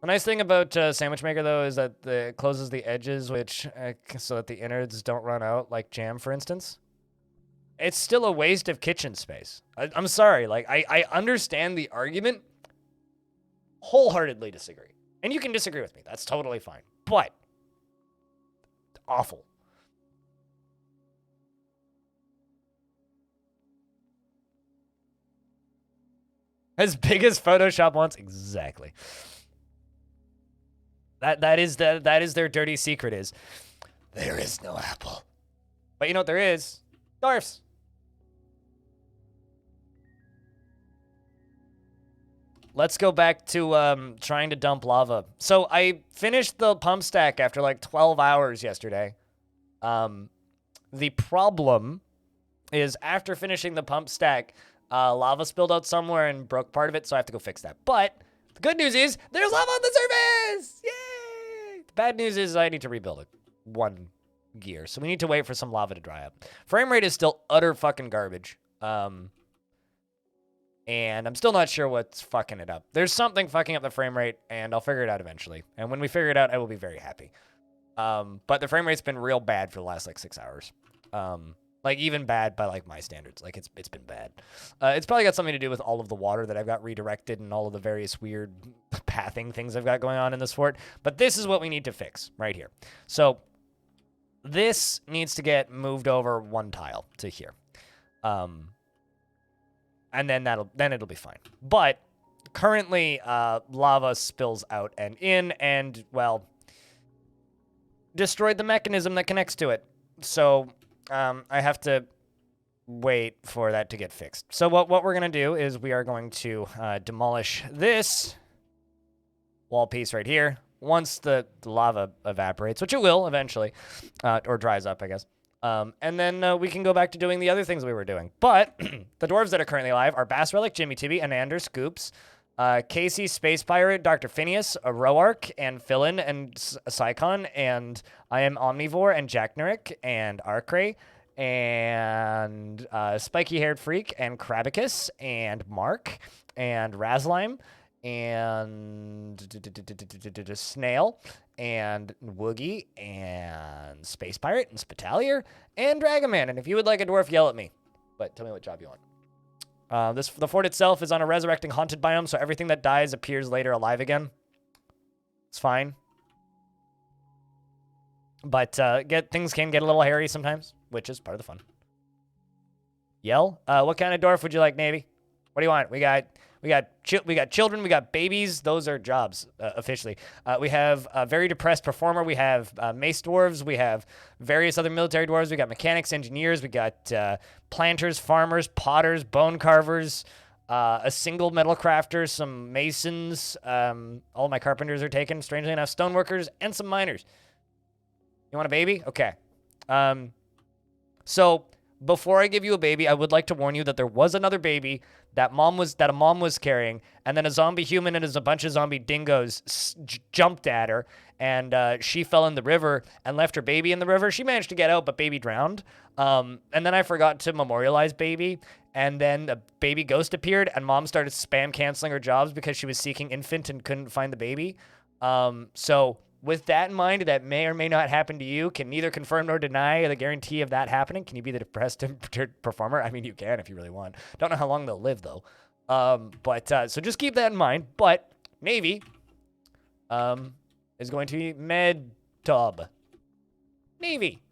The nice thing about Sandwich Maker, though, is that it closes the edges, which so that the innards don't run out, like jam, for instance. It's still a waste of kitchen space. I'm sorry. Like, I understand the argument. Wholeheartedly disagree. And you can disagree with me. That's totally fine. But, awful. As big as Photoshop wants? Exactly. That is their dirty secret is, there is no Apple. But you know what there is? Dwarfs. Let's go back to trying to dump lava. So I finished the pump stack after like 12 hours yesterday. The problem is after finishing the pump stack, lava spilled out somewhere and broke part of it, so I have to go fix that. But the good news is there's lava on the surface! Yay! The bad news is I need to rebuild it. One gear. So we need to wait for some lava to dry up. Frame rate is still utter fucking garbage. And I'm still not sure what's fucking it up. There's something fucking up the frame rate, and I'll figure it out eventually. And when we figure it out, I will be very happy. But the frame rate's been real bad for the last, like, 6 hours. Like, even bad by, like, my standards. Like, it's been bad. It's probably got something to do with all of the water that I've got redirected and all of the various weird pathing things I've got going on in this fort. But this is what we need to fix right here. So this needs to get moved over one tile to here. And then it'll be fine. But currently, lava spills out and in, and well, destroyed the mechanism that connects to it. So I have to wait for that to get fixed. So what we're gonna do is we are going to demolish this wall piece right here once the lava evaporates, which it will eventually, or dries up, I guess. And then we can go back to doing the other things we were doing. But the dwarves that are currently alive are Bass Relic, Jimmy Tibby, Anander, Scoops, Casey, Space Pirate, Dr. Phineas, Roark, and Philin, and Psycon, and I am Omnivore, and Jack Nurick, and Arcray, and Spiky-Haired Freak, and Crabicus, and Mark, and Razlime, and Snail, and Woogie, and Space Pirate, and Spitalier, and Dragoman. And if you would like a dwarf, yell at me. But tell me what job you want. The fort itself is on a resurrecting haunted biome, so everything that dies appears later alive again. It's fine. But things can get a little hairy sometimes, which is part of the fun. Yell? What kind of dwarf would you like, Navy? What do you want? We got children, we got babies. Those are jobs, officially. We have a very depressed performer. We have mace dwarves. We have various other military dwarves. We got mechanics, engineers. We got planters, farmers, potters, bone carvers, a single metal crafter, some masons. All my carpenters are taken, strangely enough, stoneworkers, and some miners. You want a baby? Okay. So before I give you a baby, I would like to warn you that there was another baby that a mom was carrying, and then a zombie human and a bunch of zombie dingoes jumped at her, and she fell in the river and left her baby in the river. She managed to get out, but baby drowned. And then I forgot to memorialize baby, and then a baby ghost appeared, and mom started spam canceling her jobs because she was seeking infant and couldn't find the baby. So with that in mind, that may or may not happen to you, can neither confirm nor deny the guarantee of that happening. Can you be the depressed performer? I mean, you can if you really want. Don't know how long they'll live, though. So just keep that in mind. But Navy is going to be Med Tub. Navy.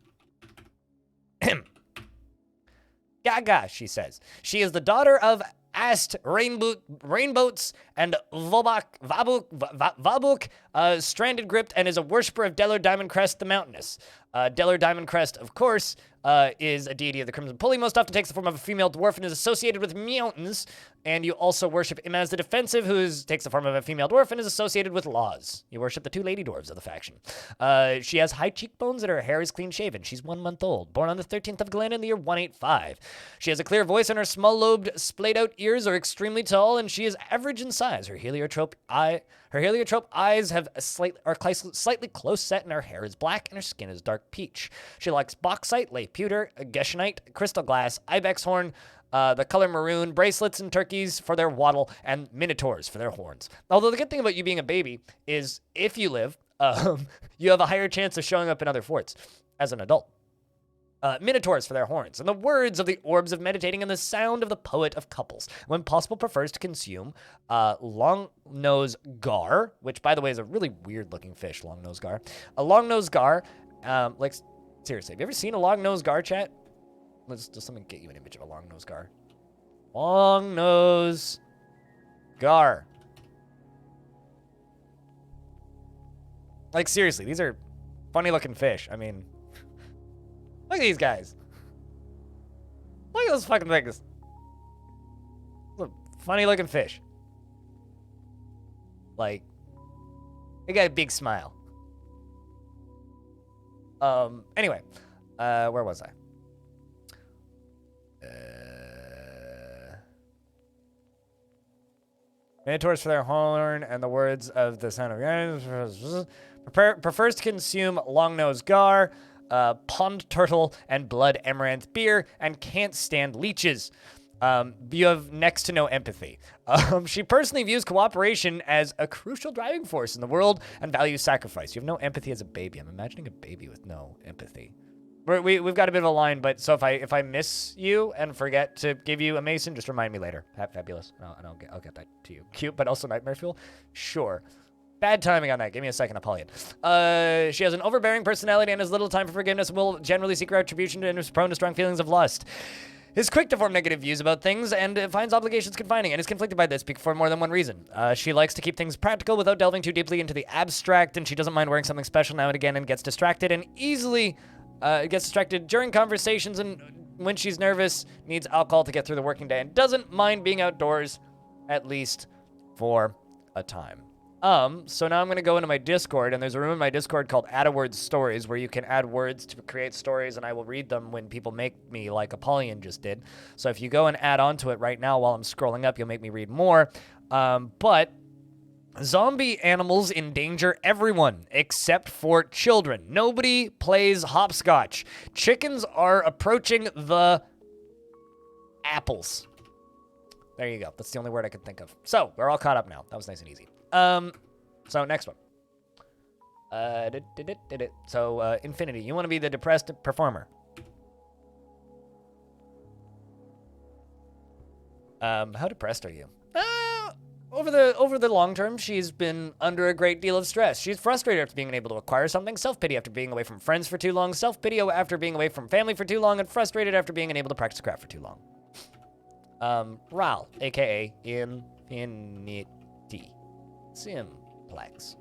Gaga, she says. She is the daughter of Ast, Rainboats, and Vabuk, stranded gripped, and is a worshiper of Deller Diamondcrest the Mountainous. Deller Diamondcrest, of course, is a deity of the Crimson Pulley, most often takes the form of a female dwarf and is associated with mountains, and you also worship him as the defensive, who takes the form of a female dwarf and is associated with laws. You worship the two lady dwarves of the faction. She has high cheekbones and her hair is clean-shaven. She's 1 month old, born on the 13th of Glen in the year 185. She has a clear voice and her small-lobed, splayed-out ears are extremely tall, and she is average in size. Her heliotrope eyes are slightly close set, and her hair is black, and her skin is dark peach. She likes bauxite, lay pewter, geshenite, crystal glass, ibex horn, The color maroon, bracelets and turkeys for their wattle, and minotaurs for their horns. Although the good thing about you being a baby is if you live, you have a higher chance of showing up in other forts as an adult. Minotaurs for their horns, and the words of the orbs of meditating and the sound of the poet of couples. When possible, prefers to consume long-nose gar, which, by the way, is a really weird-looking fish, long-nose gar. A long-nose gar, like, seriously, have you ever seen a long-nose gar, chat? Let me get you an image of a long-nose gar. Long-nose gar. Like, seriously, these are funny-looking fish. I mean... Look at these guys. Look at those fucking things. Funny looking fish. Like, they got a big smile. Anyway, where was I? Minotaurs for their horn and the words of the sound of prefers to consume long-nosed gar, pond turtle, and blood amaranth beer, and can't stand leeches. You have next to no empathy. She personally views cooperation as a crucial driving force in the world and values sacrifice. You have no empathy as a baby. I'm imagining a baby with no empathy. We've got a bit of a line, but so if I miss you and forget to give you a mason, just remind me later. Fabulous. And I'll get that to you. Cute, but also nightmare fuel? Sure. Bad timing on that. Give me a second, Apollyon. She has an overbearing personality and has little time for forgiveness and will generally seek retribution and is prone to strong feelings of lust. Is quick to form negative views about things and finds obligations confining and is conflicted by this for more than one reason. She likes to keep things practical without delving too deeply into the abstract, and she doesn't mind wearing something special now and again and gets distracted and easily gets distracted during conversations, and when she's nervous, needs alcohol to get through the working day and doesn't mind being outdoors, at least for a time. So now I'm going to go into my Discord, and there's a room in my Discord called Add a Word Stories, where you can add words to create stories, and I will read them when people make me, like Apollyon just did. So if you go and add on to it right now while I'm scrolling up, you'll make me read more. But zombie animals endanger everyone except for children. Nobody plays hopscotch. Chickens are approaching the apples. There you go. That's the only word I could think of. So we're all caught up now. That was nice and easy. So next one. So, Infinity, you want to be the depressed performer. How depressed are you? Over the long term, she's been under a great deal of stress. She's frustrated after being unable to acquire something, self-pity after being away from friends for too long, self-pity after being away from family for too long, and frustrated after being unable to practice craft for too long. Ral, aka Infinity. Simplex.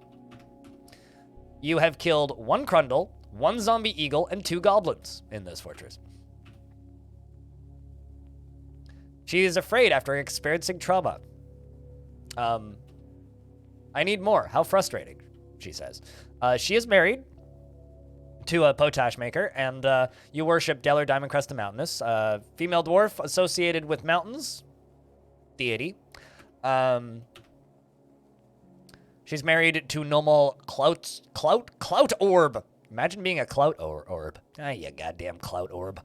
You have killed 1 Crundle, 1 zombie eagle, and 2 goblins in this fortress. She is afraid after experiencing trauma. I need more. How frustrating, she says. She is married to a potash maker, and you worship Deller Diamondcrest the Mountainous, female dwarf associated with mountains, deity. She's married to Nomal Clout Orb. Imagine being a Clout Orb. Ah, you goddamn Clout Orb.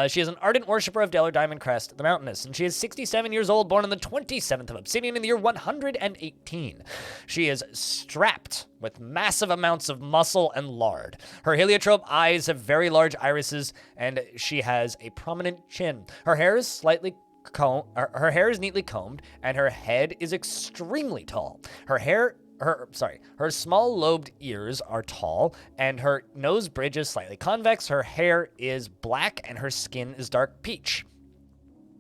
She is an ardent worshiper of Deller Diamondcrest the Mountainous, and she is 67 years old, born on the 27th of Obsidian in the year 118. She is strapped with massive amounts of muscle and lard. Her heliotrope eyes have very large irises, and she has a prominent chin. Her hair is her hair is neatly combed, and her head is extremely tall. Her small lobed ears are tall, and her nose bridge is slightly convex. Her hair is black, and her skin is dark peach.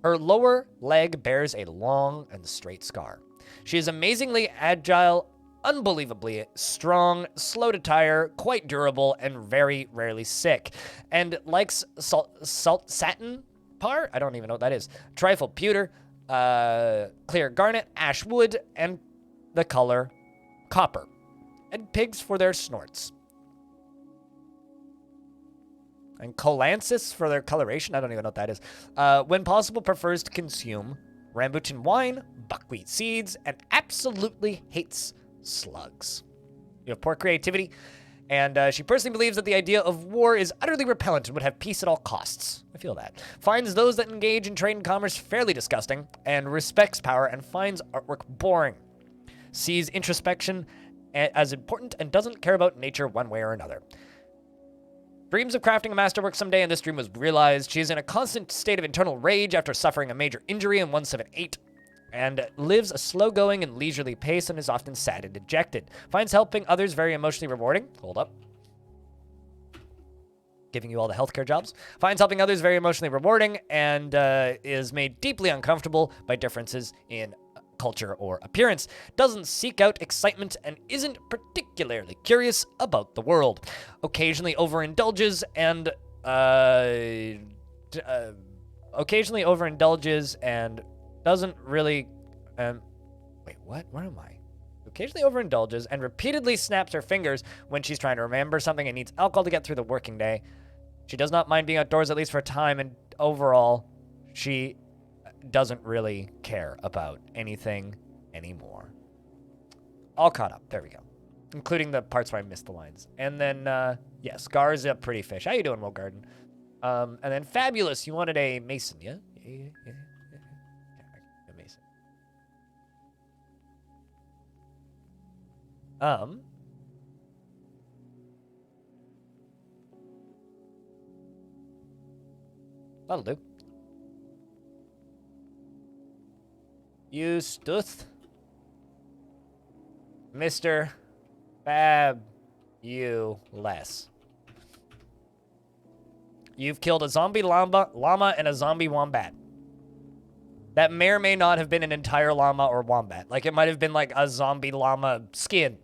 Her lower leg bears a long and straight scar. She is amazingly agile, unbelievably strong, slow to tire, quite durable, and very rarely sick, and likes salt satin par? I don't even know what that is. Trifle pewter, clear garnet, ash wood, and the color copper, and pigs for their snorts. And colansis for their coloration. I don't even know what that is. When possible, prefers to consume rambutan wine, buckwheat seeds, and absolutely hates slugs. You have poor creativity, And she personally believes that the idea of war is utterly repellent and would have peace at all costs. I feel that. Finds those that engage in trade and commerce fairly disgusting, and respects power and finds artwork boring. Sees introspection as important and doesn't care about nature one way or another. Dreams of crafting a masterwork someday, and this dream was realized. She is in a constant state of internal rage after suffering a major injury in 178. And lives a slow-going and leisurely pace and is often sad and dejected. Finds helping others very emotionally rewarding. Hold up. Giving you all the healthcare jobs. Finds helping others very emotionally rewarding and is made deeply uncomfortable by differences in culture or appearance. Doesn't seek out excitement and isn't particularly curious about the world. Occasionally overindulges and doesn't really, wait, what? Where am I? Occasionally overindulges and repeatedly snaps her fingers when she's trying to remember something and needs alcohol to get through the working day. She does not mind being outdoors at least for a time, and overall, she doesn't really care about anything anymore. All caught up. There we go. Including the parts where I missed the lines. And then, yes, Gar's a pretty fish. How you doing, Will Garden? And then Fabulous. You wanted a Mason, yeah? Yeah. Mason. That'll do. You stuth, Mr. Fabulous. You've killed a zombie llama and a zombie wombat. That may or may not have been an entire llama or wombat. Like, it might have been like a zombie llama skin.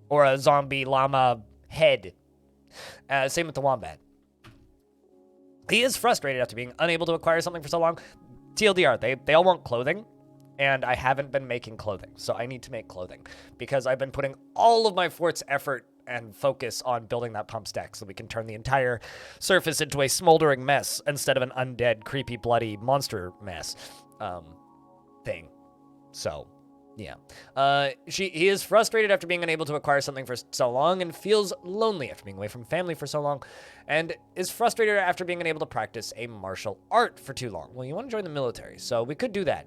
Or a zombie llama head. Same with the wombat. He is frustrated after being unable to acquire something for so long. TLDR, they all want clothing, and I haven't been making clothing, so I need to make clothing, because I've been putting all of my fort's effort and focus on building that pump stack so we can turn the entire surface into a smoldering mess instead of an undead, creepy, bloody monster mess thing. So, yeah. He is frustrated after being unable to acquire something for so long and feels lonely after being away from family for so long and is frustrated after being unable to practice a martial art for too long. Well, you want to join the military, so we could do that.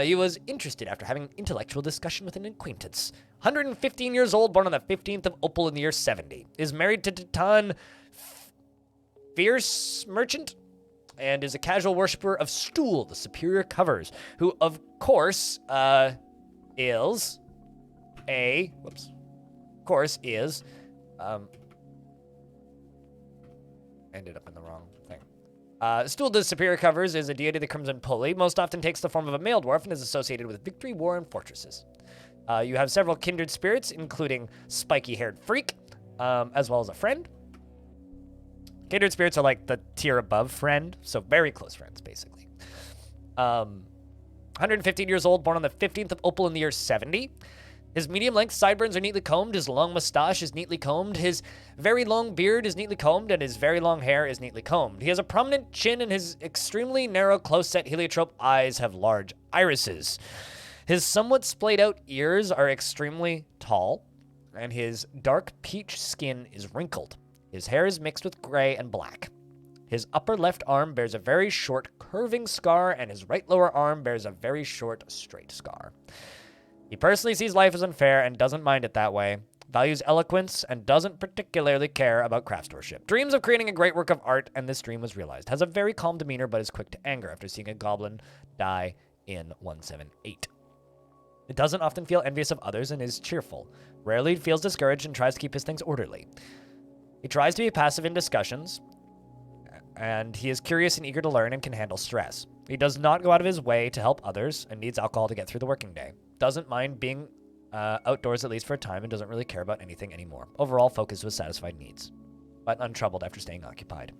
He was interested after having an intellectual discussion with an acquaintance. 115 years old, born on the 15th of Opal in the year 70. Is married to Titan Fierce Merchant and is a casual worshiper of Stool, the superior covers, who, of course, is ended up in the wrong thing. Stool the Superior Covers is a deity of the Crimson Pulley, most often takes the form of a male dwarf and is associated with victory, war, and fortresses. You have several kindred spirits, including Spiky-Haired Freak, as well as a friend. Kindred spirits are like the tier above friend, so very close friends, basically. 115 years old, born on the 15th of Opal in the year 70. His medium-length sideburns are neatly combed, his long mustache is neatly combed, his very long beard is neatly combed, and his very long hair is neatly combed. He has a prominent chin, and his extremely narrow, close-set heliotrope eyes have large irises. His somewhat splayed-out ears are extremely tall, and his dark peach skin is wrinkled. His hair is mixed with gray and black. His upper left arm bears a very short, curving scar, and his right lower arm bears a very short, straight scar. He personally sees life as unfair and doesn't mind it that way, values eloquence, and doesn't particularly care about craftsmanship. Dreams of creating a great work of art, and this dream was realized. Has a very calm demeanor, but is quick to anger after seeing a goblin die in 178. It doesn't often feel envious of others and is cheerful. Rarely feels discouraged and tries to keep his things orderly. He tries to be passive in discussions, and he is curious and eager to learn and can handle stress. He does not go out of his way to help others and needs alcohol to get through the working day. Doesn't mind being outdoors at least for a time and doesn't really care about anything anymore. Overall focus with satisfied needs, but untroubled after staying occupied.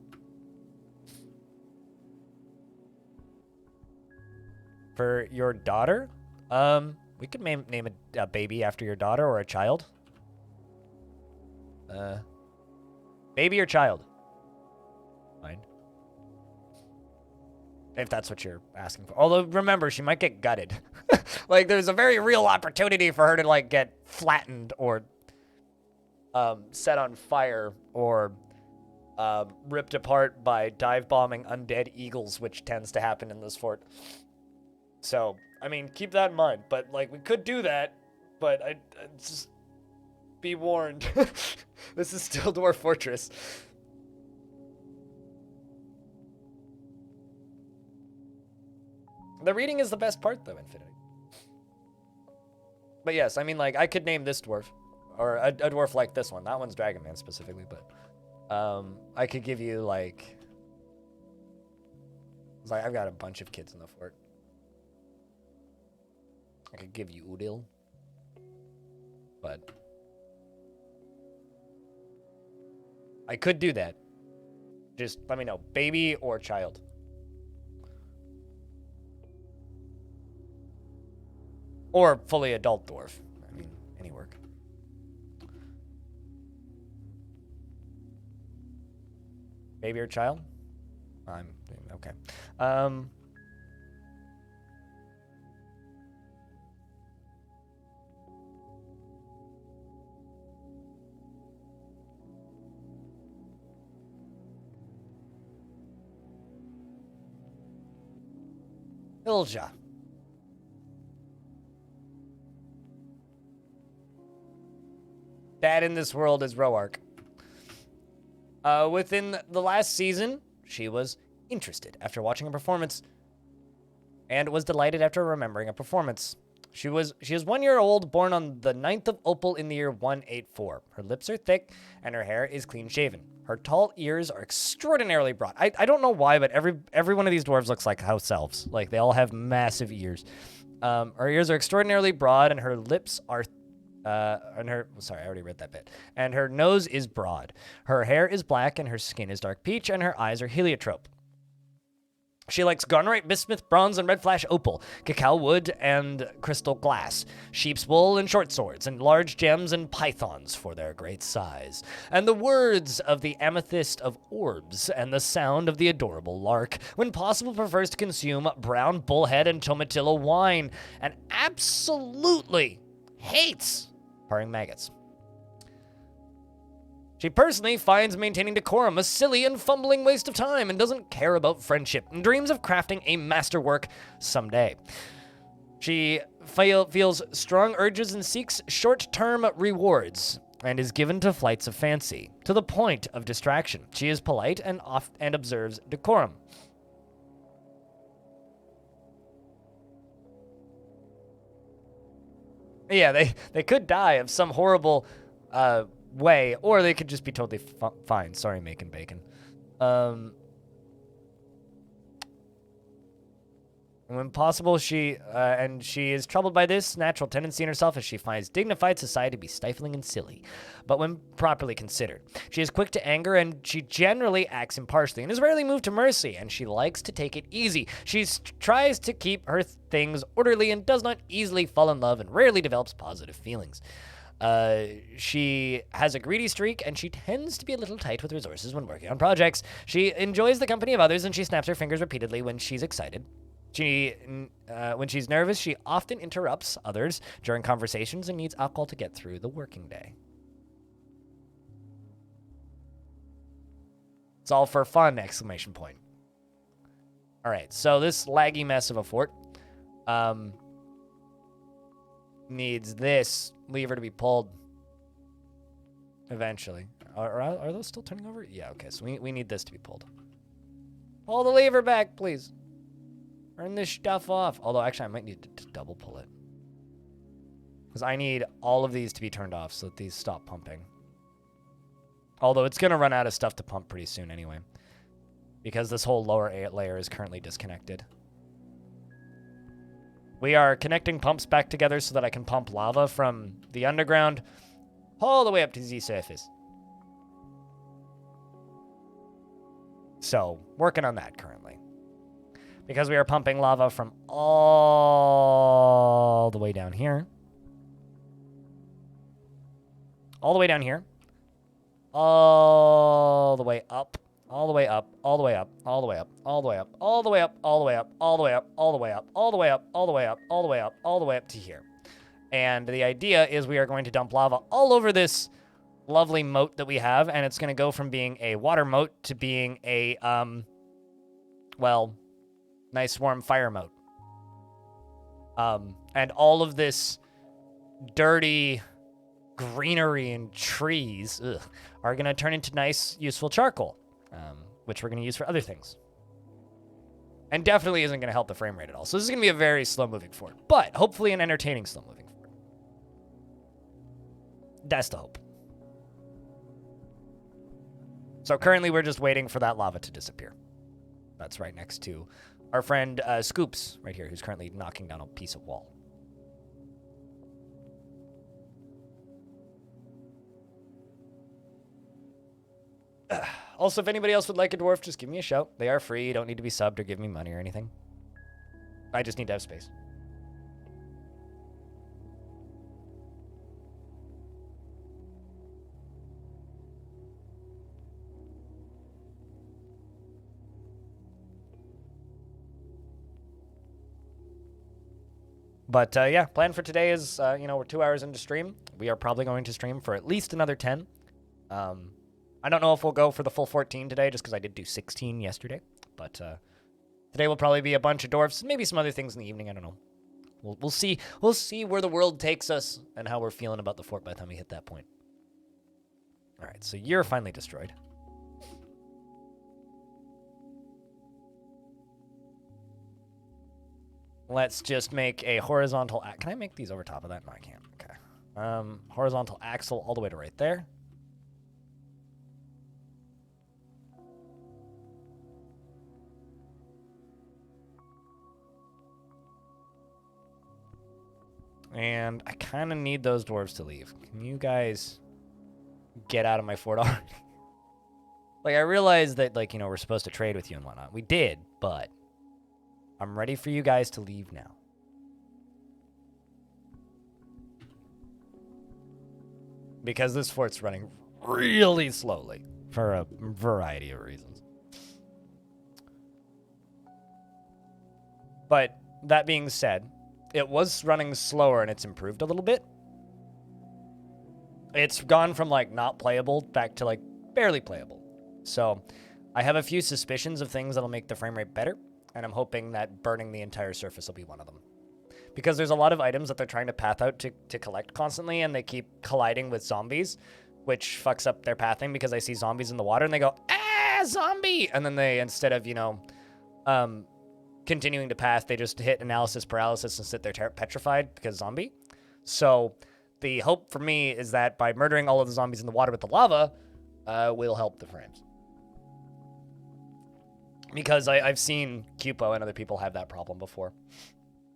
For your daughter, we could name a baby after your daughter or a child. Baby or child? Fine. If that's what you're asking for. Although, remember, she might get gutted. Like, there's a very real opportunity for her to, like, get flattened or set on fire or ripped apart by dive bombing undead eagles, which tends to happen in this fort. So, I mean, keep that in mind. But, like, we could do that, but I just be warned. This is still Dwarf Fortress. The reading is the best part, though, Infinity. But yes, I mean, like, I could name this dwarf. Or a dwarf like this one. That one's Dragon Man specifically, but... I could give you, like... I've got a bunch of kids in the fort. I could give you Udil. But... I could do that. Just let me know. Baby or child. Or fully adult dwarf. I mean, any work. Baby or child? I'm okay. Ilja. Dad in this world is Roark. Within the last season, she was interested after watching a performance and was delighted after remembering a performance. She is 1 year old, born on the 9th of Opal in the year 184. Her lips are thick and her hair is clean shaven. Her tall ears are extraordinarily broad. I don't know why, but every one of these dwarves looks like house elves. Like, they all have massive ears. Her ears are extraordinarily broad and her lips are sorry, I already read that bit. And her nose is broad. Her hair is black and her skin is dark peach and her eyes are heliotrope. She likes garnerite, bismuth, bronze, and red flash opal, cacao wood, and crystal glass, sheep's wool and short swords, and large gems and pythons for their great size, and the words of the amethyst of orbs, and the sound of the adorable lark. When possible, prefers to consume brown bullhead and tomatillo wine, and absolutely hates parring maggots. She personally finds maintaining decorum a silly and fumbling waste of time and doesn't care about friendship and dreams of crafting a masterwork someday. She feels strong urges and seeks short-term rewards and is given to flights of fancy, to the point of distraction. She is polite and observes decorum. Yeah, they could die of some horrible way, or they could just be totally fine. Sorry, Macon Bacon. When possible, she is troubled by this natural tendency in herself as she finds dignified society to be stifling and silly. But when properly considered, she is quick to anger and she generally acts impartially and is rarely moved to mercy, and she likes to take it easy. She tries to keep her things orderly and does not easily fall in love and rarely develops positive feelings. She has a greedy streak and she tends to be a little tight with resources when working on projects. She enjoys the company of others and she snaps her fingers repeatedly when she's excited. When she's nervous, she often interrupts others during conversations and needs alcohol to get through the working day. It's all for fun, exclamation point. All right, so this laggy mess of a fort needs this lever to be pulled eventually. Are those still turning over? Yeah, okay, so we need this to be pulled. Pull the lever back, please. Turn this stuff off. Although, actually, I might need to double pull it. Because I need all of these to be turned off so that these stop pumping. Although, it's going to run out of stuff to pump pretty soon anyway. Because this whole lower layer is currently disconnected. We are connecting pumps back together so that I can pump lava from the underground all the way up to the surface. So, working on that currently. Because we are pumping lava from all the way down here. All the way down here. All the way up. All the way up. All the way up. All the way up. All the way up. All the way up. All the way up. All the way up. All the way up. All the way up. All the way up. All the way up. All the way up to here. And the idea is we are going to dump lava all over this lovely moat that we have, and it's going to go from being a water moat to being a, well, nice warm fire moat. And all of this dirty greenery and trees are going to turn into nice, useful charcoal, which we're going to use for other things. And definitely isn't going to help the frame rate at all. So this is going to be a very slow-moving fort, but hopefully an entertaining slow-moving fort. That's the hope. So currently we're just waiting for that lava to disappear. That's right next to our friend Scoops right here, who's currently knocking down a piece of wall. Also, if anybody else would like a dwarf, just give me a shout. They are free. You don't need to be subbed or give me money or anything. I just need to have space. But yeah, plan for today is, we're 2 hours into stream. We are probably going to stream for at least another 10. I don't know if we'll go for the full 14 today, just because I did do 16 yesterday. But today will probably be a bunch of dwarfs, maybe some other things in the evening. I don't know. We'll see. We'll see where the world takes us and how we're feeling about the fort by the time we hit that point. All right, so you're finally destroyed. Let's just make a horizontal... Can I make these over top of that? No, I can't. Okay. Horizontal axle all the way to right there. And I kind of need those dwarves to leave. Can you guys get out of my fort already? Like, I realize that, like, we're supposed to trade with you and whatnot. We did, but I'm ready for you guys to leave now. Because this fort's running really slowly for a variety of reasons. But that being said, it was running slower and it's improved a little bit. It's gone from like not playable back to like barely playable. So I have a few suspicions of things that'll make the frame rate better. And I'm hoping that burning the entire surface will be one of them. Because there's a lot of items that they're trying to path out to collect constantly, and they keep colliding with zombies, which fucks up their pathing because I see zombies in the water and they go, ah, zombie! And then they, instead of, continuing to path, they just hit analysis paralysis and sit there petrified because zombie. So the hope for me is that by murdering all of the zombies in the water with the lava, will help the frames. Because I've seen Cupo and other people have that problem before.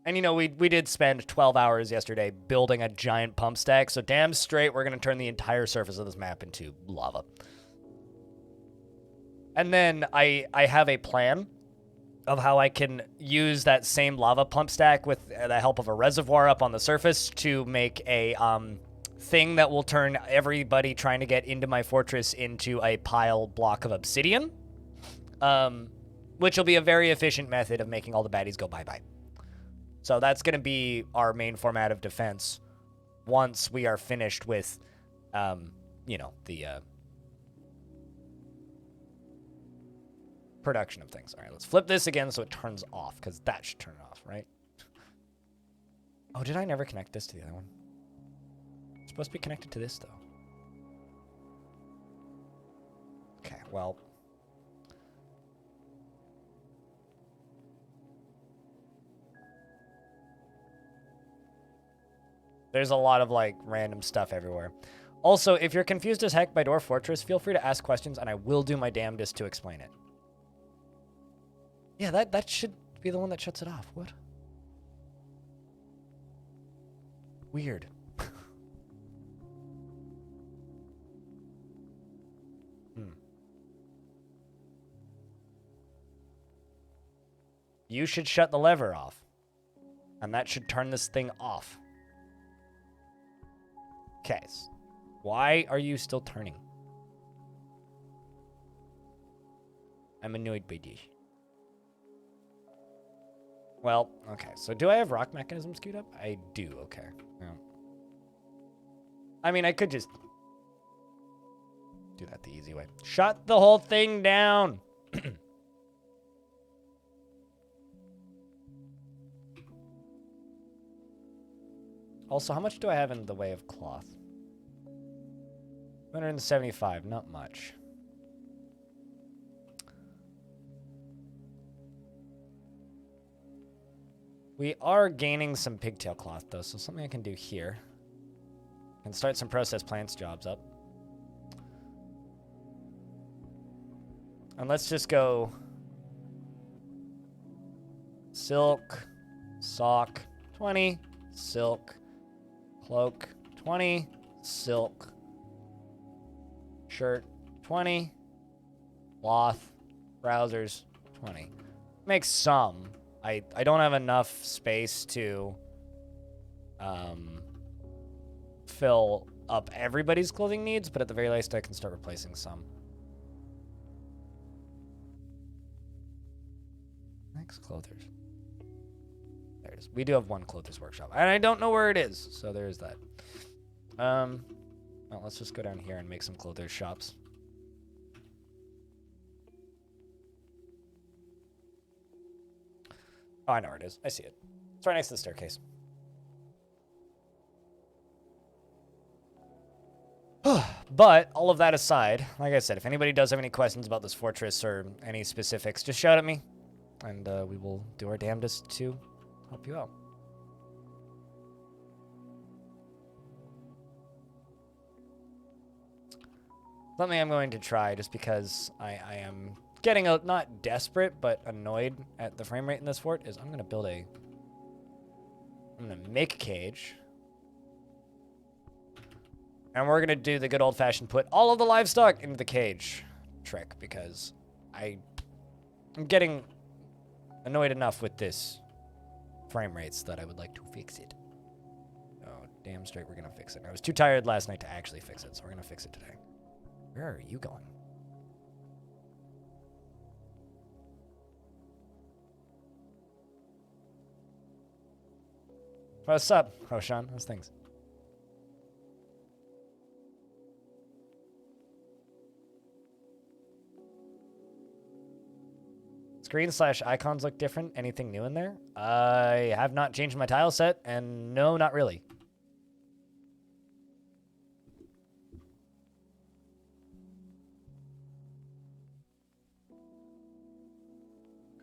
And, we did spend 12 hours yesterday building a giant pump stack, so damn straight we're going to turn the entire surface of this map into lava. And then I have a plan of how I can use that same lava pump stack with the help of a reservoir up on the surface to make a thing that will turn everybody trying to get into my fortress into a pile block of obsidian. Which will be a very efficient method of making all the baddies go bye-bye. So that's going to be our main format of defense once we are finished with, the production of things. All right, let's flip this again so it turns off, because that should turn it off, right? Oh, did I never connect this to the other one? It's supposed to be connected to this, though. Okay, well... There's a lot of, like, random stuff everywhere. Also, if you're confused as heck by Dwarf Fortress, feel free to ask questions, and I will do my damnedest to explain it. Yeah, that should be the one that shuts it off. What? Weird. You should shut the lever off. And that should turn this thing off. Okay, why are you still turning? I'm annoyed by this. Well, okay, so do I have rock mechanisms queued up? I do, okay. Yeah. I mean, I could just do that the easy way. Shut the whole thing down. Also, how much do I have in the way of cloth? 175, not much. We are gaining some pigtail cloth, though, so something I can do here. I can start some process plants jobs up. And let's just go silk, sock, 20, silk, cloak, 20, silk, shirt, 20, cloth, trousers, 20. Makes some. I don't have enough space to fill up everybody's clothing needs, but at the very least I can start replacing some. Next, clothers. There it is. We do have one clothers workshop, and I don't know where it is, so there's that. Well, let's just go down here and make some clothers shops. Oh, I know where it is. I see it. It's right next to the staircase. But, all of that aside, like I said, if anybody does have any questions about this fortress or any specifics, just shout at me, and we will do our damnedest to help you out. Something I'm going to try, just because I am getting not desperate, but annoyed at the frame rate in this fort, is I'm going to make a cage. And we're going to do the good old-fashioned put all of the livestock into the cage trick, because I'm getting annoyed enough with this frame rates that I would like to fix it. Oh, damn straight we're going to fix it. I was too tired last night to actually fix it, so we're going to fix it today. Where are you going? What's up, Roshan? How's things? Screen/icons look different. Anything new in there? I have not changed my tile set, and no, not really.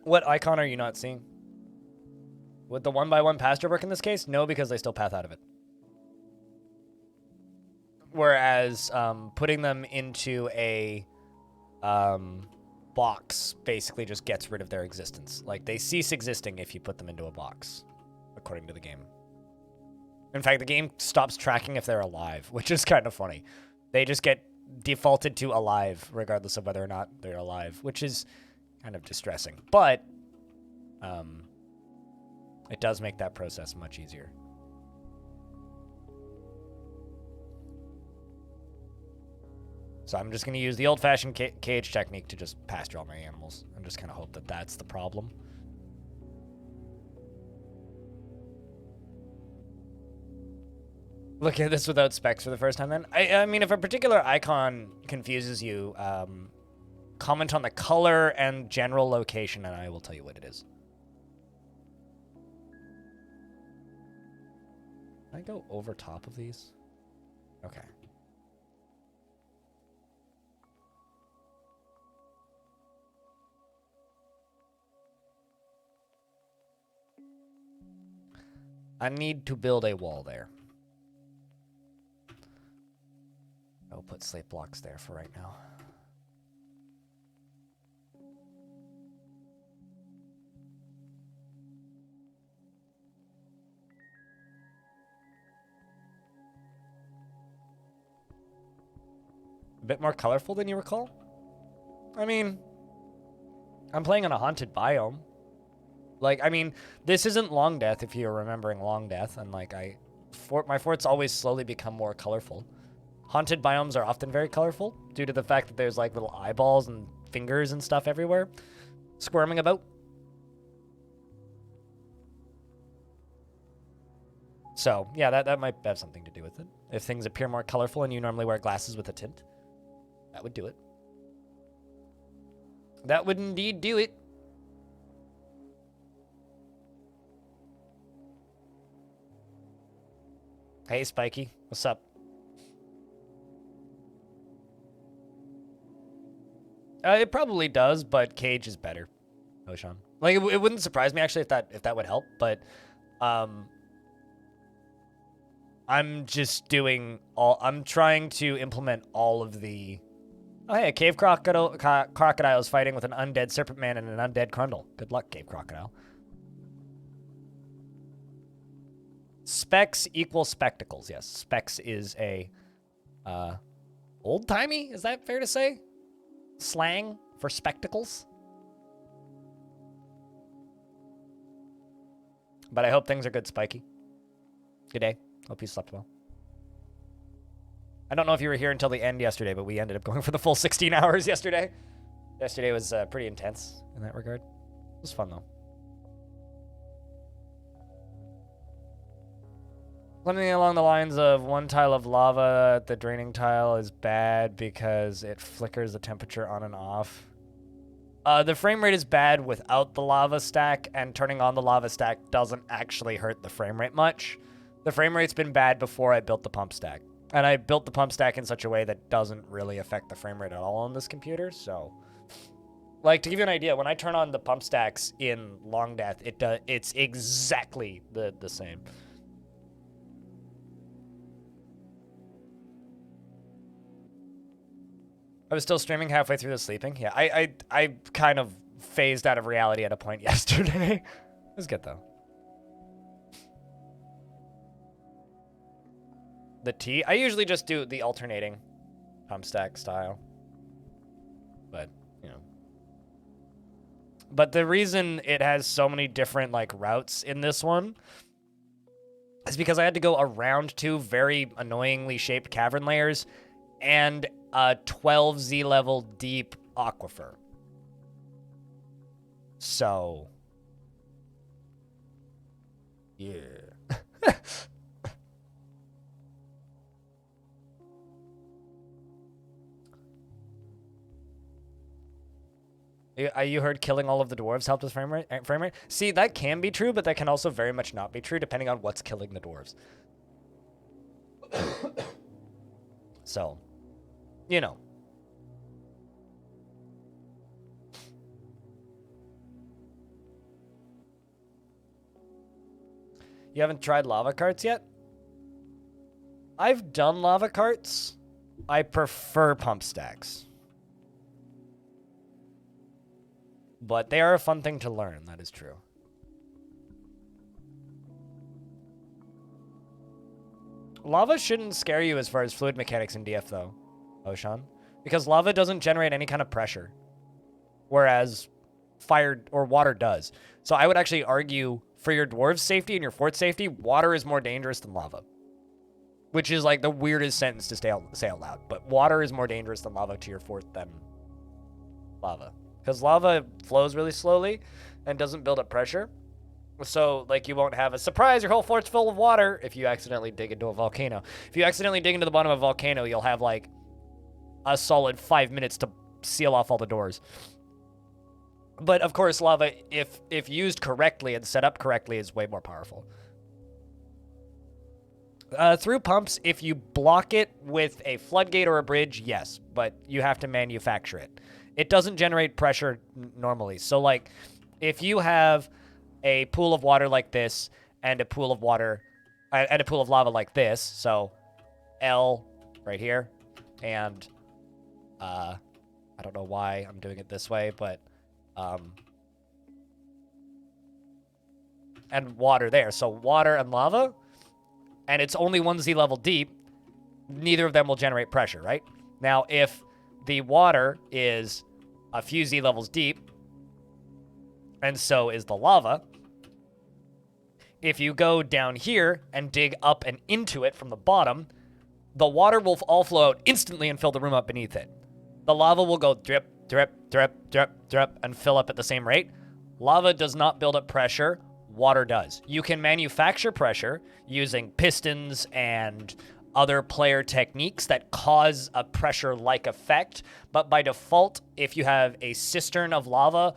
What icon are you not seeing? Would the 1x1 pasture work in this case? No, because they still path out of it. Whereas putting them into a box basically just gets rid of their existence. Like, they cease existing if you put them into a box, according to the game. In fact, the game stops tracking if they're alive, which is kind of funny. They just get defaulted to alive, regardless of whether or not they're alive, which is kind of distressing. But it does make that process much easier. So I'm just going to use the old-fashioned cage technique to just pasture all my animals and just kind of hope that that's the problem. Look at this without specs for the first time then. I mean, if a particular icon confuses you, comment on the color and general location and I will tell you what it is. Can I go over top of these? Okay. I need to build a wall there. I'll put slate blocks there for right now. A bit more colorful than you recall? I mean, I'm playing on a haunted biome. Like, I mean, this isn't Long Death, if you're remembering Long Death, and like, my forts always slowly become more colorful. Haunted biomes are often very colorful, due to the fact that there's like little eyeballs and fingers and stuff everywhere, squirming about. So, yeah, that might have something to do with it. If things appear more colorful and you normally wear glasses with a tint. That would do it. That would indeed do it. Hey, Spiky. What's up? It probably does, but Cage is better. Oshan. Like, it wouldn't surprise me, actually, if that would help, but... I'm just doing I'm trying to implement all of the... Oh, hey, a cave crocodile is fighting with an undead serpent man and an undead Crundle. Good luck, cave crocodile. Specs equal spectacles. Yes, specs is a old-timey, is that fair to say? Slang for spectacles? But I hope things are good, Spiky. Good day. Hope you slept well. I don't know if you were here until the end yesterday, but we ended up going for the full 16 hours yesterday. Yesterday was pretty intense in that regard. It was fun, though. Something along the lines of one tile of lava at the draining tile is bad because it flickers the temperature on and off. The frame rate is bad without the lava stack, and turning on the lava stack doesn't actually hurt the frame rate much. The frame rate's been bad before I built the pump stack. And I built the pump stack in such a way that doesn't really affect the frame rate at all on this computer, so... Like, to give you an idea, when I turn on the pump stacks in Long Death, it's exactly the same. I was still streaming halfway through the sleeping. Yeah, I kind of phased out of reality at a point yesterday. It was good, though. The T? I usually just do the alternating pump stack style. But, you know. But the reason it has so many different, like, routes in this one is because I had to go around two very annoyingly shaped cavern layers and a 12 Z-level deep aquifer. So, yeah. You heard killing all of the dwarves helped with frame rate? See, that can be true, but that can also very much not be true, depending on what's killing the dwarves. So, you know. You haven't tried lava carts yet? I've done lava carts. I prefer pump stacks. But they are a fun thing to learn, that is true. Lava shouldn't scare you as far as fluid mechanics in DF, though, Oshan. Because lava doesn't generate any kind of pressure. Whereas fire or water does. So I would actually argue, for your dwarves' safety and your fort's safety, water is more dangerous than lava. Which is like the weirdest sentence to say out loud. But water is more dangerous than lava to your fort than lava. Because lava flows really slowly and doesn't build up pressure. So, like, you won't have a surprise, your whole fort's full of water if you accidentally dig into a volcano. If you accidentally dig into the bottom of a volcano, you'll have, like, a solid 5 minutes to seal off all the doors. But, of course, lava, if used correctly and set up correctly, is way more powerful. Through pumps, if you block it with a floodgate or a bridge, yes. But you have to manufacture it. It doesn't generate pressure normally. So, like, if you have a pool of water like this and a pool of water and a pool of lava like this, so L right here, and I don't know why I'm doing it this way, but and water there. So water and lava, and it's only 1 Z level deep, neither of them will generate pressure, right? Now, if the water is a few Z levels deep, and so is the lava, if you go down here and dig up and into it from the bottom, the water will all flow out instantly and fill the room up beneath it. The lava will go drip, drip, drip, drip, drip, and fill up at the same rate. Lava does not build up pressure. Water does. You can manufacture pressure using pistons and other player techniques that cause a pressure-like effect, but by default, if you have a cistern of lava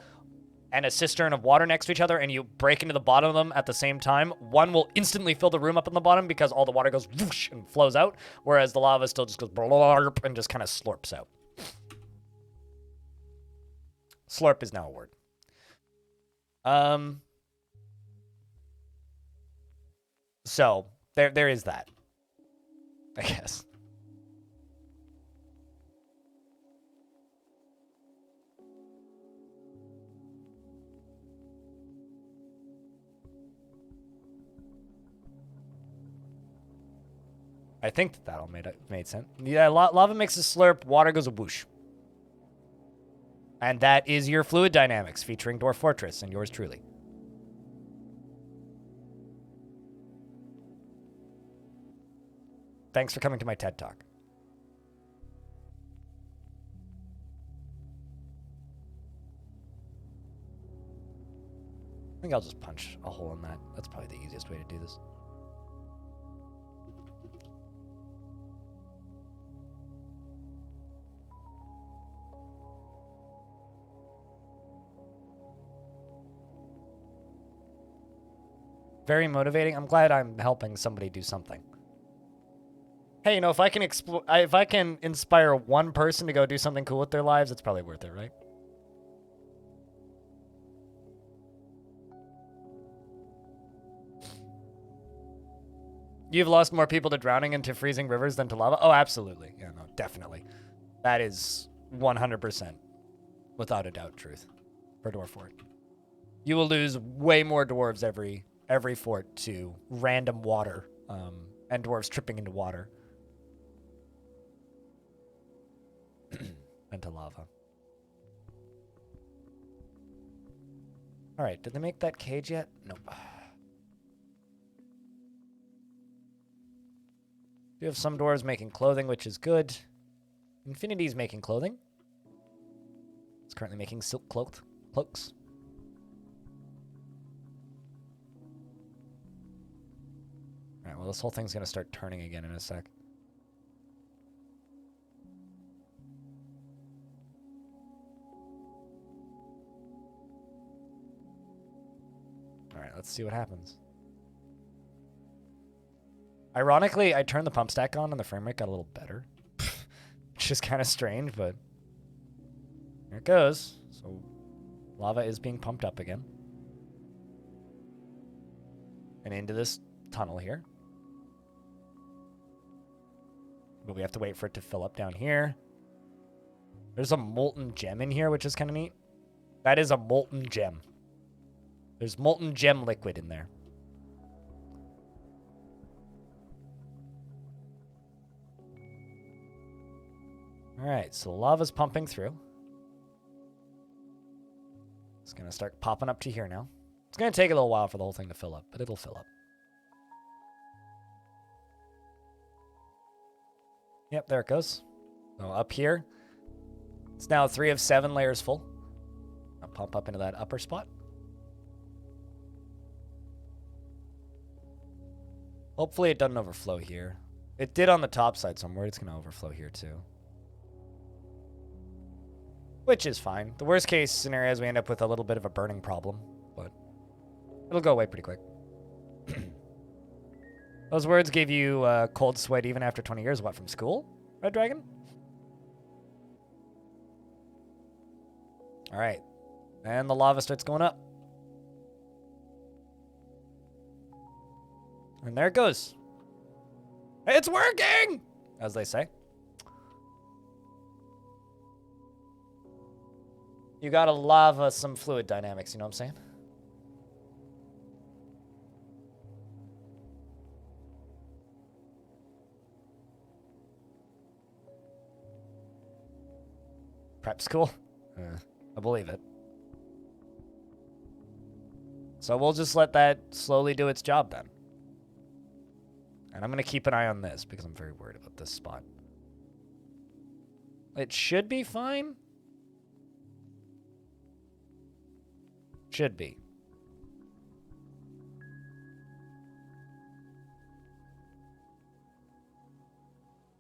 and a cistern of water next to each other and you break into the bottom of them at the same time, one will instantly fill the room up in the bottom because all the water goes whoosh and flows out, whereas the lava still just goes blurp and just kind of slurps out. Slurp is now a word. So there is that, I guess. I think that all made sense. Yeah, lava makes a slurp, water goes a whoosh. And that is your fluid dynamics featuring Dwarf Fortress and yours truly. Thanks for coming to my TED Talk. I think I'll just punch a hole in that. That's probably the easiest way to do this. Very motivating. I'm glad I'm helping somebody do something. Hey, you know, if I can inspire one person to go do something cool with their lives, it's probably worth it, right? You've lost more people to drowning into freezing rivers than to lava? Oh, absolutely. Yeah, no, definitely. That is 100%, without a doubt, truth for Dwarf Fort. You will lose way more dwarves every fort to random water, and dwarves tripping into water than to lava. All right, did they make that cage yet? Nope. We have some dwarves making clothing, which is good. Infinity's making clothing. It's currently making silk cloaks. Alright, well, this whole thing's gonna start turning again in a sec. Alright, let's see what happens. Ironically, I turned the pump stack on and the frame rate got a little better. Which is kind of strange, but there it goes. So lava is being pumped up again. And into this tunnel here. But we have to wait for it to fill up down here. There's a molten gem in here, which is kind of neat. That is a molten gem. There's molten gem liquid in there. Alright, so lava's pumping through. It's going to start popping up to here now. It's going to take a little while for the whole thing to fill up, but it'll fill up. Yep, there it goes. So up here, it's now 3 of 7 layers full. I'll pump up into that upper spot. Hopefully it doesn't overflow here. It did on the top side, so I'm worried it's going to overflow here too. Which is fine. The worst case scenario is we end up with a little bit of a burning problem, but it'll go away pretty quick. Those words gave you cold sweat even after 20 years. What, from school, Red Dragon? All right. And the lava starts going up. And there it goes. It's working, as they say. You gotta lava some fluid dynamics, you know what I'm saying? Prep school? I believe it. So we'll just let that slowly do its job then. And I'm going to keep an eye on this because I'm very worried about this spot. It should be fine. Should be.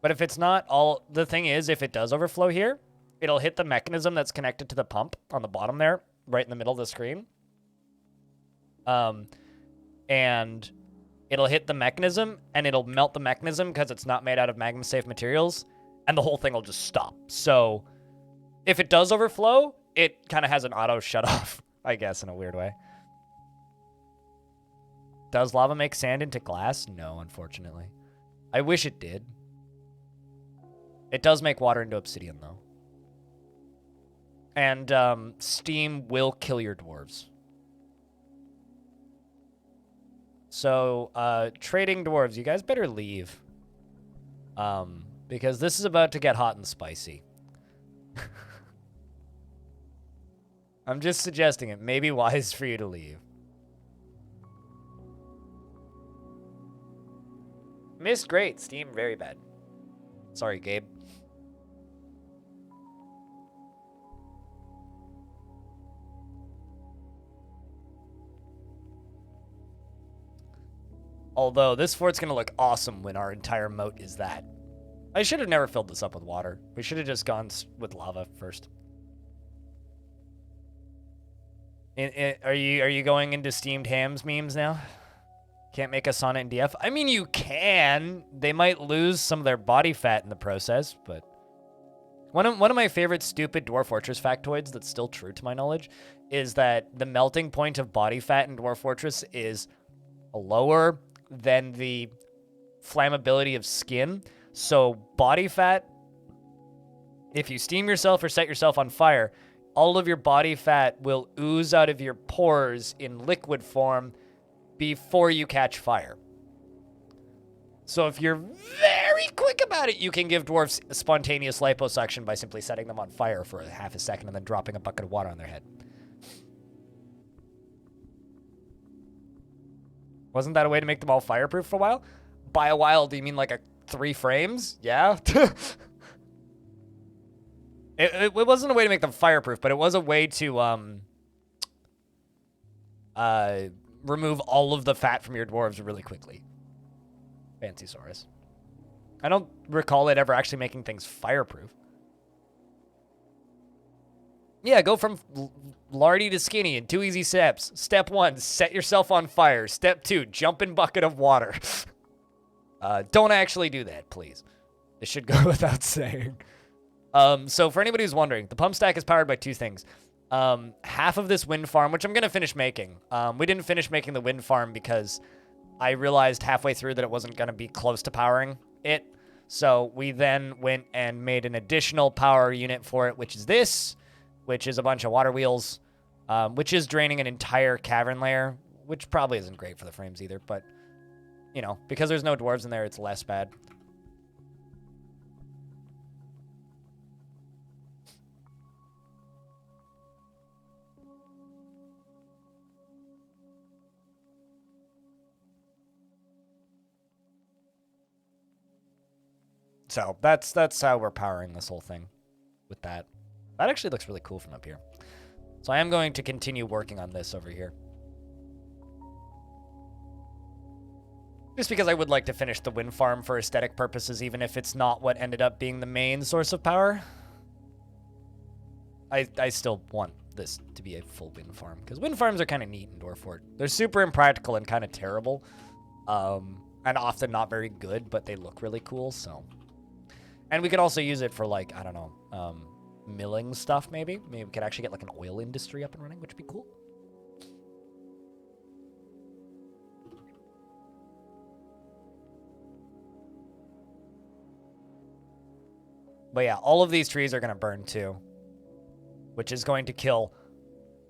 But if it's not, the thing is, if it does overflow here, it'll hit the mechanism that's connected to the pump on the bottom there, right in the middle of the screen. And it'll hit the mechanism, and it'll melt the mechanism because it's not made out of magma-safe materials, and the whole thing will just stop. So if it does overflow, it kind of has an auto shut-off, I guess, in a weird way. Does lava make sand into glass? No, unfortunately. I wish it did. It does make water into obsidian, though. And steam will kill your dwarves. So, trading dwarves, you guys better leave. Because this is about to get hot and spicy. I'm just suggesting it may be wise for you to leave. Mist, great. Steam, very bad. Sorry, Gabe. Although, this fort's gonna look awesome when our entire moat is that. I should have never filled this up with water. We should have just gone with lava first. Are you going into steamed hams memes now? Can't make a sonnet in DF? I mean, you can. They might lose some of their body fat in the process, but... One of my favorite stupid Dwarf Fortress factoids that's still true to my knowledge is that the melting point of body fat in Dwarf Fortress is lower than the flammability of skin. So body fat, if you steam yourself or set yourself on fire, all of your body fat will ooze out of your pores in liquid form before you catch fire. So if you're very quick about it, you can give dwarves spontaneous liposuction by simply setting them on fire for half a second and then dropping a bucket of water on their head. Wasn't that a way to make them all fireproof for a while? By a while, do you mean like 3 frames? Yeah. It wasn't a way to make them fireproof, but it was a way to remove all of the fat from your dwarves really quickly. Fancy Saurus. I don't recall it ever actually making things fireproof. Yeah, go from lardy to skinny in 2 easy steps. Step 1, set yourself on fire. Step 2, jump in bucket of water. Don't actually do that, please. It should go without saying. So for anybody who's wondering, the pump stack is powered by 2 things. Half of this wind farm, which I'm going to finish making. We didn't finish making the wind farm because I realized halfway through that it wasn't going to be close to powering it. So we then went and made an additional power unit for it, which is this, which is a bunch of water wheels, which is draining an entire cavern layer, which probably isn't great for the frames either. But, you know, because there's no dwarves in there, it's less bad. So that's how we're powering this whole thing with that. That actually looks really cool from up here. So I am going to continue working on this over here. Just because I would like to finish the wind farm for aesthetic purposes, even if it's not what ended up being the main source of power. I still want this to be a full wind farm, because wind farms are kind of neat in Dwarf Fort. They're super impractical and kind of terrible, and often not very good, but they look really cool, so... And we could also use it for, like, I don't know, milling stuff, maybe. Maybe we could actually get, like, an oil industry up and running, which would be cool. But yeah, all of these trees are going to burn, too. Which is going to kill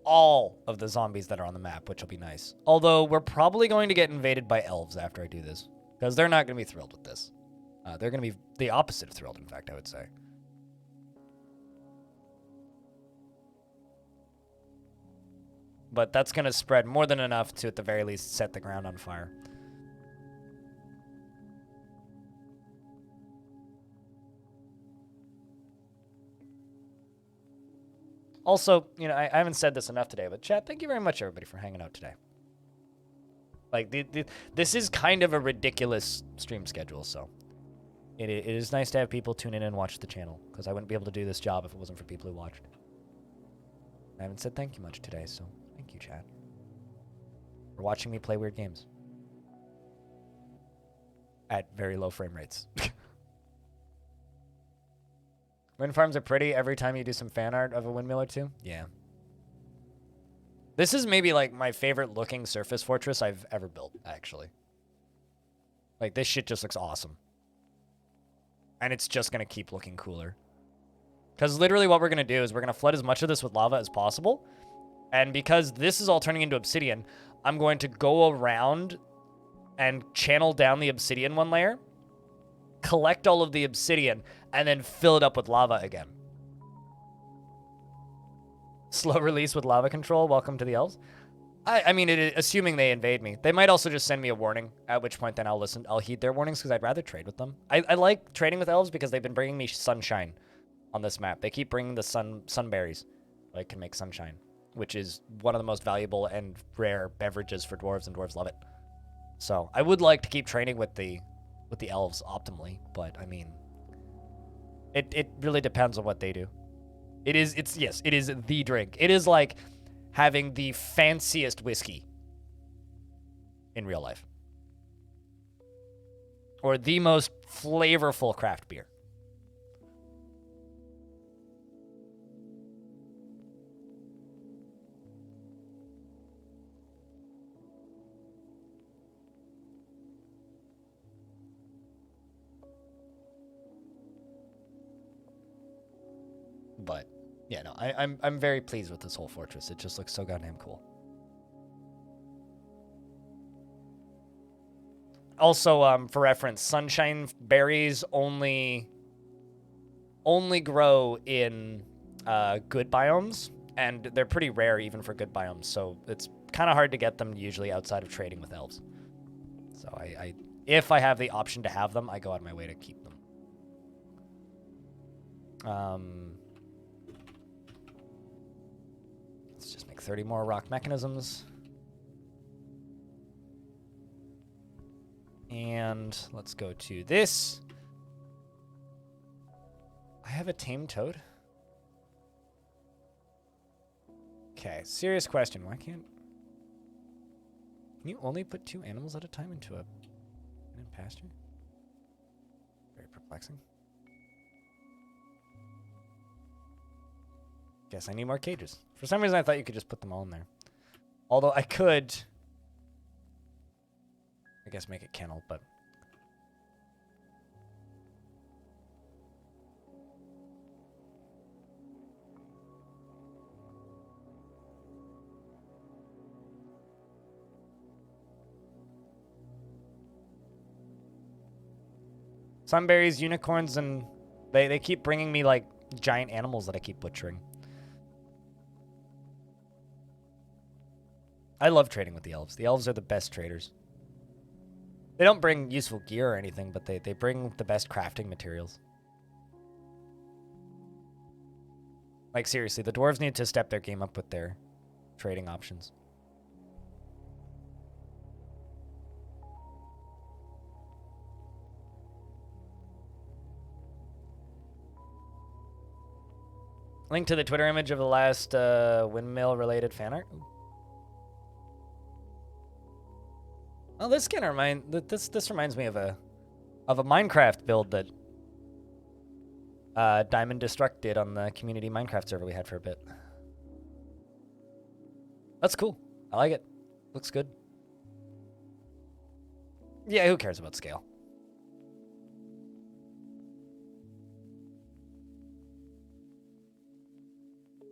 all of the zombies that are on the map, which will be nice. Although, we're probably going to get invaded by elves after I do this. Because they're not going to be thrilled with this. They're going to be the opposite of thrilled, in fact, I would say. But that's going to spread more than enough to, at the very least, set the ground on fire. Also, you know, I haven't said this enough today, but chat, thank you very much, everybody, for hanging out today. Like, this is kind of a ridiculous stream schedule, so... it is nice to have people tune in and watch the channel, because I wouldn't be able to do this job if it wasn't for people who watched. I haven't said thank you much today, so thank you, chat, for watching me play weird games at very low frame rates. Wind farms are pretty every time you do some fan art of a windmill or two. Yeah. This is maybe like my favorite looking surface fortress I've ever built, actually. Like, this shit just looks awesome. And it's just going to keep looking cooler. Because literally what we're going to do is we're going to flood as much of this with lava as possible. And because this is all turning into obsidian, I'm going to go around and channel down the obsidian one layer, collect all of the obsidian, and then fill it up with lava again. Slow release with lava control. Welcome to the elves. I mean, assuming they invade me. They might also just send me a warning, at which point then I'll heed their warnings, because I'd rather trade with them. I like trading with elves because they've been bringing me sunshine on this map. They keep bringing the sunberries. I can make sunshine, which is one of the most valuable and rare beverages for dwarves, and dwarves love it. So I would like to keep training with the elves optimally, but I mean, it really depends on what they do. It is the drink. It is like having the fanciest whiskey in real life, or the most flavorful craft beer. But yeah, no, I'm very pleased with this whole fortress. It just looks so goddamn cool. Also, for reference, sunshine berries only grow in good biomes, and they're pretty rare even for good biomes. So it's kind of hard to get them usually outside of trading with elves. So if I have the option to have them, I go out of my way to keep them. Let's just make 30 more rock mechanisms. And let's go to this. I have a tame toad. Okay, serious question. Why can't... Can you only put 2 animals at a time into a pasture? Very perplexing. Guess I need more cages. For some reason, I thought you could just put them all in there. Although I could... I guess make it kennel, but... Sunberries, unicorns, and they keep bringing me, like, giant animals that I keep butchering. I love trading with the elves. The elves are the best traders. They don't bring useful gear or anything, but they bring the best crafting materials. Like, seriously, the dwarves need to step their game up with their trading options. Link to the Twitter image of the last windmill-related fan art. Ooh. Oh, this kind of this reminds me of a Minecraft build that Diamond Destruct did on the community Minecraft server we had for a bit. That's cool. I like it. Looks good. Yeah, who cares about scale?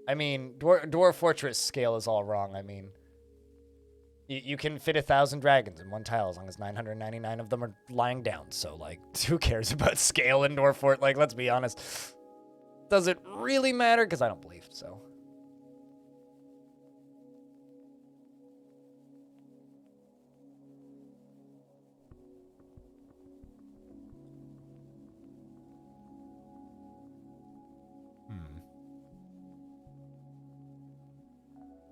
I mean, Dwarf Fortress scale is all wrong. I mean, you can fit 1,000 dragons in one tile as long as 999 of them are lying down. So, like, who cares about scale in Dwarf Fort? Like, let's be honest. Does it really matter? Because I don't believe so.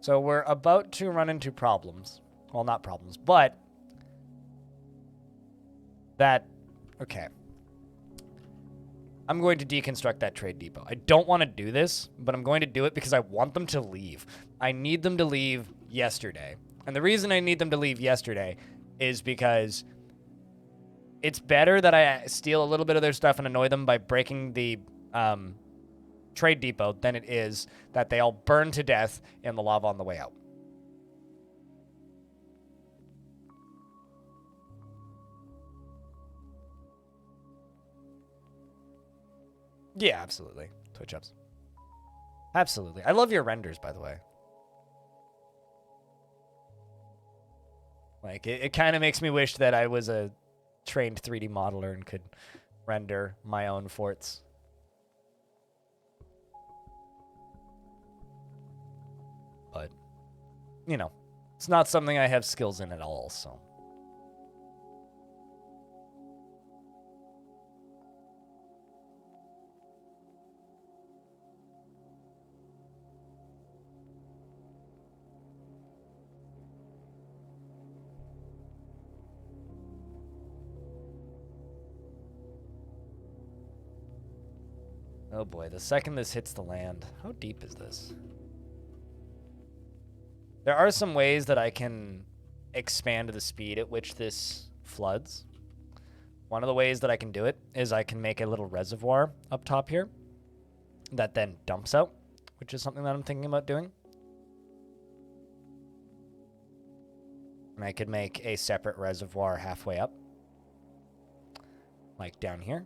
So we're about to run into problems. Well, not problems, but that... Okay. I'm going to deconstruct that trade depot. I don't want to do this, but I'm going to do it because I want them to leave. I need them to leave yesterday. And the reason I need them to leave yesterday is because it's better that I steal a little bit of their stuff and annoy them by breaking the trade depot than it is that they all burn to death in the lava on the way out. Yeah, absolutely. Twitch ups. Absolutely. I love your renders, by the way. Like, it kind of makes me wish that I was a trained 3D modeler and could render my own forts. But, you know, it's not something I have skills in at all, so. Oh boy, the second this hits the land, how deep is this? There are some ways that I can expand the speed at which this floods. One of the ways that I can do it is I can make a little reservoir up top here that then dumps out, which is something that I'm thinking about doing. And I could make a separate reservoir halfway up, like down here.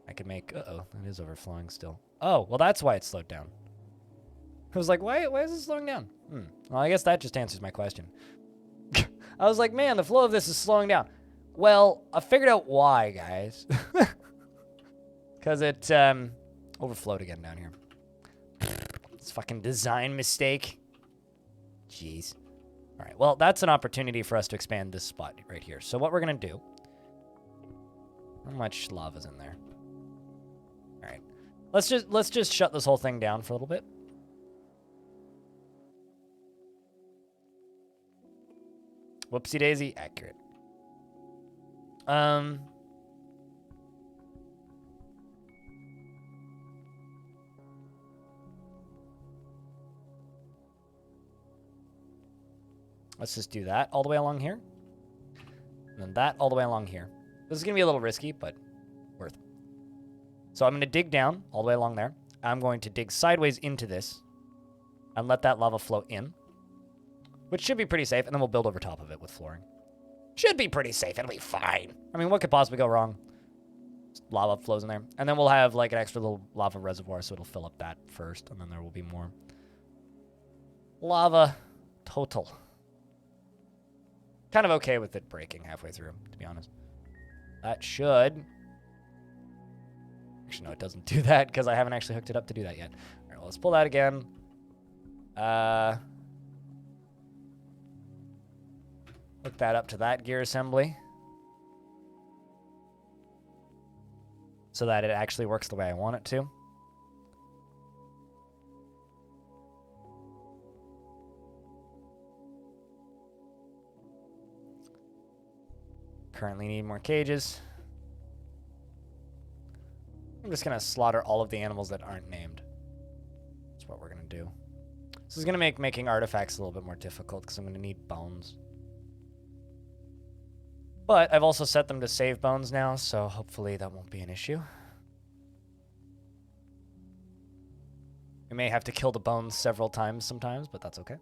I could make, uh-oh, that is overflowing still. Oh, well, that's why it slowed down. I was like, why is it slowing down? Well, I guess that just answers my question. I was like, man, the flow of this is slowing down. Well, I figured out why, guys. Because it overflowed again down here. It's a fucking design mistake. Jeez. All right, well, that's an opportunity for us to expand this spot right here. So what we're going to do... How much lava's in there? All right. Let's just shut this whole thing down for a little bit. Whoopsie daisy, accurate. Let's just do that all the way along here. And then that all the way along here. This is going to be a little risky, but worth. So I'm going to dig down all the way along there. I'm going to dig sideways into this and let that lava flow in, which should be pretty safe, and then we'll build over top of it with flooring. Should be pretty safe. It'll be fine. I mean, what could possibly go wrong? Just lava flows in there. And then we'll have, like, an extra little lava reservoir, so it'll fill up that first, and then there will be more lava total. Kind of okay with it breaking halfway through, to be honest. That should... Actually, no, it doesn't do that, because I haven't actually hooked it up to do that yet. All right, well, let's pull that again. Hook that up to that gear assembly. So that it actually works the way I want it to. Currently need more cages. I'm just going to slaughter all of the animals that aren't named. That's what we're going to do. This is going to make making artifacts a little bit more difficult because I'm going to need bones. But I've also set them to save bones now, so hopefully that won't be an issue. We may have to kill the bones several times sometimes, but that's okay.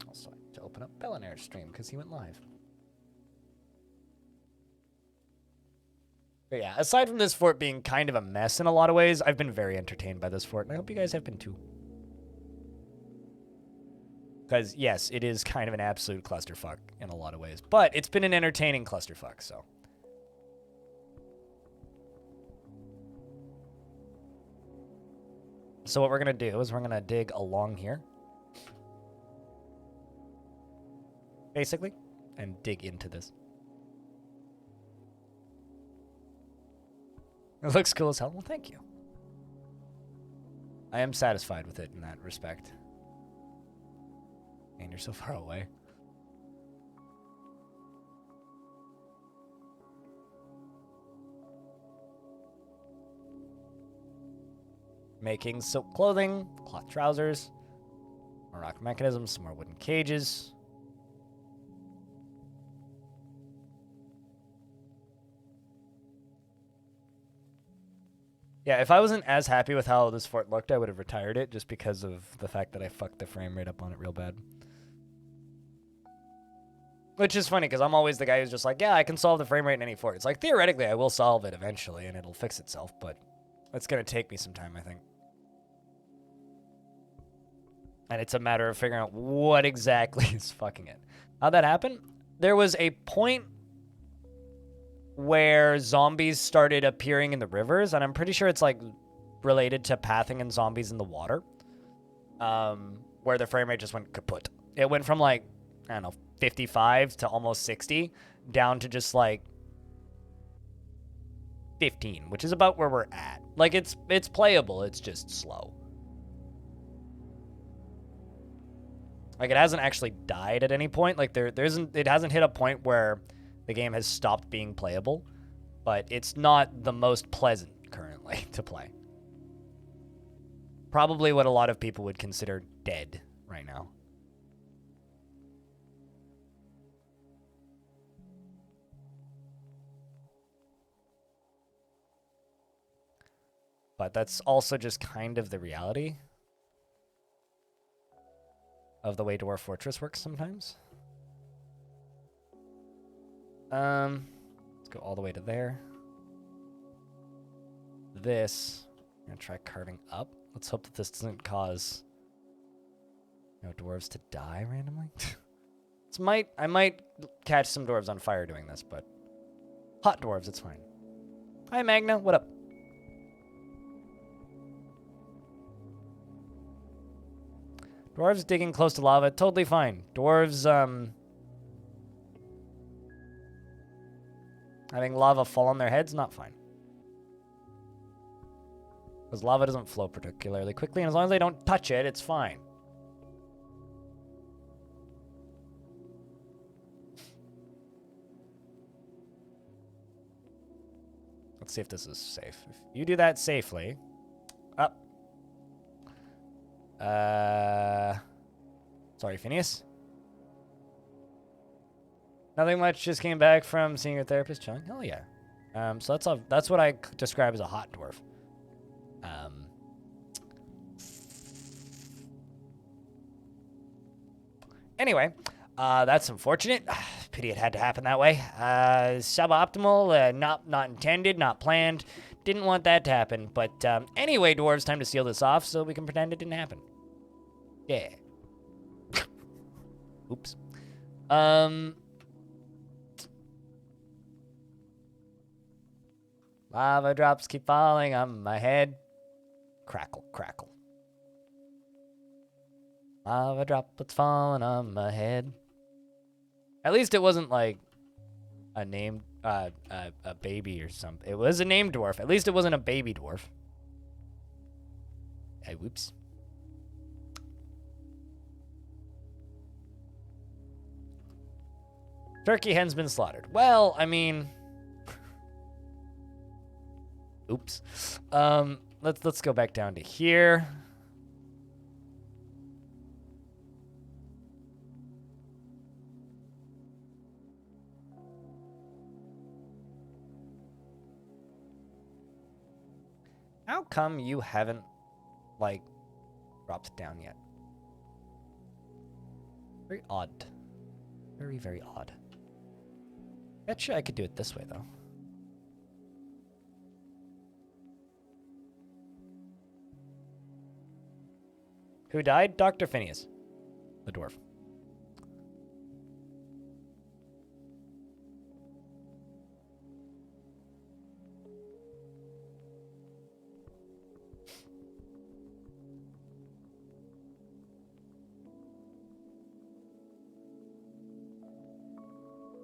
Also, I have to open up Bellinair's stream because he went live. But yeah, aside from this fort being kind of a mess in a lot of ways, I've been very entertained by this fort, and I hope you guys have been too. Because, yes, it is kind of an absolute clusterfuck in a lot of ways. But it's been an entertaining clusterfuck, so. So what we're going to do is we're going to dig along here. Basically. And dig into this. It looks cool as hell. Well, thank you. I am satisfied with it in that respect. And you're so far away. Making silk clothing, cloth trousers, more rock mechanisms, some more wooden cages. Yeah, if I wasn't as happy with how this fort looked, I would have retired it just because of the fact that I fucked the frame rate up on it real bad. Which is funny, because I'm always the guy who's just like, yeah, I can solve the frame rate in any fort. It's like, theoretically, I will solve it eventually, and it'll fix itself, but it's going to take me some time, I think. And it's a matter of figuring out what exactly is fucking it. How'd that happen? There was a point where zombies started appearing in the rivers, and I'm pretty sure it's, like, related to pathing and zombies in the water, where the frame rate just went kaput. It went from, like, I don't know, 55 to almost 60, down to just, like, 15, which is about where we're at. Like, it's playable, it's just slow. Like, it hasn't actually died at any point. Like, it hasn't hit a point where the game has stopped being playable, but it's not the most pleasant currently to play. Probably what a lot of people would consider dead right now. But that's also just kind of the reality of the way Dwarf Fortress works sometimes. Let's go all the way to there. This, I'm gonna try carving up. Let's hope that this doesn't cause, dwarves to die randomly. I might catch some dwarves on fire doing this, but hot dwarves, it's fine. Hi, Magna, what up? Dwarves digging close to lava, totally fine. Dwarves, having lava fall on their heads, not fine. Because lava doesn't flow particularly quickly, and as long as they don't touch it, it's fine. Let's see if this is safe. If you do that safely... Up. Sorry, Phineas. Nothing much, just came back from seeing your therapist, Chung. Hell yeah. So that's what I describe as a hot dwarf. Anyway, that's unfortunate. Pity it had to happen that way. Suboptimal, not intended, not planned. Didn't want that to happen. But anyway, dwarves, time to seal this off so we can pretend it didn't happen. Yeah. Oops. Lava drops keep falling on my head. Crackle, crackle. Lava droplets falling on my head. At least it wasn't like a named a baby or something. It was a named dwarf. At least it wasn't a baby dwarf. Hey, whoops. Turkey hen's been slaughtered. Well, I mean, oops. Let's go back down to here. How come you haven't, like, dropped down yet? Very odd. Very, very odd. Betcha I could do it this way, though. Who died? Dr. Phineas, the dwarf.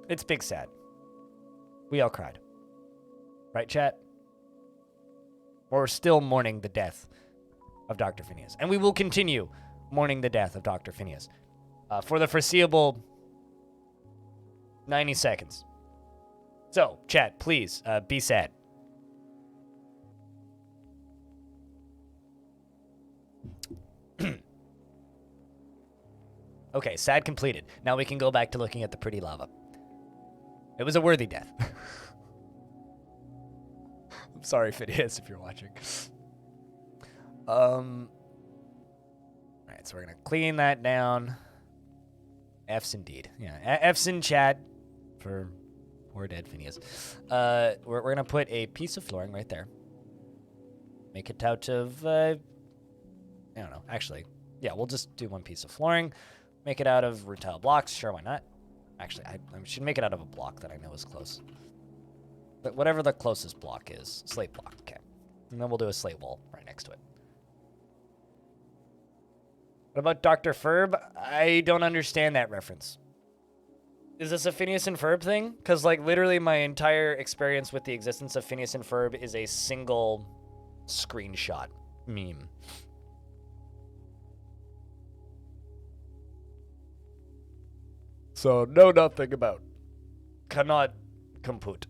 It's big sad. We all cried. Right, chat? We're still mourning the death of Dr. Phineas. And we will continue mourning the death of Dr. Phineas for the foreseeable 90 seconds. So, chat, please be sad. Okay, sad completed. Now we can go back to looking at the pretty lava. It was a worthy death. I'm sorry, Phineas, if you're watching. Alright, so we're gonna clean that down. F's indeed. Yeah, F's in chat for poor dead Phineas. We're gonna put a piece of flooring right there. Make it out of, I don't know, actually. Yeah, we'll just do one piece of flooring. Make it out of root tile blocks. Sure, why not? Actually, I should make it out of a block that I know is close. But whatever the closest block is. Slate block, okay. And then we'll do a slate wall right next to it. What about Dr. Ferb? I don't understand that reference. Is this a Phineas and Ferb thing? Because, like, literally my entire experience with the existence of Phineas and Ferb is a single screenshot meme. So, know nothing about. Cannot compute.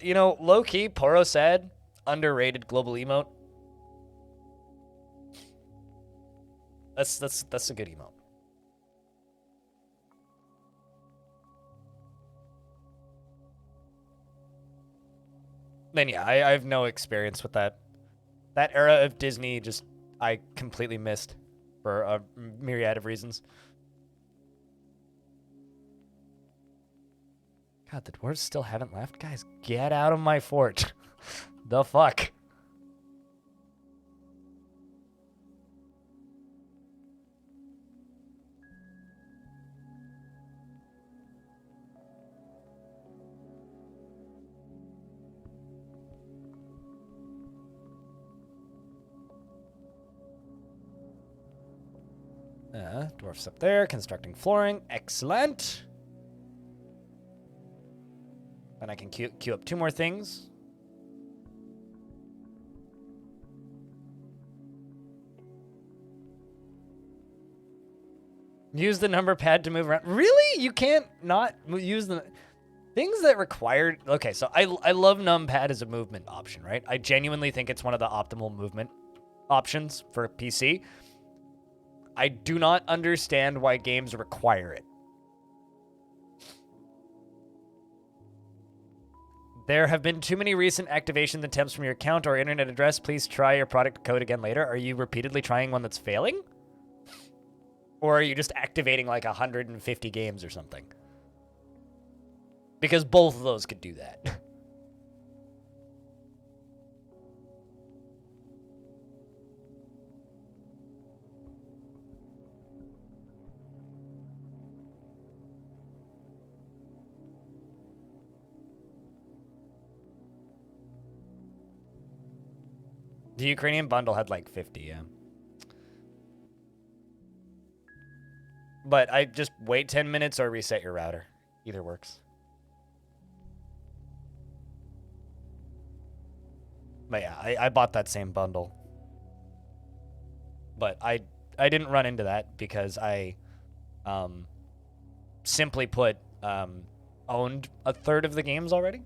You know, low-key, Poro said, underrated global emote. That's a good emote. Then yeah, I have no experience with that. That era of Disney just, I completely missed for a myriad of reasons. God, the dwarves still haven't left? Guys, get out of my fort. The fuck? Dwarf's up there, constructing flooring. Excellent. And I can queue up 2 more things. Use the number pad to move around. Really? You can't not use the things that require... Okay, so I love numpad as a movement option, right? I genuinely think it's one of the optimal movement options for PC. I do not understand why games require it. There have been too many recent activation attempts from your account or internet address. Please try your product code again later. Are you repeatedly trying one that's failing? Or are you just activating like 150 games or something? Because both of those could do that. The Ukrainian bundle had like 50, yeah. But I just wait 10 minutes or reset your router. Either works. But yeah, I bought that same bundle. But I didn't run into that because I simply put owned a third of the games already.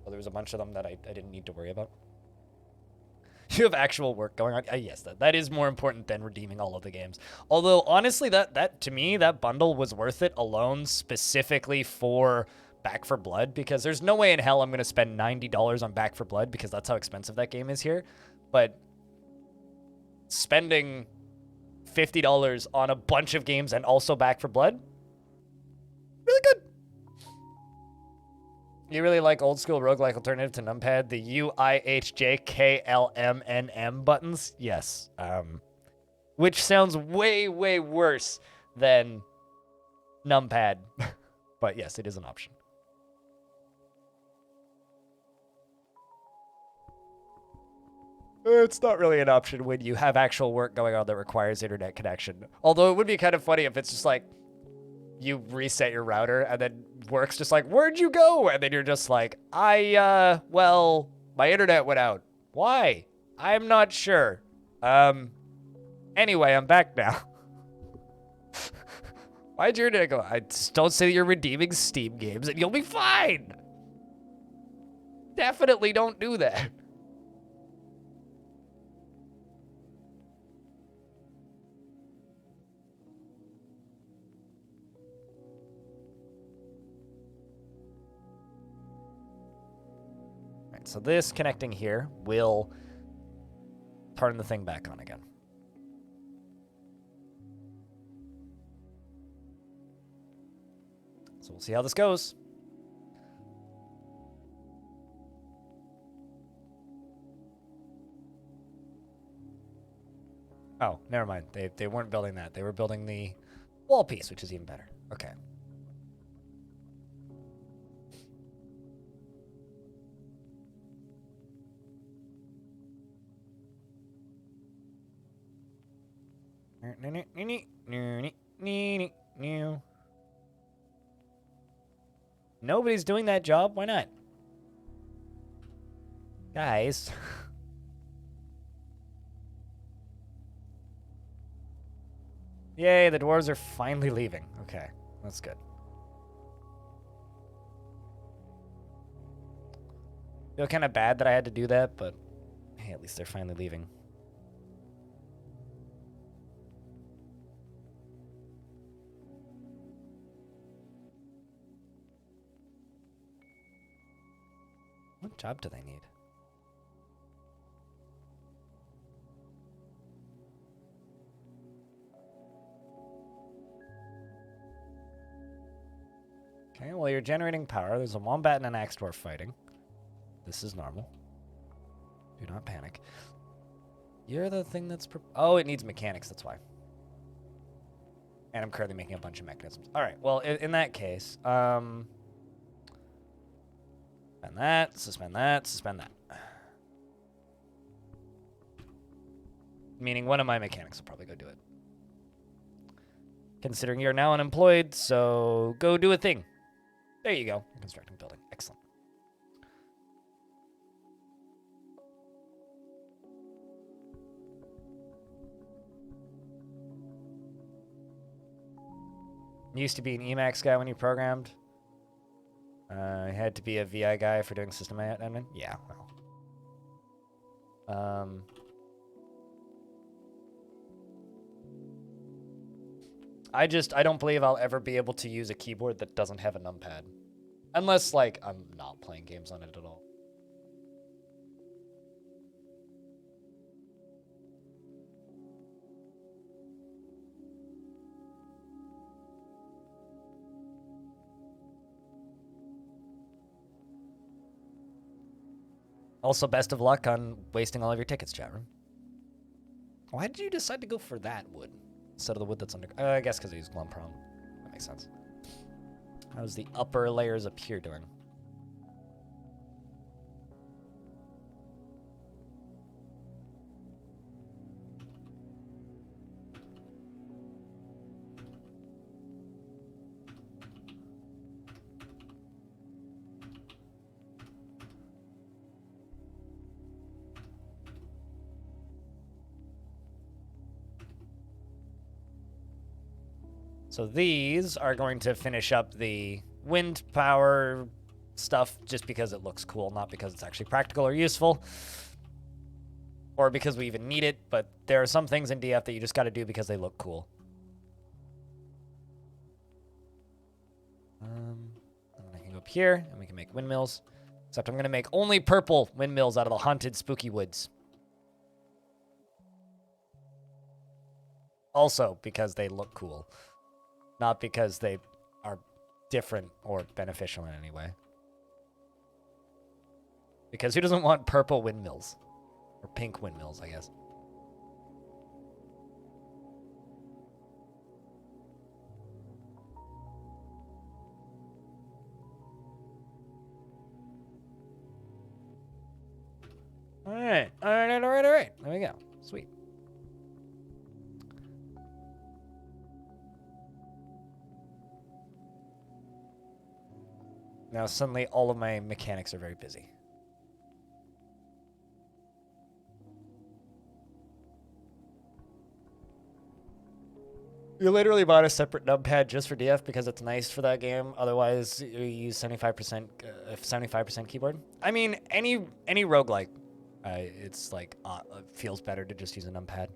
So there was a bunch of them that I didn't need to worry about. You have actual work going on. Yes, that is more important than redeeming all of the games. Although, honestly, that to me, that bundle was worth it alone specifically for Back 4 Blood, because there's no way in hell I'm going to spend $90 on Back 4 Blood because that's how expensive that game is here. But spending $50 on a bunch of games and also Back 4 Blood, really good. You really like old school roguelike alternative to numpad? The UIHJKLMNM buttons? Yes. Which sounds way, way worse than numpad. But yes, it is an option. It's not really an option when you have actual work going on that requires internet connection. Although it would be kind of funny if it's just like, you reset your router, and then work's just like, where'd you go? And then you're just like, well, my internet went out. Why? I'm not sure. Anyway, I'm back now. Why'd your internet go? I just don't say that you're redeeming Steam games and you'll be fine. Definitely don't do that. Right, so this connecting here will turn the thing back on again. So we'll see how this goes. Oh, never mind. They weren't building that. They were building the wall piece, which is even better. Okay. Nobody's doing that job. Why not? Guys. Yay, the dwarves are finally leaving. Okay, that's good. Feel kind of bad that I had to do that, but hey, at least they're finally leaving. What job do they need? Okay, well, you're generating power. There's a wombat and an axe dwarf fighting. This is normal. Do not panic. You're the thing that's... Oh, it needs mechanics, that's why. And I'm currently making a bunch of mechanisms. All right, well, in that case, suspend that, suspend that. Meaning one of my mechanics will probably go do it. Considering you're now unemployed, so go do a thing. There you go. Constructing building. Excellent. You used to be an Emacs guy when you programmed. I had to be a VI guy for doing system admin. Yeah, well. I don't believe I'll ever be able to use a keyboard that doesn't have a numpad. Unless, like, I'm not playing games on it at all. Also, best of luck on wasting all of your tickets, chat room. Why did you decide to go for that wood instead of the wood that's under... I guess because I use glum prone. That makes sense. How's the upper layers up here doing? So these are going to finish up the wind power stuff just because it looks cool, not because it's actually practical or useful, or because we even need it, but there are some things in DF that you just got to do because they look cool. And I can go up here, and we can make windmills, except I'm going to make only purple windmills out of the haunted spooky woods. Also, because they look cool. Not because they are different or beneficial in any way. Because who doesn't want purple windmills? Or pink windmills, I guess. Alright. There we go. Sweet. Now suddenly all of my mechanics are very busy. You literally bought a separate numpad just for DF because it's nice for that game. Otherwise, you use 75% keyboard. I mean, any roguelike, it's like feels better to just use a numpad.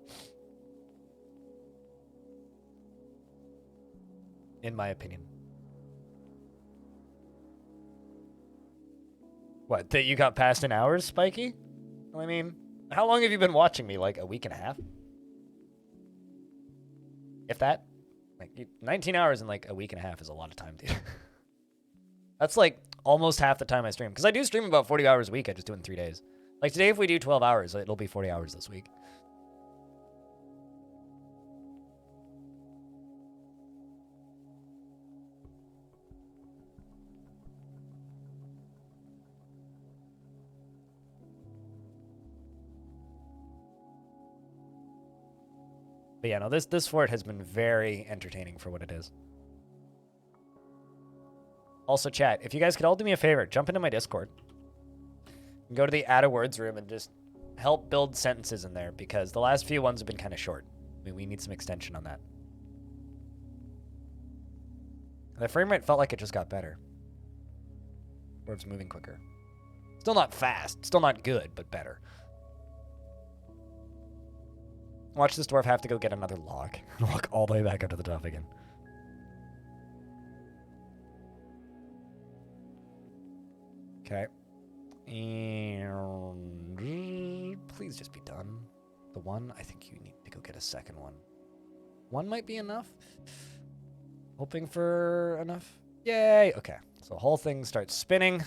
In my opinion. What, that you got past an hour, Spiky? I mean, how long have you been watching me? Like a week and a half? If that? Like 19 hours in like a week and a half is a lot of time, dude. That's like almost half the time I stream. Because I do stream about 40 hours a week. I just do it in 3 days. Like today, if we do 12 hours, it'll be 40 hours this week. But yeah, no, this fort has been very entertaining for what it is. Also, chat, if you guys could all do me a favor, jump into my Discord. And go to the add a words room and just help build sentences in there, because the last few ones have been kind of short. I mean, we need some extension on that. The frame rate felt like it just got better. Or it's moving quicker. Still not fast, still not good, but better. Watch this dwarf have to go get another log and walk all the way back up to the top again. Okay. And please just be done. The one, I think you need to go get a second one. One might be enough. Hoping for enough. Yay! Okay. So the whole thing starts spinning.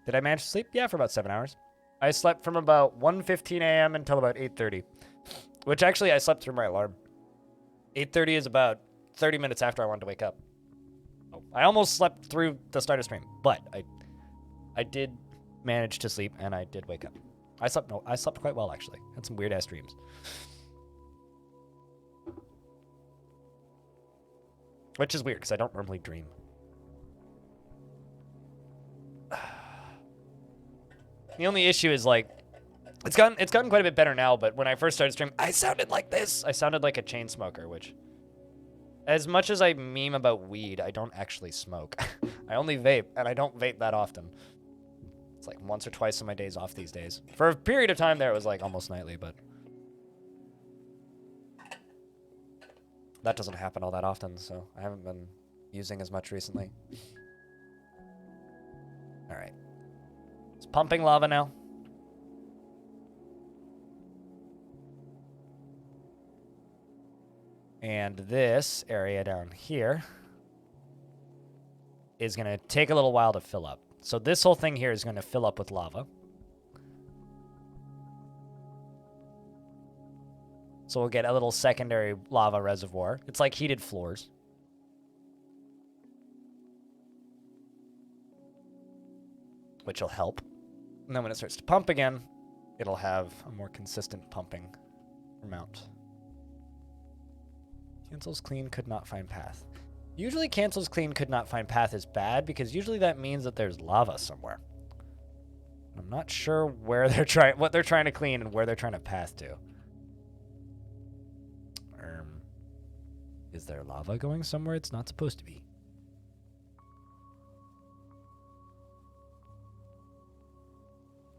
Did I manage to sleep? Yeah, for about 7 hours. I slept from about 1:15 a.m. until about 8:30, which actually I slept through my alarm. 8:30 is about 30 minutes after I wanted to wake up. Oh, I almost slept through the start of stream, but I did manage to sleep and I did wake up. I slept quite well actually. Had some weird ass dreams. Which is weird because I don't normally dream. The only issue is like, it's gotten quite a bit better now, but when I first started streaming, I sounded like this. I sounded like a chain smoker, which, as much as I meme about weed, I don't actually smoke. I only vape, and I don't vape that often. It's like once or twice on my days off these days. For a period of time there, it was like almost nightly, but that doesn't happen all that often, so I haven't been using as much recently. All right. It's pumping lava now. And this area down here is going to take a little while to fill up. So this whole thing here is going to fill up with lava. So we'll get a little secondary lava reservoir. It's like heated floors. Which will help. And then when it starts to pump again, it'll have a more consistent pumping amount. Cancels clean, could not find path. Usually cancels clean, could not find path is bad, because usually that means that there's lava somewhere. I'm not sure where they're what they're trying to clean and where they're trying to path to. Is there lava going somewhere it's not supposed to be?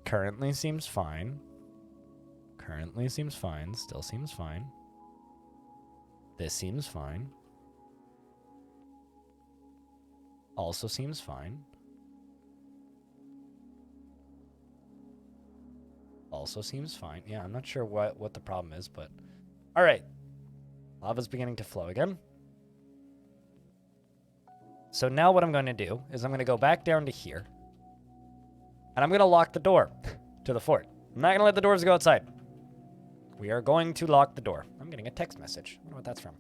Currently seems fine. Currently seems fine. Still seems fine. This seems fine. Also seems fine. Also seems fine. Yeah, I'm not sure what the problem is, but... Alright. Lava's beginning to flow again. So now what I'm going to do is I'm going to go back down to here. And I'm going to lock the door to the fort. I'm not going to let the doors go outside. We are going to lock the door. I'm getting a text message. I wonder what that's from.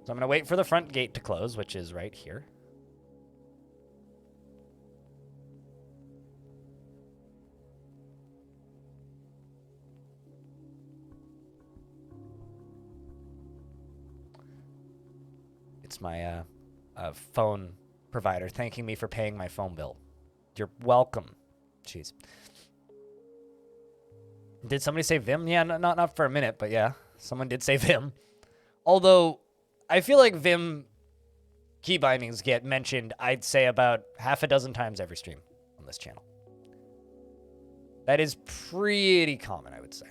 So I'm going to wait for the front gate to close, which is right here. It's my phone provider thanking me for paying my phone bill. You're welcome. Jeez. Did somebody say Vim? Yeah, not for a minute, but yeah. Someone did say Vim. Although, I feel like Vim key bindings get mentioned, I'd say, about half a dozen times every stream on this channel. That is pretty common, I would say.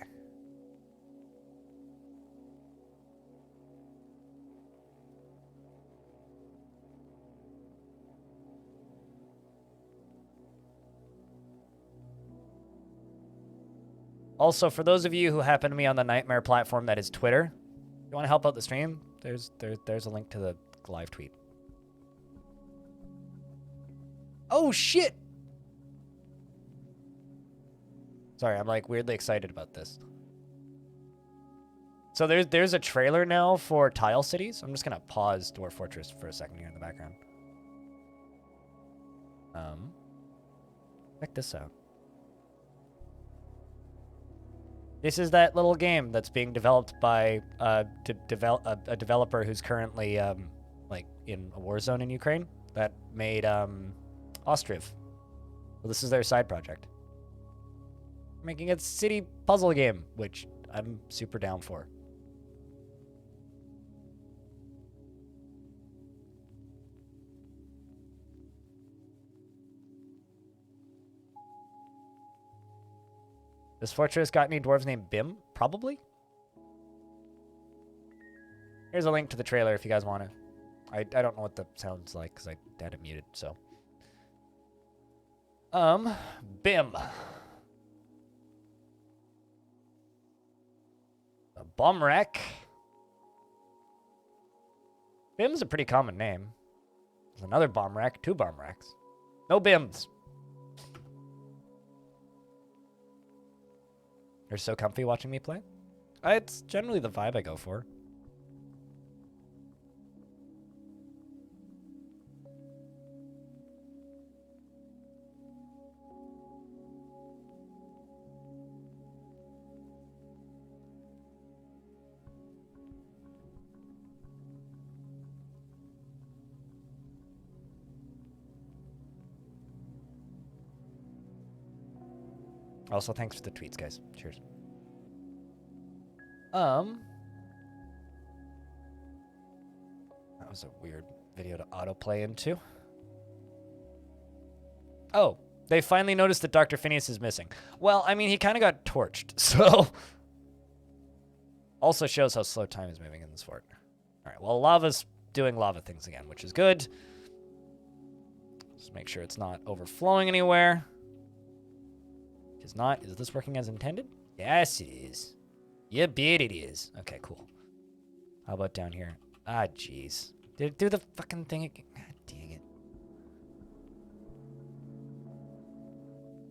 Also, for those of you who happen to be on the Nightmare platform that is Twitter, if you want to help out the stream, there's a link to the live tweet. Oh, shit! Sorry, I'm like weirdly excited about this. So there's a trailer now for Tile Cities. I'm just going to pause Dwarf Fortress for a second here in the background. Check this out. This is that little game that's being developed by a developer who's currently like in a war zone in Ukraine that made Ostriv. Well, this is their side project. Making a city puzzle game, which I'm super down for. This fortress got any dwarves named Bim? Probably. Here's a link to the trailer if you guys want to. I don't know what the sound's like because I had it muted, so. Bim. A bomb rack. Bim's a pretty common name. There's another bomb rack, 2 bomb racks. No Bims. You're so comfy watching me play? It's generally the vibe I go for. Also, thanks for the tweets, guys. Cheers. That was a weird video to autoplay into. Oh, they finally noticed that Dr. Phineas is missing. Well, I mean, he kind of got torched, so... Also shows how slow time is moving in this fort. All right, well, lava's doing lava things again, which is good. Just make sure it's not overflowing anywhere. Is not. Is this working as intended? Yes, it is. You bet it is. Okay, cool. How about down here? Ah, jeez. Did it do the fucking thing again? God dang it.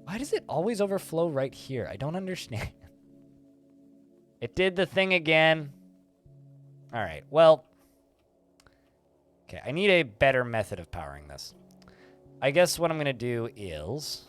Why does it always overflow right here? I don't understand. It did the thing again. All right, well. Okay, I need a better method of powering this. I guess what I'm going to do is...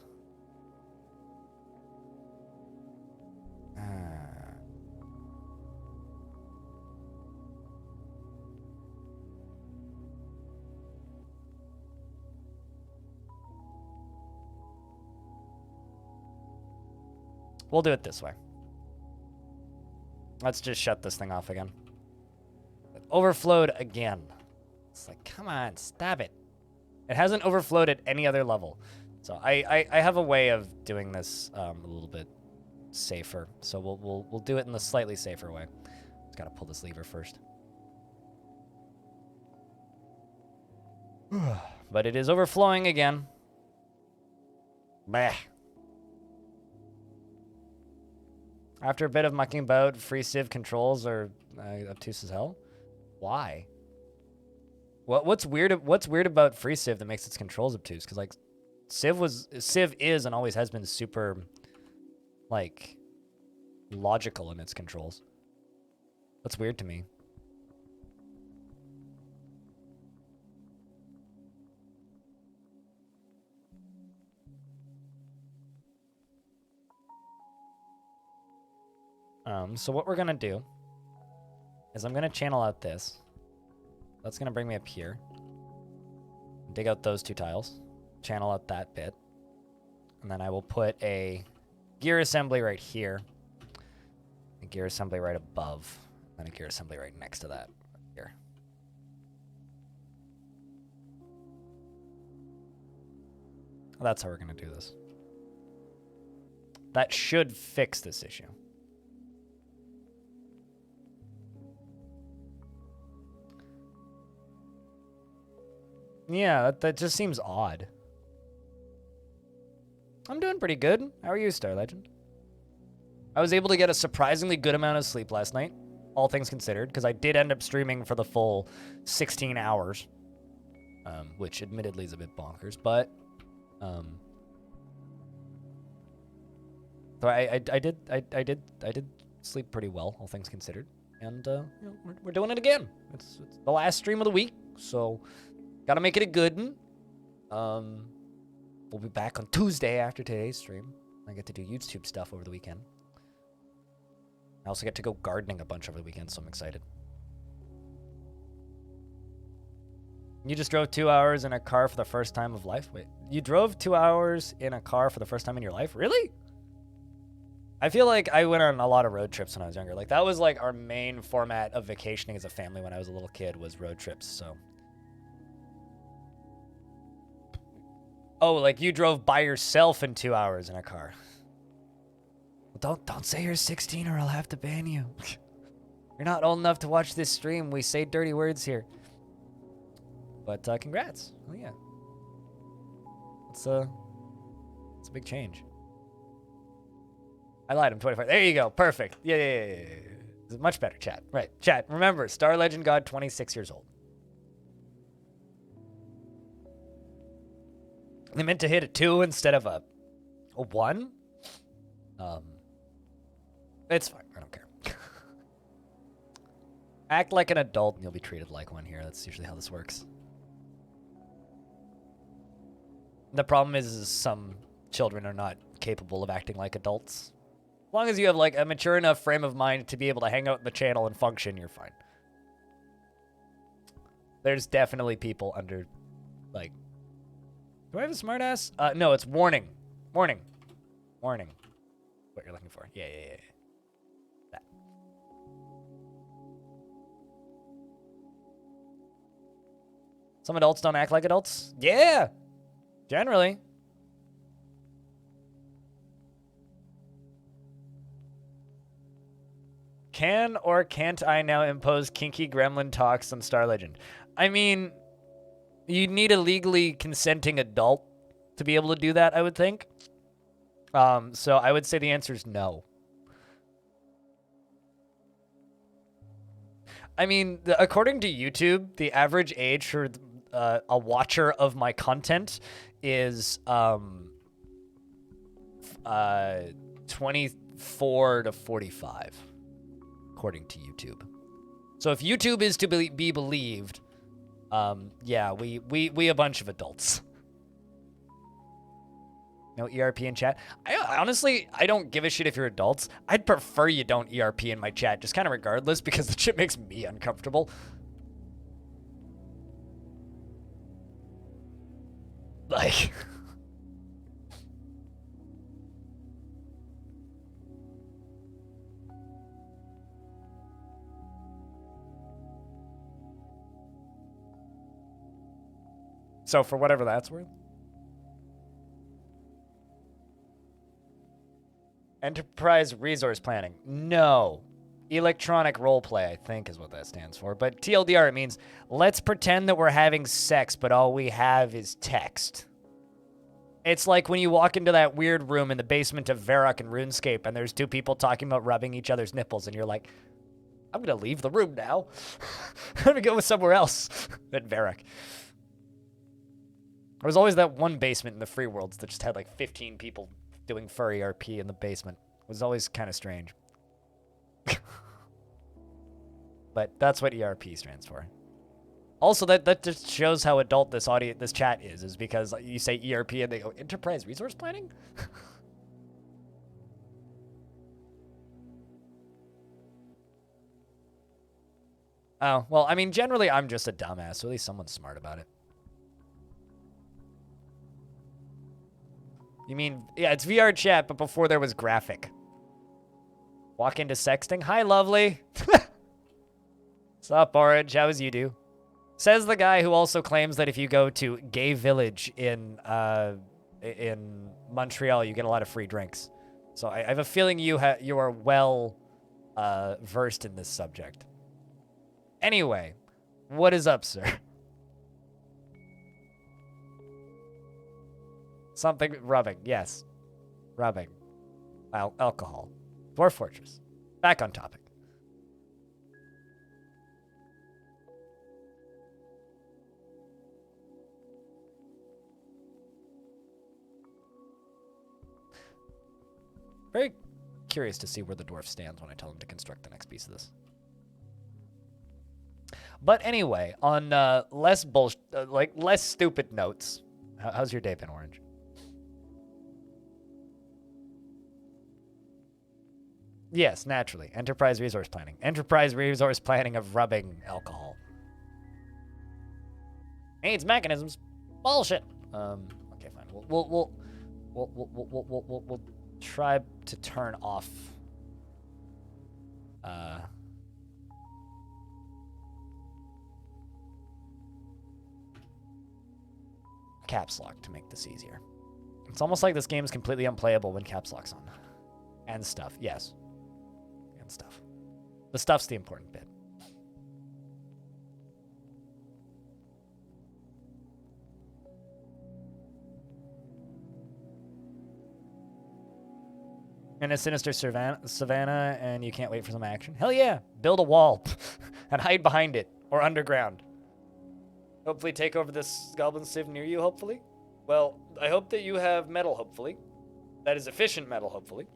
We'll do it this way. Let's just shut this thing off again. It overflowed again. It's like, come on, stop it. It hasn't overflowed at any other level. So I have a way of doing this a little bit safer. So we'll do it in the slightly safer way. Just gotta pull this lever first. But it is overflowing again. Bah. After a bit of mucking about, free Civ controls are obtuse as hell. Why? What's weird about free Civ that makes its controls obtuse? Because like, Civ is and always has been super, like, logical in its controls. That's weird to me. So what we're going to do is I'm going to channel out this. That's going to bring me up here. Dig out those 2 tiles. Channel out that bit. And then I will put a gear assembly right here. A gear assembly right above. And a gear assembly right next to that. Here. That's how we're going to do this. That should fix this issue. Yeah, that just seems odd. I'm doing pretty good. How are you, Star Legend? I was able to get a surprisingly good amount of sleep last night, all things considered, because I did end up streaming for the full 16 hours, which admittedly is a bit bonkers, but so I did sleep pretty well, all things considered, and you know, we're doing it again. It's the last stream of the week, so gotta make it a good one. We'll be back on Tuesday after today's stream. I get to do YouTube stuff over the weekend. I also get to go gardening a bunch over the weekend, so I'm excited. You just drove 2 hours in a car for the first time of life? Wait, you drove 2 hours in a car for the first time in your life? Really? I feel like I went on a lot of road trips when I was younger. Like, that was like our main format of vacationing as a family when I was a little kid, was road trips, so. Oh, like you drove by yourself in 2 hours in a car. Well, don't say you're 16 or I'll have to ban you. You're not old enough to watch this stream. We say dirty words here. But congrats. Oh yeah. It's a big change. I lied, I'm 25. There you go. Perfect. Yeah. Much better, chat. Right. Chat, remember, Star Legend God, 26 years old. They meant to hit a 2 instead of a 1. It's fine. I don't care. Act like an adult and you'll be treated like one here. That's usually how this works. The problem is some children are not capable of acting like adults. As long as you have like a mature enough frame of mind to be able to hang out in the channel and function, you're fine. There's definitely people under, like... Do I have a smartass? No, it's warning. Warning. Warning. What you're looking for. Yeah. That. Some adults don't act like adults? Yeah! Generally. Can or can't I now impose kinky gremlin talks on Star Legend? I mean... You need a legally consenting adult to be able to do that, I would think. So I would say the answer is no. I mean, according to YouTube, the average age for a watcher of my content is 24 to 45, according to YouTube. So if YouTube is to be believed... yeah, we a bunch of adults. No ERP in chat. Honestly, I don't give a shit if you're adults. I'd prefer you don't ERP in my chat, just kind of regardless, because the shit makes me uncomfortable. Like... So for whatever that's worth. Enterprise resource planning. No. Electronic roleplay, I think is what that stands for. But TLDR, it means, let's pretend that we're having sex, but all we have is text. It's like when you walk into that weird room in the basement of Varrock and RuneScape, and there's 2 people talking about rubbing each other's nipples, and you're like, I'm gonna leave the room now. I'm gonna go with somewhere else than Varrock. There was always that one basement in the free worlds that just had like 15 people doing furry RP in the basement. It was always kind of strange. But that's what ERP stands for. Also, that just shows how adult this chat is because you say ERP and they go, Enterprise Resource Planning? Oh, well, I mean, generally I'm just a dumbass, so at least someone's smart about it. You mean, yeah, it's VR chat, but before there was graphic. Walk into sexting. Hi, lovely. What's up, Orange? How is you do? Says the guy who also claims that if you go to Gay Village in Montreal, you get a lot of free drinks. So I have a feeling you are well versed in this subject. Anyway, what is up, sir? Something rubbing, yes. Rubbing. Alcohol. Dwarf Fortress. Back on topic. Very curious to see where the dwarf stands when I tell him to construct the next piece of this. But anyway, on less stupid notes. How's your day been, Orange? Yes, naturally. Enterprise resource planning. Enterprise resource planning of rubbing alcohol. AIDS mechanisms. Bullshit. Okay, fine. We'll try to turn off caps lock to make this easier. It's almost like this game is completely unplayable when caps lock's on. And stuff, yes. And stuff. The stuff's the important bit. In a sinister savannah, and you can't wait for some action? Hell yeah! Build a wall and hide behind it, or underground. Hopefully take over this goblin civ near you, hopefully. Well, I hope that you have metal, hopefully. That is efficient metal, hopefully.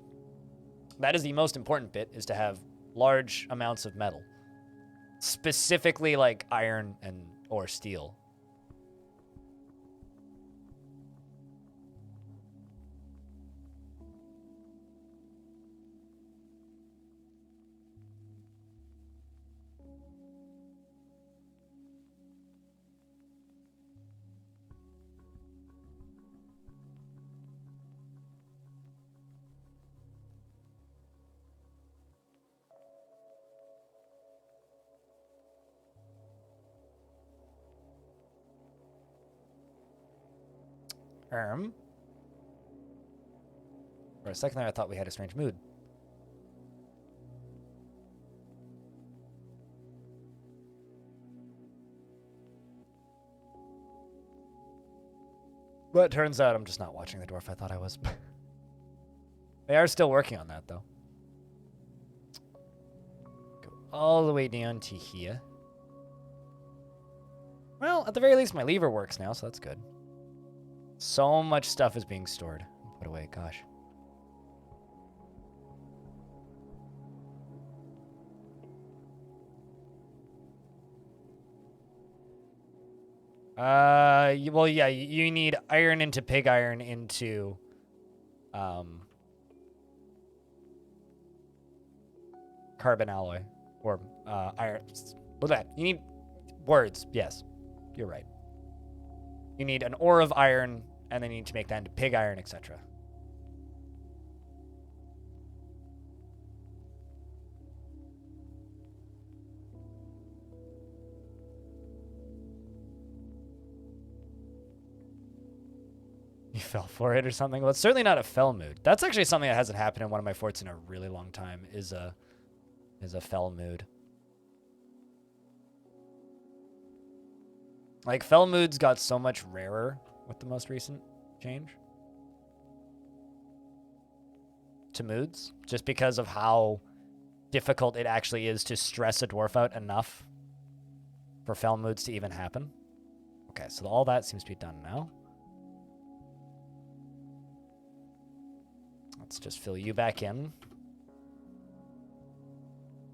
That is the most important bit, is to have large amounts of metal. Specifically like iron or steel. For a second there, I thought we had a strange mood. But it turns out I'm just not watching the dwarf I thought I was. They are still working on that, though. Go all the way down to here. Well, at the very least, my lever works now, so that's good. So much stuff is being stored. Put away, gosh. Well, yeah, you need iron into pig iron into, carbon alloy. Or, iron. Well, that. You need words. Yes. You're right. You need an ore of iron, and then you need to make that into pig iron, etc. You fell for it or something? Well, it's certainly not a fell mood. That's actually something that hasn't happened in one of my forts in a really long time, is a fell mood. Like, fell moods got so much rarer with the most recent change to moods, just because of how difficult it actually is to stress a dwarf out enough for fell moods to even happen. Okay, so all that seems to be done now. Let's just fill you back in.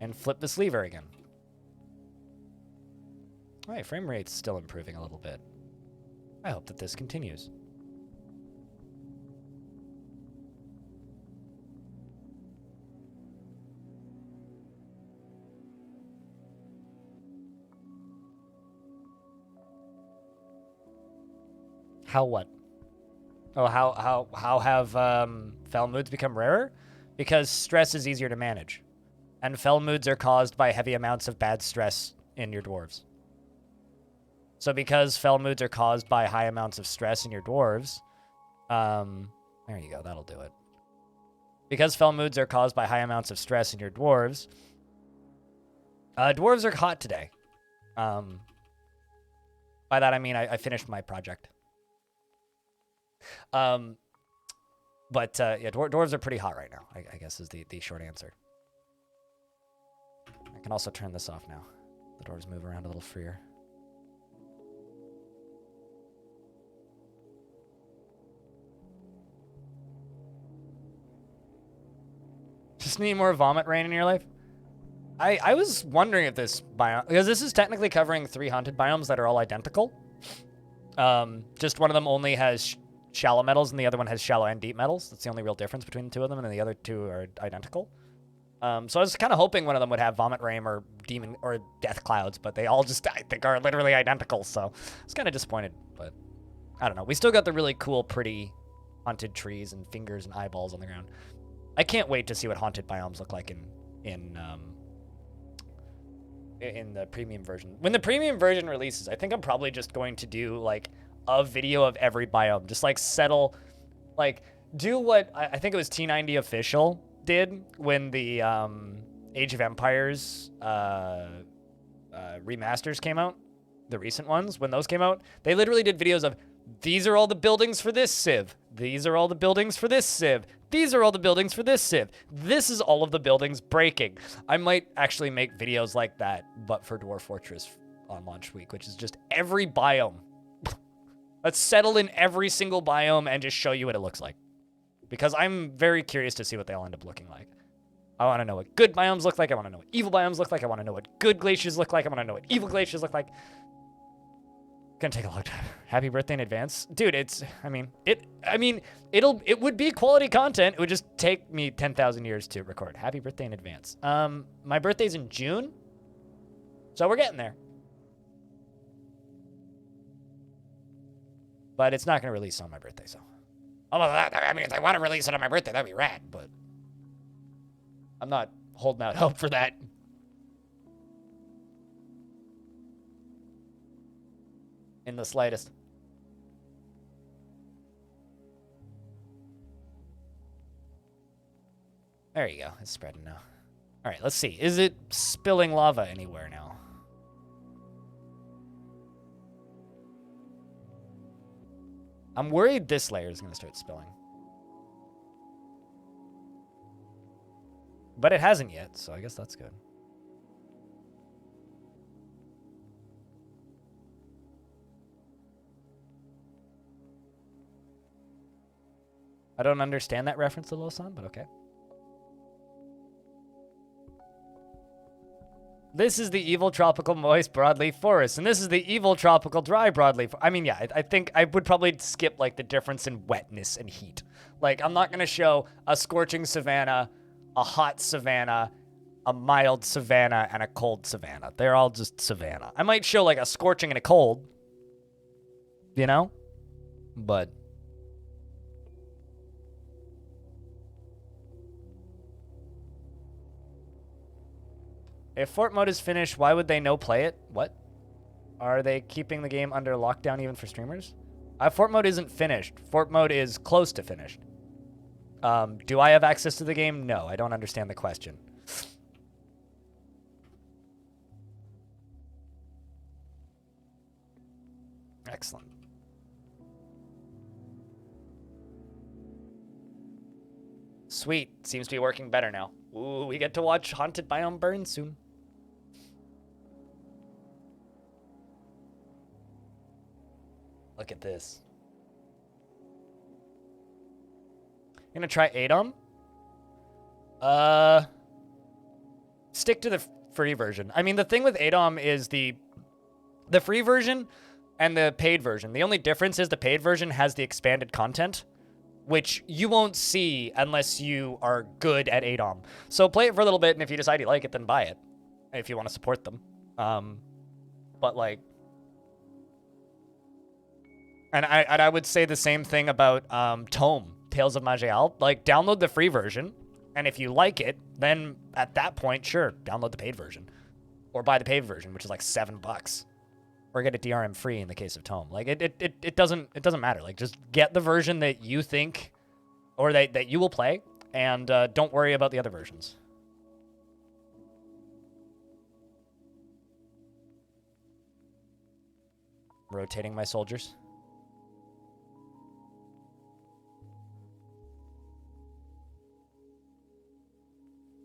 And flip this lever again. Alright, frame rate's still improving a little bit. I hope that this continues. How what? Oh, how have fel moods become rarer? Because stress is easier to manage. And fel moods are caused by heavy amounts of bad stress in your dwarves. So because fel moods are caused by high amounts of stress in your dwarves, there you go, that'll do it. Because fel moods are caused by high amounts of stress in your dwarves, dwarves are hot today. By that I mean I finished my project. Yeah, dwarves are pretty hot right now, I guess is the short answer. I can also turn this off now. The dwarves move around a little freer. Just need more vomit rain in your life? I was wondering if this biome, because this is technically covering 3 haunted biomes that are all identical. Just one of them only has shallow metals and the other one has shallow and deep metals. That's the only real difference between the two of them, and then the other two are identical. So I was kind of hoping one of them would have vomit rain or demon or death clouds, but they all just, I think, are literally identical. So I was kind of disappointed, but I don't know. We still got the really cool, pretty haunted trees and fingers and eyeballs on the ground. I can't wait to see what haunted biomes look like in the premium version. When the premium version releases, I think I'm probably just going to do like a video of every biome. Just like settle, like do what I think it was T90 Official did when the Age of Empires remasters came out, the recent ones, when those came out, they literally did videos of, these are all the buildings for this civ. These are all the buildings for this civ. These are all the buildings for this civ. This is all of the buildings breaking. I might actually make videos like that, but for Dwarf Fortress on launch week, which is just every biome. Let's settle in every single biome and just show you what it looks like. Because I'm very curious to see what they all end up looking like. I want to know what good biomes look like. I want to know what evil biomes look like. I want to know what good glaciers look like. I want to know what evil glaciers look like. Gonna take a long time. Happy birthday in advance. Dude, it would be quality content. It would just take me 10,000 years to record. Happy birthday in advance. My birthday's in June. So we're getting there. But it's not gonna release on my birthday, so. Although if they want to release it on my birthday, that'd be rad, but I'm not holding out hope for that. In the slightest. There you go. It's spreading now. All right, let's see. Is it spilling lava anywhere now? I'm worried this layer is going to start spilling. But it hasn't yet, so I guess that's good. I don't understand that reference to Losan, but okay. This is the evil tropical moist broadleaf forest, and this is the evil tropical dry broadleaf. I mean, yeah, I think I would probably skip like the difference in wetness and heat. Like, I'm not gonna show a scorching savanna, a hot savanna, a mild savanna, and a cold savanna. They're all just savanna. I might show like a scorching and a cold, you know, but. If Fort mode is finished, why would they no play it? What? Are they keeping the game under lockdown even for streamers? Fort mode isn't finished. Fort mode is close to finished. Do I have access to the game? No, I don't understand the question. Excellent. Sweet. Seems to be working better now. Ooh, we get to watch Haunted Biome burn soon. Look at this. Gonna try Adom. Stick to the free version. I mean, the thing with Adom is the free version and the paid version. The only difference is the paid version has the expanded content, which you won't see unless you are good at Adom. So play it for a little bit, and if you decide you like it, then buy it, if you want to support them. But like, And I would say the same thing about Tome, Tales of Maj'Al. Like, download the free version, and if you like it, then at that point, sure, download the paid version. Or buy the paid version, which is like $7. Or get a DRM free in the case of Tome. Like, it doesn't matter. Like, just get the version that you think, or that you will play, and don't worry about the other versions. Rotating my soldiers.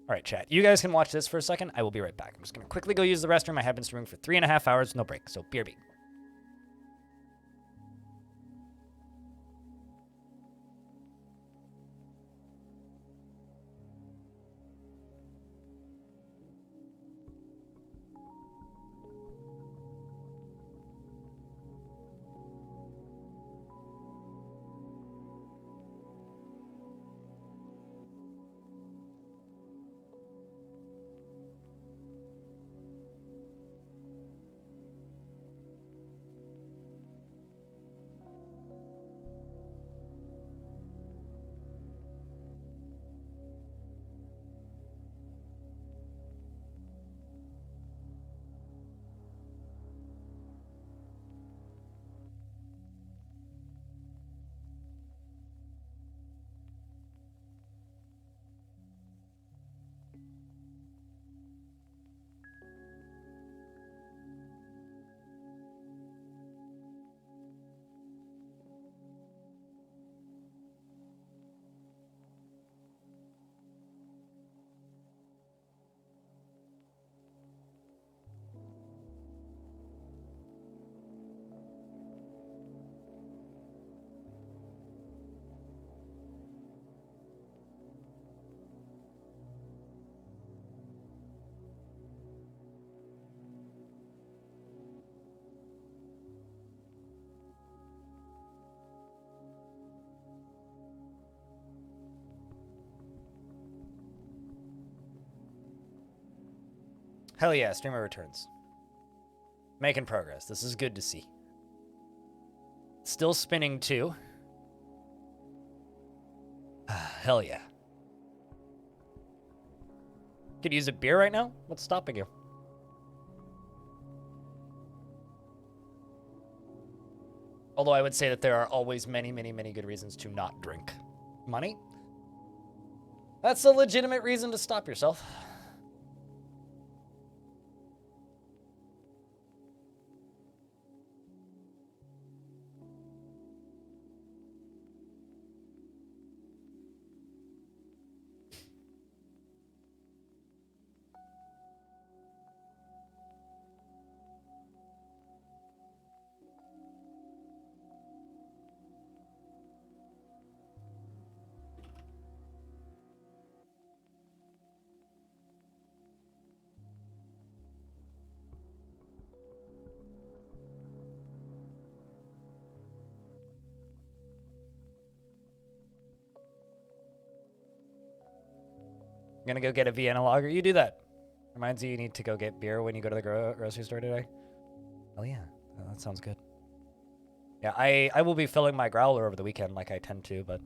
All right, chat. You guys can watch this for a second. I will be right back. I'm just going to quickly go use the restroom. I have been streaming for 3.5 hours, no break. So, BRB. Hell yeah, streamer returns. Making progress. This is good to see. Still spinning too. Hell yeah. Could use a beer right now? What's stopping you? Although I would say that there are always many, many, many good reasons to not drink. Money? That's a legitimate reason to stop yourself. I'm gonna go get a Vienna lager. You do that. Reminds you need to go get beer when you go to the grocery store today. Oh yeah, that sounds good. Yeah, I will be filling my growler over the weekend like I tend to, but...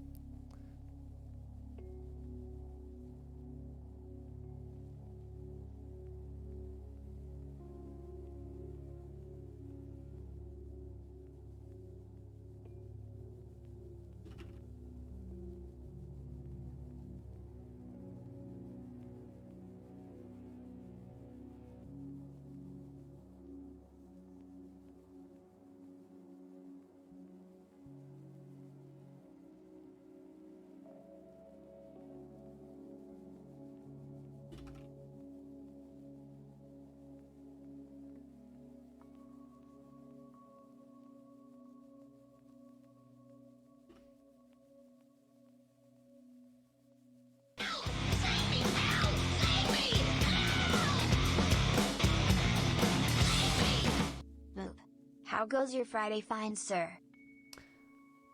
How goes your Friday, fine sir?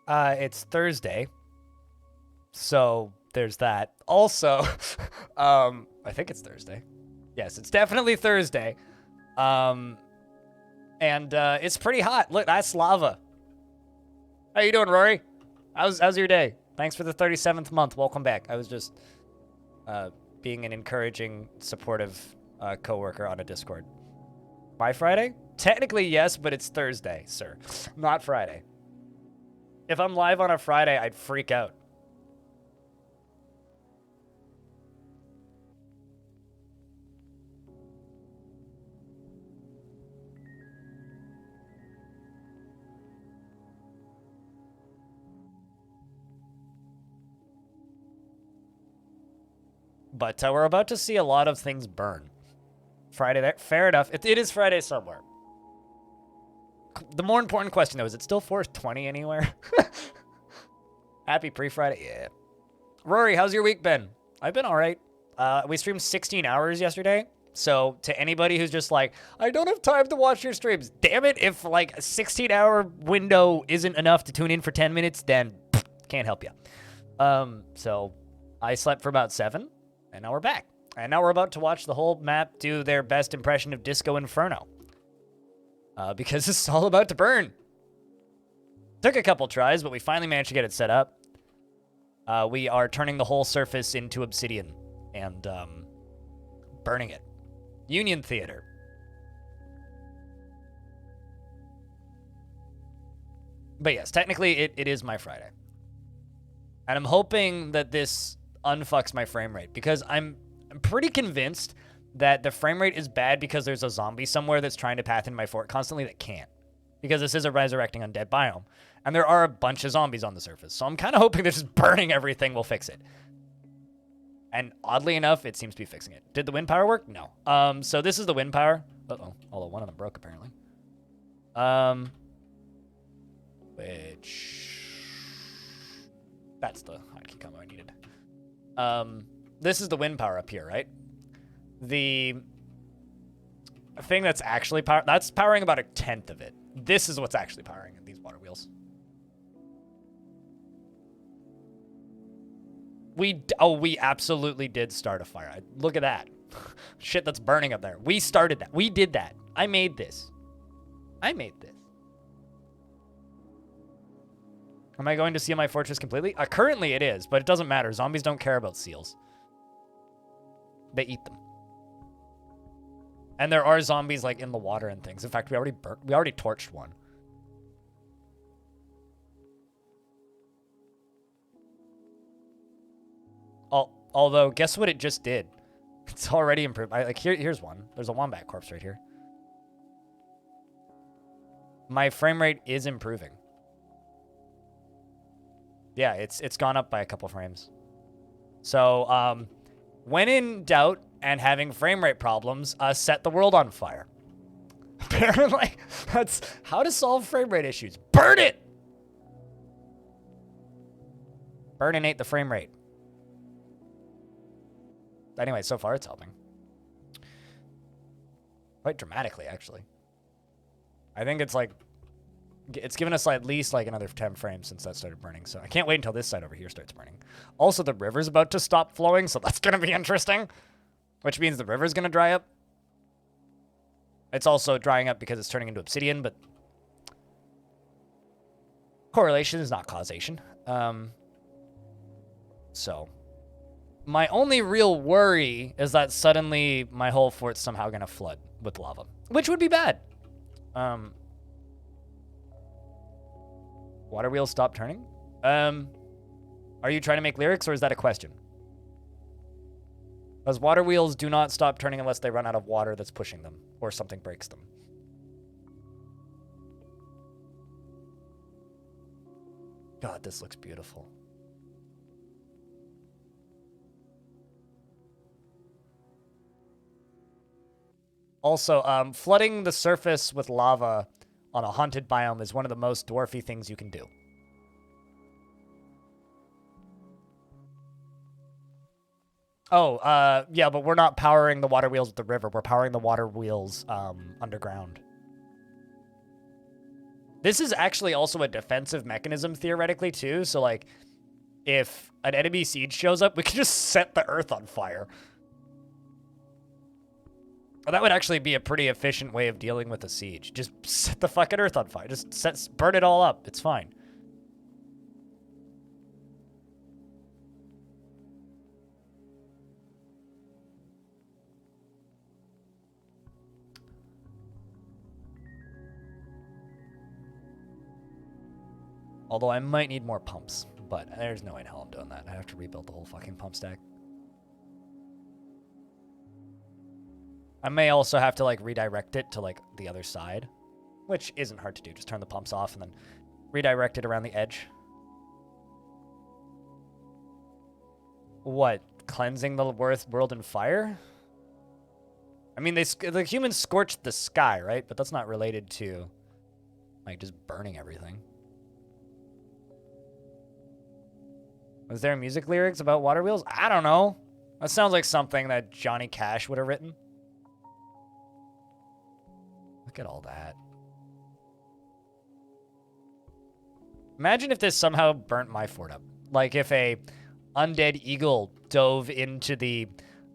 It's Thursday. So there's that. Also, I think it's Thursday. Yes, it's definitely Thursday. And it's pretty hot. Look, that's lava. How you doing, Rory? How's your day? Thanks for the 37th month. Welcome back. I was just being an encouraging, supportive coworker on a Discord. By Friday? Technically, yes, but it's Thursday, sir. Not Friday. If I'm live on a Friday, I'd freak out. But we're about to see a lot of things burn. Friday there. Fair enough. It is Friday somewhere. The more important question, though, is it still 420 anywhere? Happy pre-Friday? Yeah. Rory, how's your week been? I've been all right. We streamed 16 hours yesterday. So to anybody who's just like, I don't have time to watch your streams. Damn it. If like a 16-hour window isn't enough to tune in for 10 minutes, then can't help you. So I slept for about 7. And now we're back. And now we're about to watch the whole map do their best impression of Disco Inferno. Because this is all about to burn. Took a couple tries, but we finally managed to get it set up. We are turning the whole surface into obsidian and burning it. Uniontheater. But yes, technically it is my Friday. And I'm hoping that this unfucks my frame rate, because I'm pretty convinced that the frame rate is bad because there's a zombie somewhere that's trying to path in my fort constantly that can't, because this is a resurrecting undead biome and there are a bunch of zombies on the surface. So I'm kind of hoping that just burning everything will fix it. And oddly enough, it seems to be fixing it. Did the wind power work? No. So this is the wind power. Although one of them broke apparently. That's the hotkey combo I needed. This is the wind power up here, right? The thing that's actually that's powering about 1/10 of it. This is what's actually powering these water wheels. We absolutely did start a fire. Look at that. Shit that's burning up there. We started that. We did that. I made this. Am I going to seal my fortress completely? Currently it is, but it doesn't matter. Zombies don't care about seals. They eat them. And there are zombies like in the water and things. In fact, we already torched one. Although, guess what it just did? It's already improved. Here's one. There's a wombat corpse right here. My frame rate is improving. Yeah, it's gone up by a couple frames. So, when in doubt and having frame rate problems, set the world on fire. Apparently, that's how to solve frame rate issues. Burn it! Burninate the frame rate. Anyway, so far it's helping. Quite dramatically, actually. I think it's given us at least another 10 frames since that started burning. So I can't wait until this side over here starts burning. Also, the river's about to stop flowing, so that's going to be interesting. Which means the river's going to dry up. It's also drying up because it's turning into obsidian, but correlation is not causation. So my only real worry is that suddenly my whole fort's somehow going to flood with lava, which would be bad. Water wheels stop turning? Are you trying to make lyrics, or is that a question? Because water wheels do not stop turning unless they run out of water that's pushing them, or something breaks them. God, this looks beautiful. Also, flooding the surface with lava on a haunted biome is one of the most dwarfy things you can do. Oh, yeah, but we're not powering the water wheels with the river. We're powering the water wheels underground. This is actually also a defensive mechanism, theoretically, too. So, if an enemy siege shows up, we can just set the earth on fire. Well, that would actually be a pretty efficient way of dealing with a siege. Just set the fucking earth on fire. Just burn it all up. It's fine. Although I might need more pumps, but there's no way in hell I'm doing that. I have to rebuild the whole fucking pump stack. I may also have to, like, redirect it to, like, the other side, which isn't hard to do. Just turn the pumps off and then redirect it around the edge. What? Cleansing the world in fire? I mean, the humans scorched the sky, right? But that's not related to, like, just burning everything. Was there music lyrics about water wheels? I don't know. That sounds like something that Johnny Cash would have written. Look at all that. Imagine if this somehow burnt my fort up. Like if a undead eagle dove into the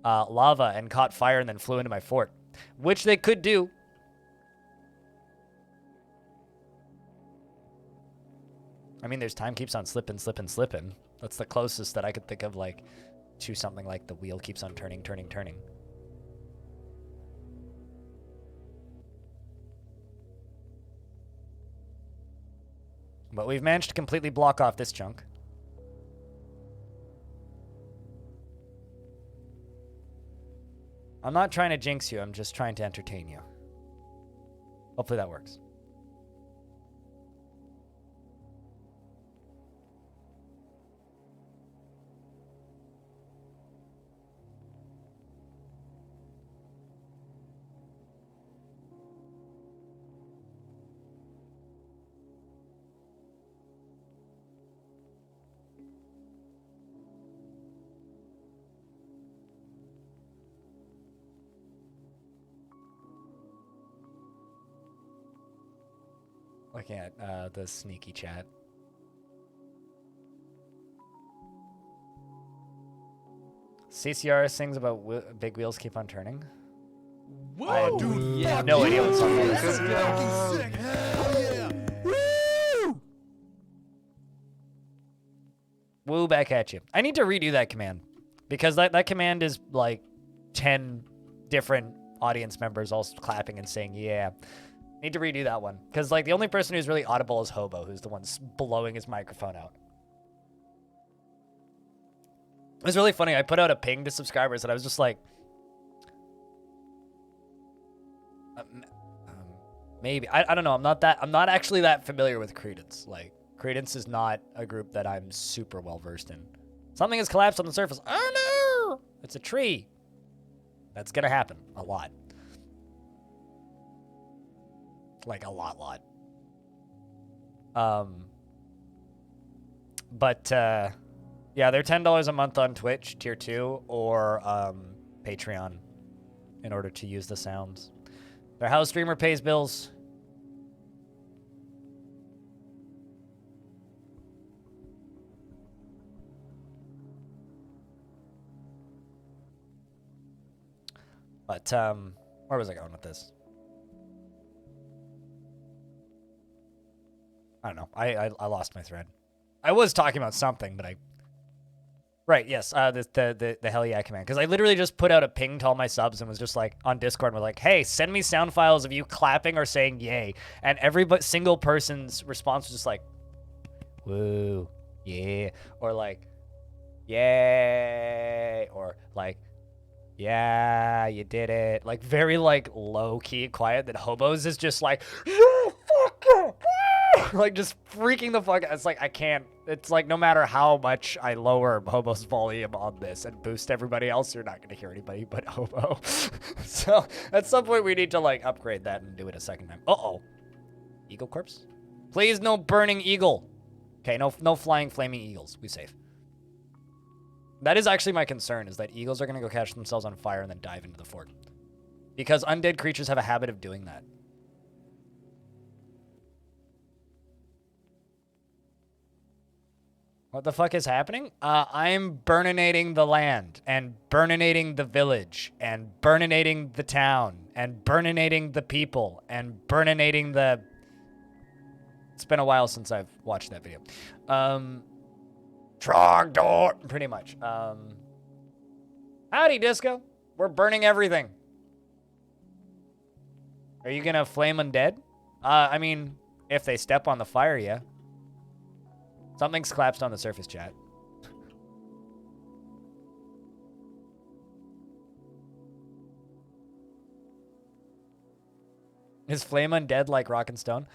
lava and caught fire and then flew into my fort. Which they could do. I mean, there's time keeps on slipping, slipping, slipping. That's the closest that I could think of, like, to something like the wheel keeps on turning, turning, turning. But we've managed to completely block off this chunk. I'm not trying to jinx you, I'm just trying to entertain you. Hopefully that works. Looking at the sneaky chat. CCR sings about big wheels keep on turning. Whoa, I have dude, no idea what song that this is. is fucking sick. Hell yeah. Woo! Woo, back at you. I need to redo that command. Because that command is like 10 different audience members all clapping and saying, yeah. Need to redo that one. Because, like, the only person who's really audible is Hobo, who's the one blowing his microphone out. It was really funny. I put out a ping to subscribers, and I was just like... maybe. I don't know. I'm not actually that familiar with Credence. Like, Credence is not a group that I'm super well-versed in. Something has collapsed on the surface. Oh, no! It's a tree. That's gonna happen. A lot. Like a lot. Yeah, they're $10 a month on Twitch, tier 2, or Patreon in order to use the sounds. Their house streamer pays bills. But where was I going with this? I don't know. I lost my thread. I was talking about something, but right, yes, the hell yeah command. Because I literally just put out a ping to all my subs and was just like, on Discord, and was like, hey, send me sound files of you clapping or saying yay. And every single person's response was just like, woo, yeah. Or like, yay. Or like, yeah, you did it. Like, very, like, low-key quiet. That Hobo's is just like, yeah, fuck yeah. Like, just freaking the fuck out. It's like, I can't. It's like, no matter how much I lower Hobo's volume on this and boost everybody else, you're not going to hear anybody but Hobo. So, at some point, we need to, like, upgrade that and do it a second time. Uh-oh. Eagle corpse? Please, no burning eagle. Okay, no flying flaming eagles. We safe. That is actually my concern, is that eagles are going to go catch themselves on fire and then dive into the fort. Because undead creatures have a habit of doing that. What the fuck is happening? I'm burninating the land, and burninating the village, and burninating the town, and burninating the people, and burninating the... It's been a while since I've watched that video. Trogdor, pretty much. Howdy, Disco. We're burning everything. Are you gonna flame undead? I mean, if they step on the fire, yeah. Something's collapsed on the surface, chat. Is flame undead like rock and stone?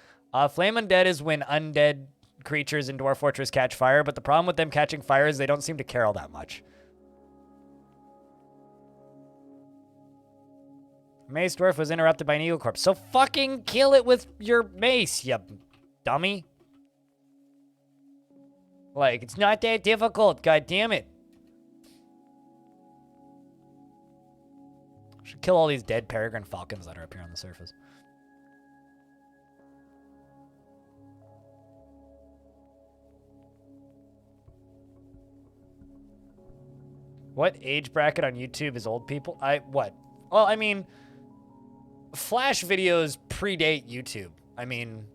Flame undead is when undead creatures in Dwarf Fortress catch fire, but the problem with them catching fire is they don't seem to care all that much. Mace Dwarf was interrupted by an eagle corpse. So fucking kill it with your mace, you dummy. Like, it's not that difficult, god damn it. Should kill all these dead peregrine falcons that are up here on the surface. What age bracket on YouTube is old people? What? Well, I mean, Flash videos predate YouTube. I mean,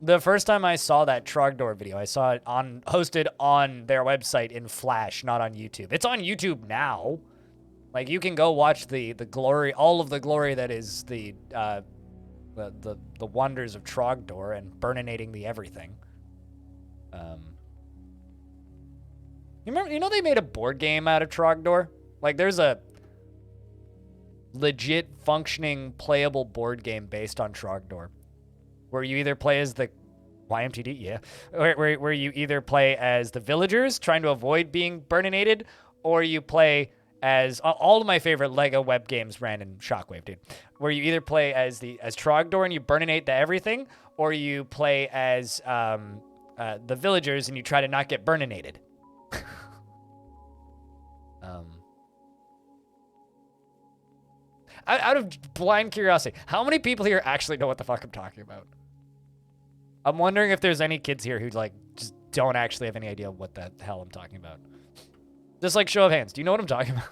the first time I saw that Trogdor video, I saw it hosted on their website in Flash, not on YouTube. It's on YouTube now. Like, you can go watch the glory, all of the glory that is the wonders of Trogdor and burninating the everything. You know they made a board game out of Trogdor? Like, there's a legit functioning playable board game based on Trogdor, where you either play as the YMTD, yeah, where you either play as the villagers trying to avoid being burninated, or you play as all of my favorite Lego web games ran in Shockwave, dude. Where you either play as Trogdor and you burninate the everything, or you play as the villagers and you try to not get burninated. Out of blind curiosity, how many people here actually know what the fuck I'm talking about? I'm wondering if there's any kids here who like just don't actually have any idea what the hell I'm talking about. Just like show of hands, do you know what I'm talking about?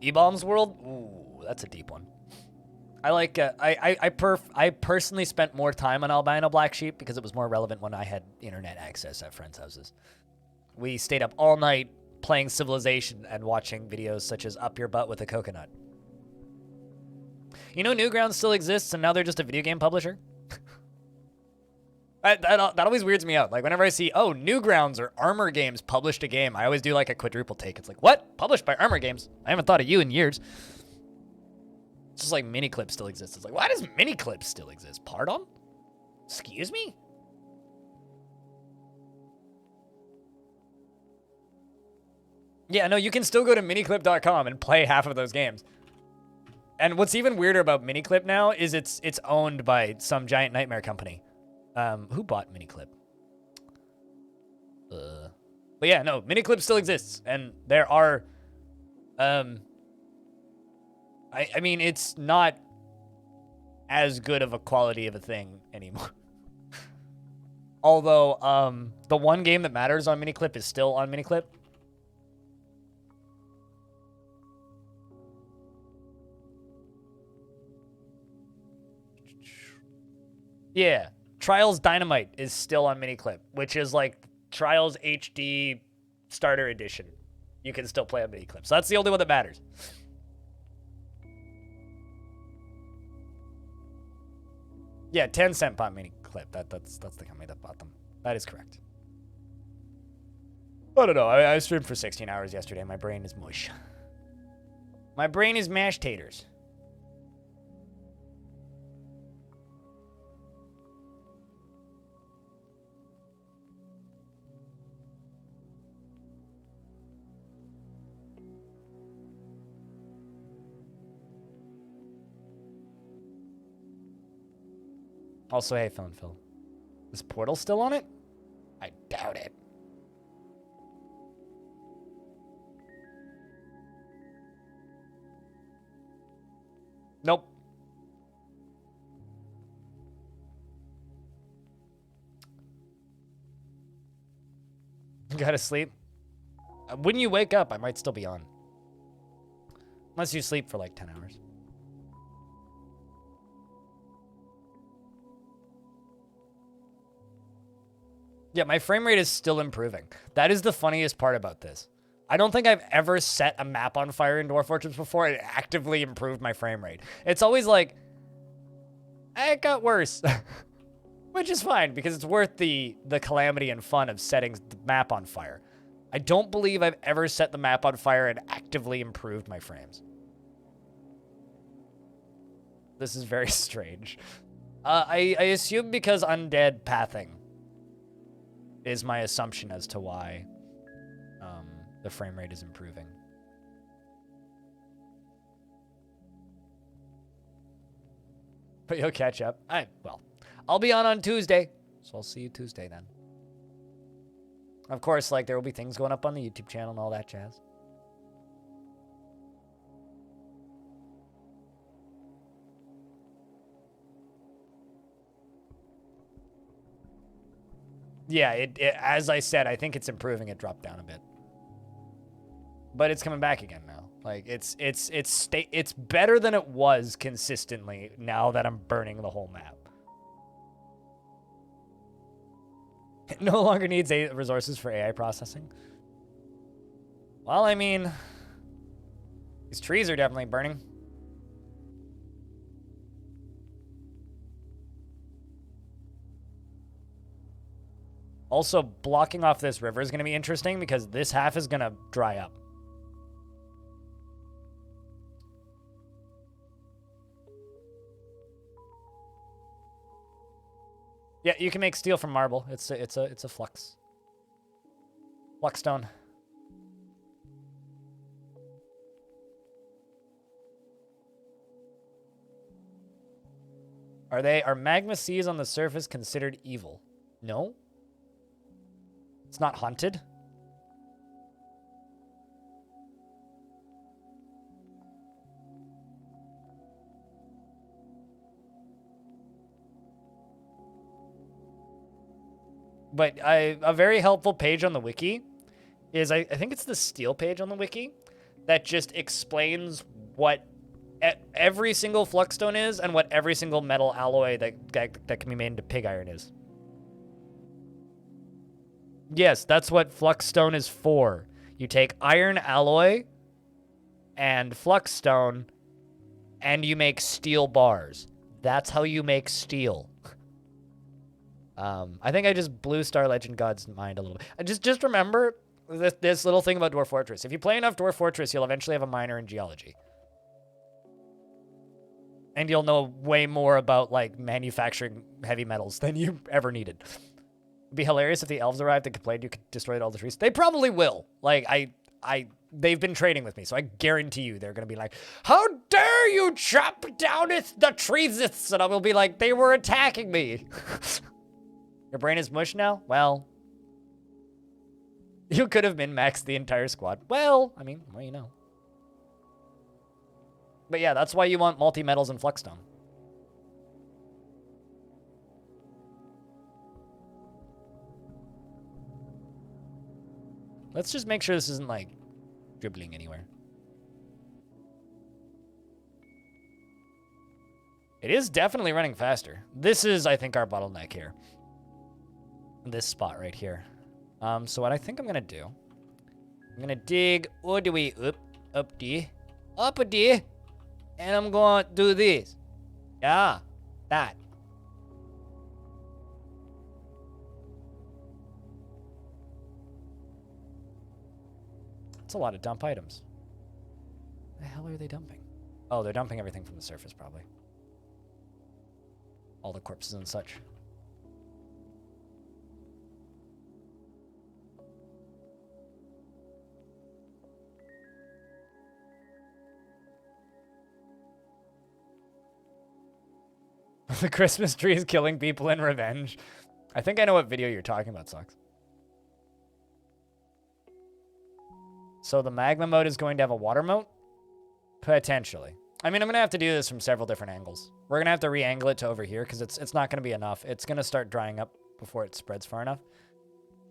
E-Bombs World? Ooh, that's a deep one. I like, I personally spent more time on Albino Black Sheep because it was more relevant when I had internet access at friends' houses. We stayed up all night playing Civilization and watching videos such as Up Your Butt with a Coconut. You know Newgrounds still exists and now they're just a video game publisher? That always weirds me out. Like, whenever I see, oh, Newgrounds or Armor Games published a game, I always do like a quadruple take. It's like, what? Published by Armor Games? I haven't thought of you in years. It's just like Miniclip still exists. It's like, why does Miniclip still exist? Pardon? Excuse me? Yeah, no, you can still go to miniclip.com and play half of those games. And what's even weirder about Miniclip now is it's owned by some giant nightmare company. Who bought Miniclip? But yeah, no, Miniclip still exists. And there are... I mean, it's not as good of a quality of a thing anymore. Although, the one game that matters on Miniclip is still on Miniclip. Yeah, Trials Dynamite is still on Miniclip, which is like Trials HD Starter Edition. You can still play on Miniclip. So that's the only one that matters. Yeah, 10-cent bought Miniclip. That's the company that bought them. That is correct. I don't know. I streamed for 16 hours yesterday. My brain is mush. My brain is mashed taters. Also, hey, Phone Phil. Is Portal still on it? I doubt it. Nope. Gotta sleep. When you wake up, I might still be on. Unless you sleep for like 10 hours. Yeah, my frame rate is still improving. That is the funniest part about this. I don't think I've ever set a map on fire in Dwarf Fortress before and actively improved my frame rate. It's always like, it got worse. Which is fine, because it's worth the calamity and fun of setting the map on fire. I don't believe I've ever set the map on fire and actively improved my frames. This is very strange. I assume because undead pathing is my assumption as to why the frame rate is improving. But you'll catch up. Well, I'll be on Tuesday, so I'll see you Tuesday then. Of course, like, there will be things going up on the YouTube channel and all that jazz. Yeah, as I said, I think it's improving. It dropped down a bit. But it's coming back again now. Like, it's better than it was consistently now that I'm burning the whole map. It no longer needs resources for AI processing. Well, I mean, these trees are definitely burning. Also, blocking off this river is going to be interesting because this half is going to dry up. Yeah, you can make steel from marble. It's a flux. Flux stone. Are magma seas on the surface considered evil? No. It's not haunted. But a very helpful page on the wiki is, I think it's the steel page on the wiki, that just explains what every single fluxstone is and what every single metal alloy that can be made into pig iron is. Yes, that's what fluxstone is for. You take iron alloy and fluxstone and you make steel bars. That's how you make steel. I think I just blew Star Legend God's mind a little bit. Just remember this little thing about Dwarf Fortress. If you play enough Dwarf Fortress, you'll eventually have a minor in geology. And you'll know way more about, like, manufacturing heavy metals than you ever needed. It'd be hilarious if the elves arrived and complained you could destroy all the trees. They probably will. Like, they've been trading with me, so I guarantee you they're going to be like, how dare you chop down the trees? And I will be like, they were attacking me. Your brain is mush now? Well, you could have min-maxed the entire squad. Well, I mean, well, you know. But yeah, that's why you want multi-metals and fluxstone. Let's just make sure this isn't, like, dribbling anywhere. It is definitely running faster. This is, I think, our bottleneck here. This spot right here. So what I think I'm gonna do, I'm gonna dig all the way up there, and I'm gonna do this. Yeah, that. That's a lot of dump items. The hell are they dumping? Oh, they're dumping everything from the surface, probably. All the corpses and such. The Christmas tree is killing people in revenge. I think I know what video you're talking about, Socks. So the magma mode is going to have a water moat? Potentially. I mean, I'm going to have to do this from several different angles. We're going to have to re-angle it to over here because it's not going to be enough. It's going to start drying up before it spreads far enough.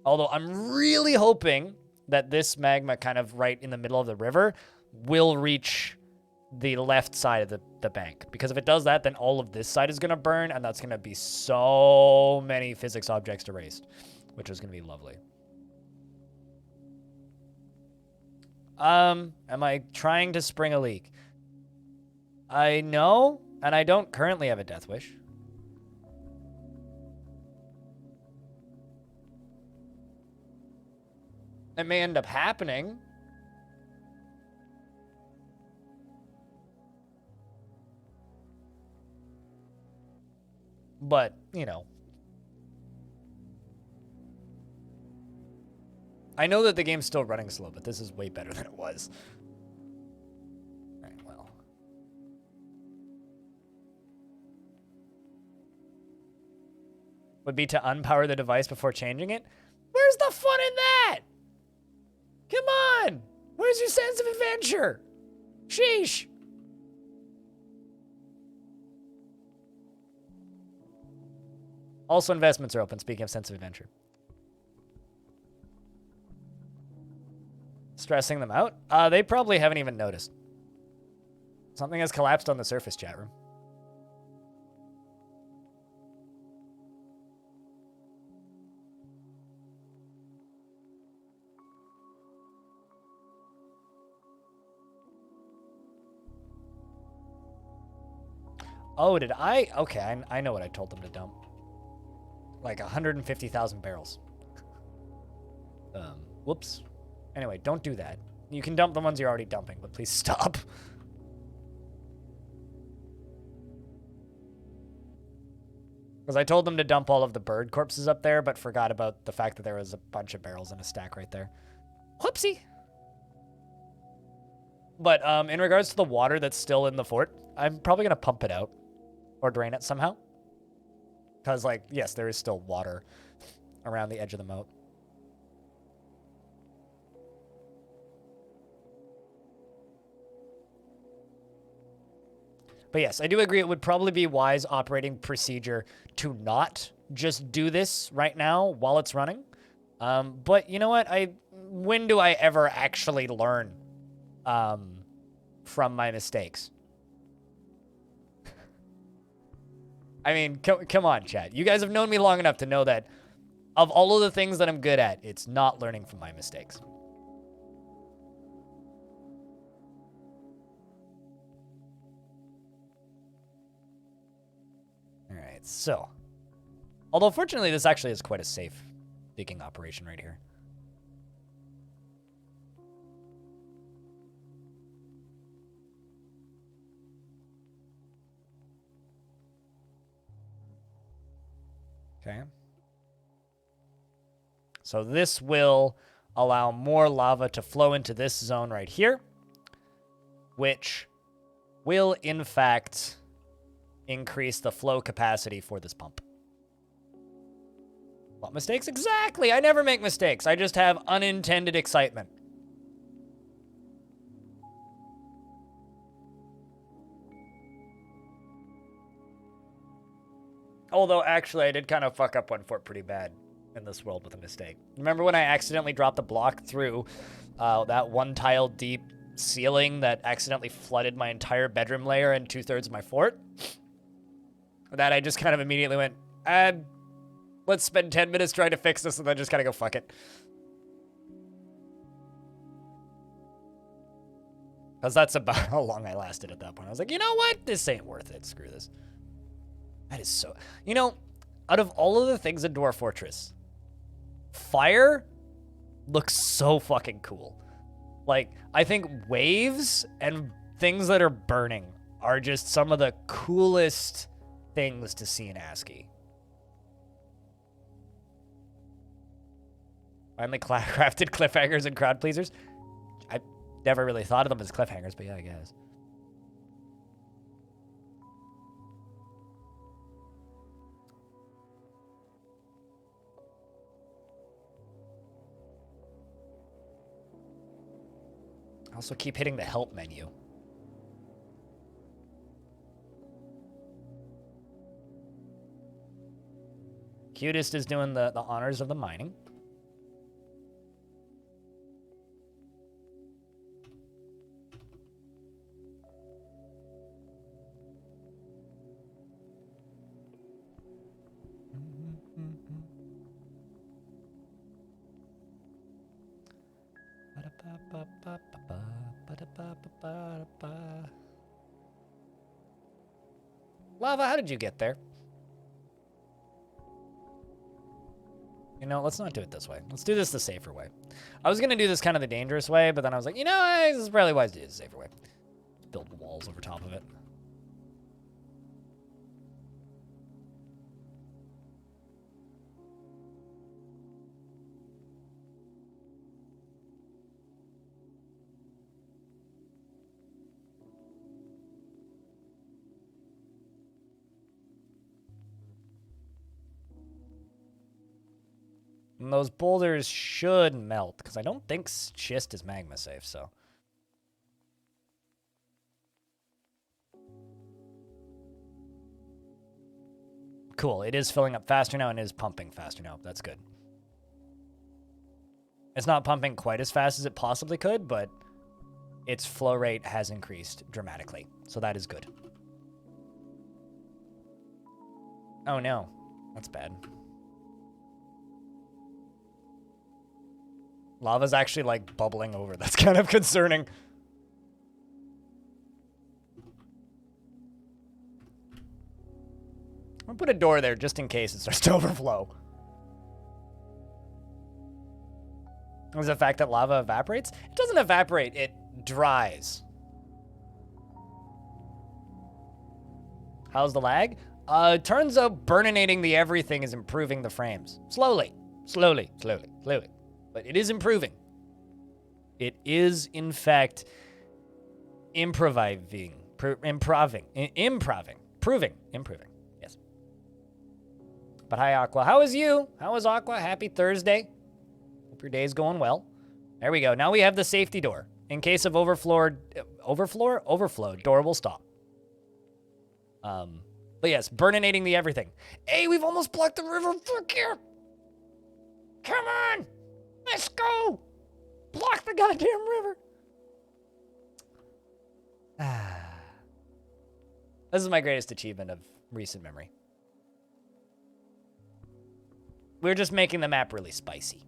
Although I'm really hoping that this magma kind of right in the middle of the river will reach the left side of the bank. Because if it does that, then all of this side is going to burn, and that's going to be so many physics objects erased, which is going to be lovely. Am I trying to spring a leak? I know, and I don't currently have a death wish. It may end up happening. But, you know. I know that the game's still running slow, but this is way better than it was. Alright, well. Would be to unpower the device before changing it? Where's the fun in that? Come on! Where's your sense of adventure? Sheesh! Also, investments are open, speaking of sense of adventure. Stressing them out? They probably haven't even noticed. Something has collapsed on the surface, chat room. Oh, did I? Okay, I know what I told them to dump. Like 150,000 barrels. Whoops. Anyway, don't do that. You can dump the ones you're already dumping, but please stop. Because I told them to dump all of the bird corpses up there, but forgot about the fact that there was a bunch of barrels in a stack right there. Whoopsie. But in regards to the water that's still in the fort, I'm probably going to pump it out. Or drain it somehow. Because, like, yes, there is still water around the edge of the moat. But yes, I do agree it would probably be wise operating procedure to not just do this right now while it's running. But you know what? When do I ever actually learn from my mistakes? I mean, come on, chat. You guys have known me long enough to know that of all of the things that I'm good at, it's not learning from my mistakes. All right, so. Although, fortunately, this actually is quite a safe digging operation right here. Okay. So this will allow more lava to flow into this zone right here, which will, in fact, increase the flow capacity for this pump. What mistakes? Exactly! I never make mistakes. I just have unintended excitement. Although, actually, I did kind of fuck up one fort pretty bad in this world with a mistake. Remember when I accidentally dropped a block through that one tile deep ceiling that accidentally flooded my entire bedroom layer and 2/3 of my fort? That I just kind of immediately went, let's spend 10 minutes trying to fix this and then just kind of go, fuck it. Because that's about how long I lasted at that point. I was like, you know what? This ain't worth it. Screw this. That is so... You know, out of all of the things in Dwarf Fortress, fire looks so fucking cool. Like, I think waves and things that are burning are just some of the coolest things to see in ASCII. Finally crafted cliffhangers and crowd pleasers. I never really thought of them as cliffhangers, but yeah, I guess. Also keep hitting the help menu. Cutest is doing the honors of the mining. Lava, how did you get there? You know, let's not do it this way. Let's do this the safer way. I was going to do this kind of the dangerous way, but then I was like, you know, this is probably wise to do it the safer way. Let's build walls over top of it. And those boulders should melt, because I don't think schist is magma safe, so. Cool, it is filling up faster now and it is pumping faster now. That's good. It's not pumping quite as fast as it possibly could, but its flow rate has increased dramatically, so that is good. Oh no, that's bad. Lava's actually, like, bubbling over. That's kind of concerning. I'm gonna put a door there just in case it starts to overflow. Is the fact that lava evaporates? It doesn't evaporate, it dries. How's the lag? Turns out burninating the everything is improving the frames. Slowly. Slowly. But it is improving. It is, in fact, improving. Yes. But hi, Aqua. How is you? How is Aqua? Happy Thursday. Hope your day's going well. There we go. Now we have the safety door. In case of overflow, door will stop. But yes, burninating the everything. Hey, we've almost blocked the river. Fuck you. Come on. Let's go! Block the goddamn river! This is my greatest achievement of recent memory. We're just making the map really spicy.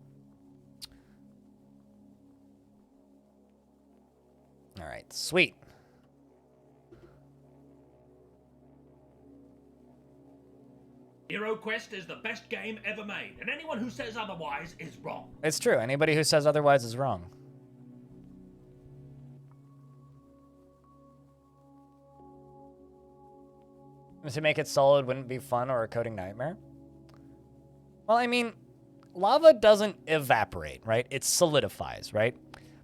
Alright, sweet. Hero Quest is the best game ever made, and anyone who says otherwise is wrong. It's true. Anybody who says otherwise is wrong. To make it solid wouldn't be fun or a coding nightmare? Well, I mean, lava doesn't evaporate, right? It solidifies, right?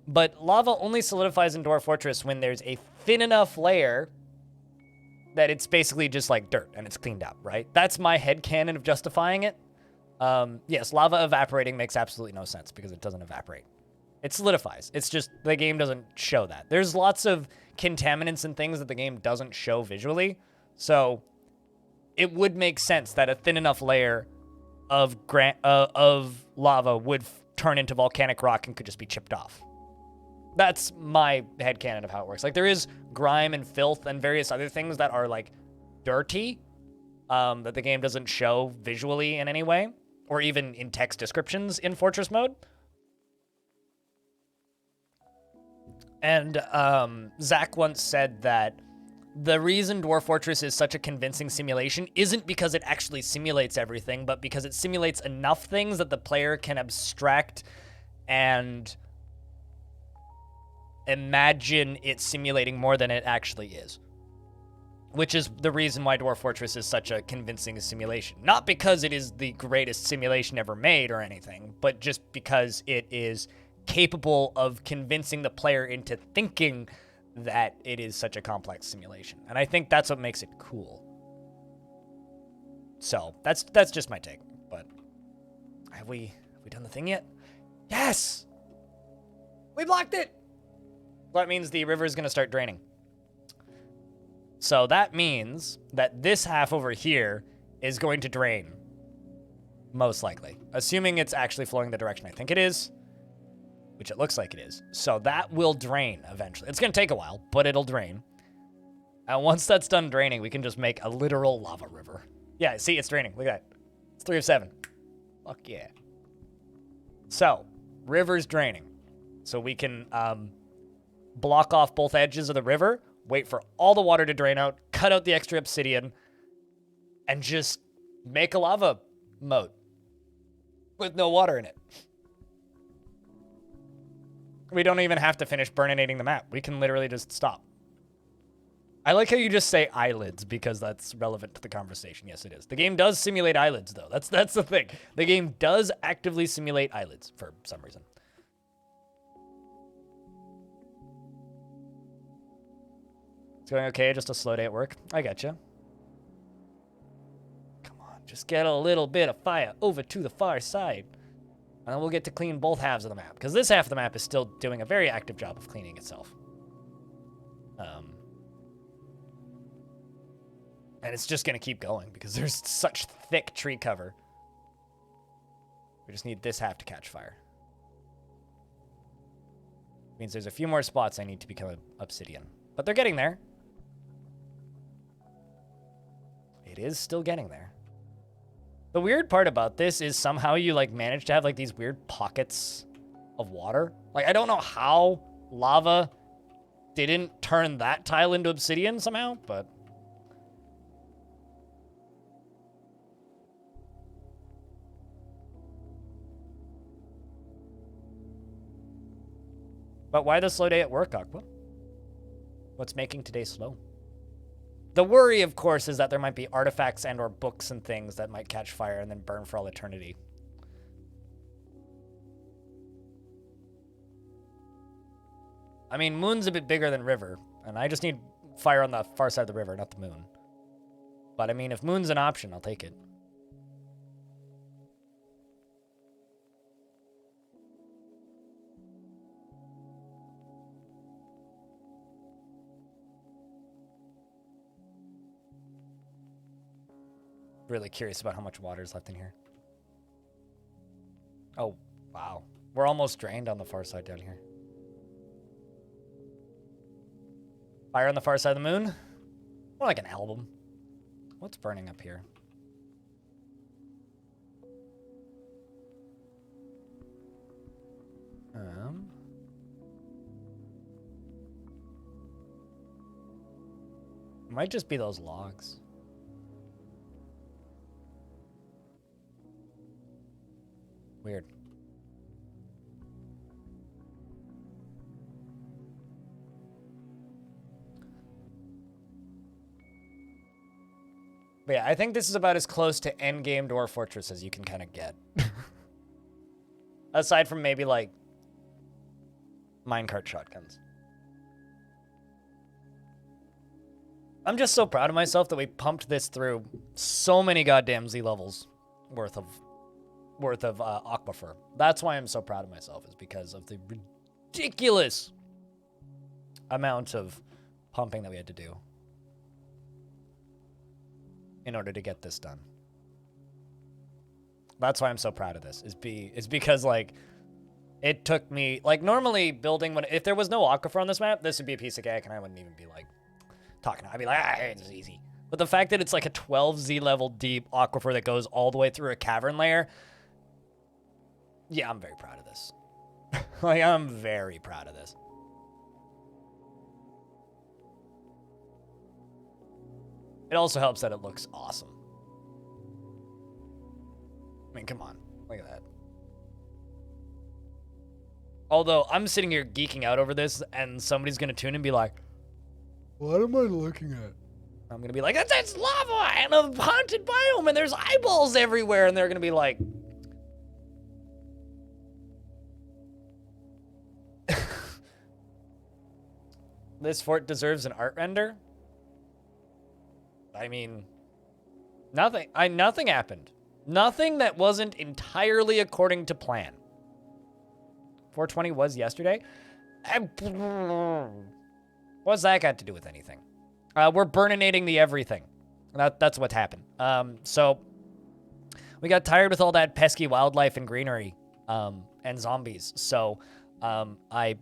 But lava only solidifies in Dwarf Fortress when there's a thin enough layer that it's basically just like dirt and it's cleaned up, right? That's my headcanon of justifying it. Yes, lava evaporating makes absolutely no sense because it doesn't evaporate. It solidifies. It's just the game doesn't show that. There's lots of contaminants and things that the game doesn't show visually. So it would make sense that a thin enough layer of lava would turn into volcanic rock and could just be chipped off. That's my headcanon of how it works. Like, there is grime and filth and various other things that are, like, dirty, that the game doesn't show visually in any way, or even in text descriptions in Fortress mode. And Zach once said that the reason Dwarf Fortress is such a convincing simulation isn't because it actually simulates everything, but because it simulates enough things that the player can abstract and imagine it simulating more than it actually is. Which is the reason why Dwarf Fortress is such a convincing simulation. Not because it is the greatest simulation ever made or anything, but just because it is capable of convincing the player into thinking that it is such a complex simulation. And I think that's what makes it cool. So, that's just my take. But have we done the thing yet? Yes! We blocked it! That means the river is going to start draining. So that means that this half over here is going to drain. Most likely. Assuming it's actually flowing the direction I think it is. Which it looks like it is. So that will drain eventually. It's going to take a while, but it'll drain. And once that's done draining, we can just make a literal lava river. Yeah, see, it's draining. Look at that. It's 3 of 7. Fuck yeah. So, river's draining. So we can block off both edges of the river, wait for all the water to drain out, cut out the extra obsidian, and just make a lava moat with no water in it. We don't even have to finish burninating the map. We can literally just stop. I like how you just say eyelids because that's relevant to the conversation. Yes, it is. The game does simulate eyelids, though. That's the thing. The game does actively simulate eyelids for some reason. It's going okay, just a slow day at work. I gotcha. Come on, just get a little bit of fire over to the far side. And then we'll get to clean both halves of the map. Because this half of the map is still doing a very active job of cleaning itself. And it's just going to keep going because there's such thick tree cover. We just need this half to catch fire. Means there's a few more spots I need to become obsidian. But they're getting there. It is still getting there. The weird part about this is somehow you like manage to have like these weird pockets of water. Like I don't know how lava didn't turn that tile into obsidian somehow, but why the slow day at work, Aqua? What's making today slow? The worry, of course, is that there might be artifacts and or books and things that might catch fire and then burn for all eternity. I mean, moon's a bit bigger than river, and I just need fire on the far side of the river, not the moon. But I mean, if moon's an option, I'll take it. Really curious about how much water is left in here. Oh, wow. We're almost drained on the far side down here. Fire on the far side of the moon? More like an album. What's burning up here? Might just be those logs. Weird. But yeah, I think this is about as close to endgame Dwarf Fortress as you can kind of get. Aside from maybe like minecart shotguns. I'm just so proud of myself that we pumped this through so many goddamn Z levels worth of aquifer. That's why I'm so proud of myself, is because of the ridiculous amount of pumping that we had to do in order to get this done. That's why I'm so proud of this, is because like it took me, like normally building, if there was no aquifer on this map, this would be a piece of cake and I wouldn't even be like talking. I'd be like, it's easy. But the fact that it's like a 12 Z level deep aquifer that goes all the way through a cavern layer, yeah, I'm very proud of this. Like, I'm very proud of this. It also helps that it looks awesome. I mean, come on. Look at that. Although, I'm sitting here geeking out over this, and somebody's going to tune in and be like, What am I looking at? I'm going to be like, that's lava and a haunted biome, and there's eyeballs everywhere, and they're going to be like, this fort deserves an art render? I mean, nothing happened. Nothing that wasn't entirely according to plan. 420 was yesterday. What's that got to do with anything? We're burninating the everything. That's what's happened. So we got tired with all that pesky wildlife and greenery and zombies. So I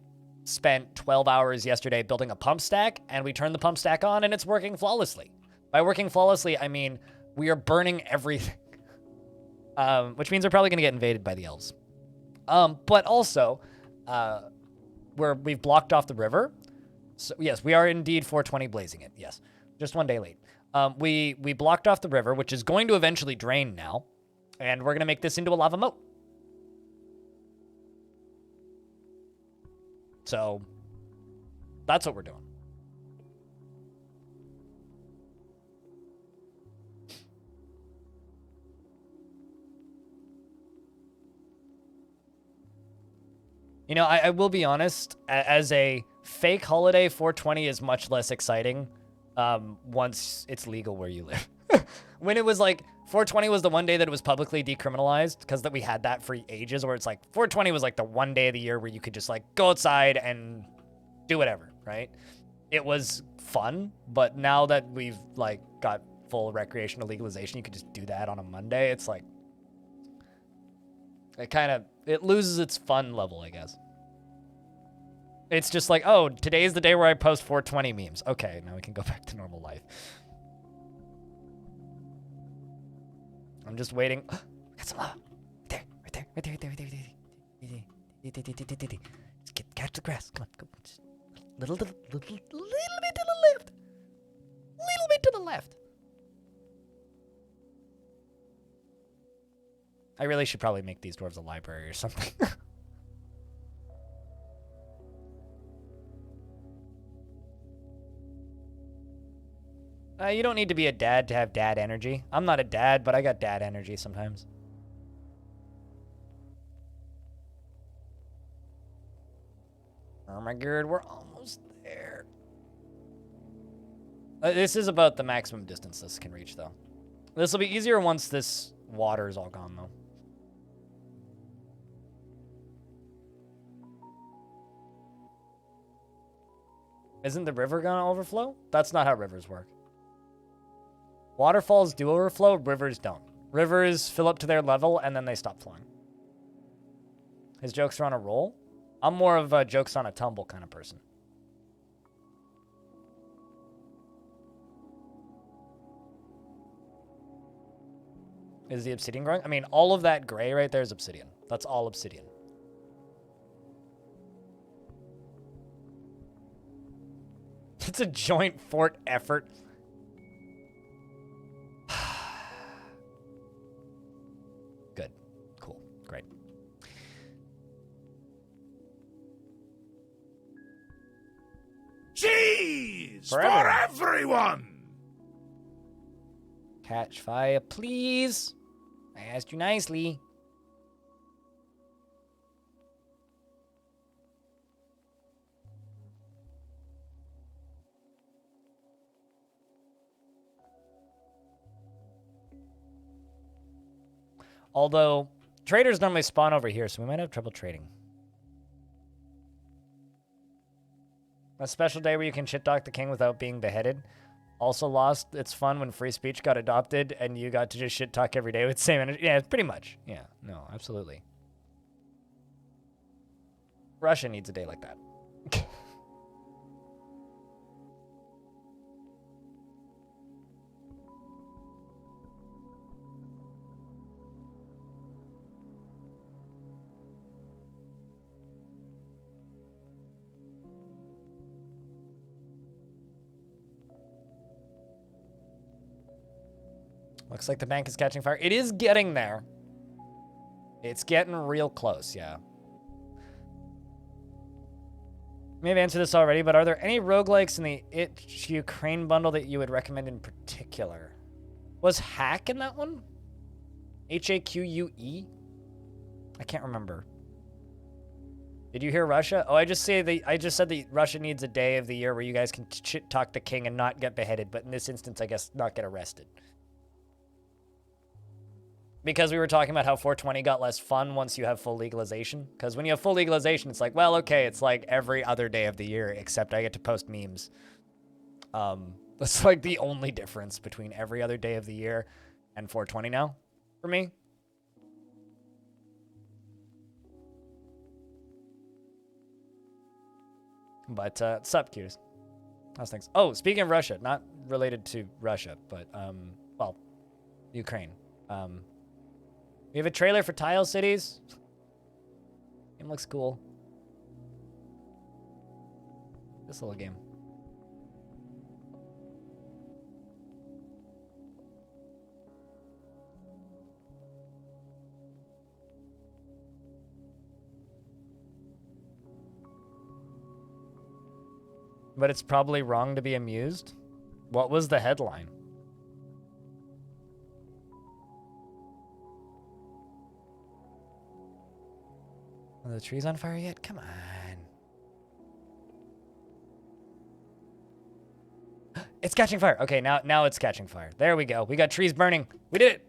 spent 12 hours yesterday building a pump stack, and we turned the pump stack on, and it's working flawlessly. By working flawlessly, I mean we are burning everything, which means we're probably going to get invaded by the elves. But also, we've blocked off the river, So, yes, we are indeed 420 blazing it. Yes, just 1 day late. We blocked off the river, which is going to eventually drain now, and we're going to make this into a lava moat. So that's what we're doing. You know, I will be honest, as a fake holiday, 420 is much less exciting once it's legal where you live. When it was like, 420 was the one day that it was publicly decriminalized, because that we had that for ages, where it's like, 420 was like the one day of the year where you could just like go outside and do whatever, right? It was fun, but now that we've like got full recreational legalization, you could just do that on a Monday. It's like, it loses its fun level, I guess. It's just like, oh, today's the day where I post 420 memes. Okay, now we can go back to normal life. I'm just waiting. Got some lava. Right there. Just catch the grass. Come on. Just little bit to the left. Little bit to the left. I really should probably make these dwarves a library or something. You don't need to be a dad to have dad energy. I'm not a dad, but I got dad energy sometimes. Oh my god, we're almost there. This is about the maximum distance this can reach, though. This will be easier once this water is all gone, though. Isn't the river gonna overflow? That's not how rivers work. Waterfalls do overflow, rivers don't. Rivers fill up to their level, and then they stop flowing. His jokes are on a roll? I'm more of a jokes on a tumble kind of person. Is the obsidian growing? I mean, all of that gray right there is obsidian. That's all obsidian. It's a joint fort effort. Good. Cool. Great. Cheese For for everyone. everyone! Catch fire, please. I asked you nicely. Although, traders normally spawn over here, so we might have trouble trading. A special day where you can shit-talk the king without being beheaded. Also lost its fun when free speech got adopted and you got to just shit-talk every day with the same energy. Yeah, pretty much. Yeah, no, absolutely. Russia needs a day like that. Looks like the bank is catching fire. It is getting there. It's getting real close, yeah. Maybe answered this already, but are there any roguelikes in the Ukraine bundle that you would recommend in particular? Was Hack in that one? H-A-Q-U-E? I can't remember. Did you hear Russia? Oh, I just said that Russia needs a day of the year where you guys can shit talk the king and not get beheaded, but in this instance, I guess not get arrested. Because we were talking about how 420 got less fun once you have full legalization. Because when you have full legalization, it's like, well, okay, it's like every other day of the year, except I get to post memes. That's like the only difference between every other day of the year and 420 now, for me. But, sup, Q's? How's things? Oh, speaking of Russia, not related to Russia, but, well, Ukraine. We have a trailer for Tile Cities. Game looks cool. This little game. But it's probably wrong to be amused. What was the headline? Are the trees on fire yet? Come on. It's catching fire. Okay, now it's catching fire. There we go. We got trees burning. We did it.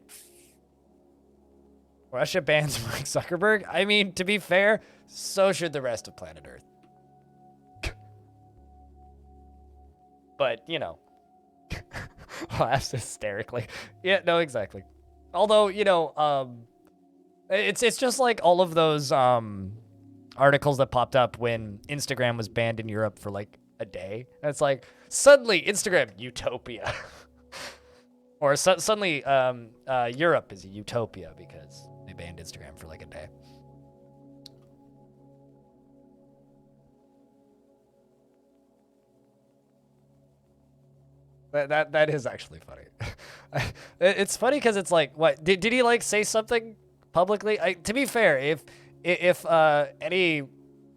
Russia bans Mark Zuckerberg. I mean, to be fair, so should the rest of planet Earth. But, you know. Laughs hysterically. Yeah, no, exactly. Although, you know, it's just like all of those articles that popped up when Instagram was banned in Europe for like a day. And it's like, suddenly Instagram, utopia. Or suddenly Europe is a utopia because they banned Instagram for like a day. That is actually funny. It's funny because it's like, what did he like say something publicly? To be fair, if any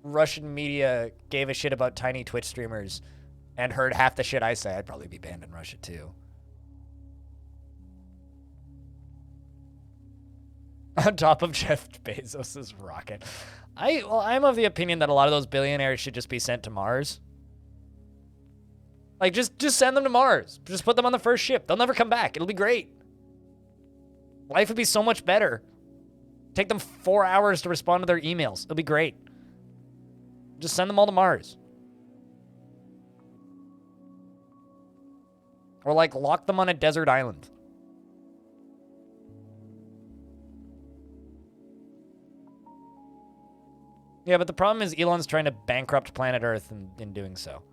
Russian media gave a shit about tiny Twitch streamers and heard half the shit I say, I'd probably be banned in Russia too. On top of Jeff Bezos' rocket. I'm of the opinion that a lot of those billionaires should just be sent to Mars. Like, just send them to Mars. Just put them on the first ship. They'll never come back. It'll be great. Life would be so much better. Take them 4 hours to respond to their emails. It'll be great. Just send them all to Mars. Or, like, lock them on a desert island. Yeah, but the problem is Elon's trying to bankrupt planet Earth in doing so.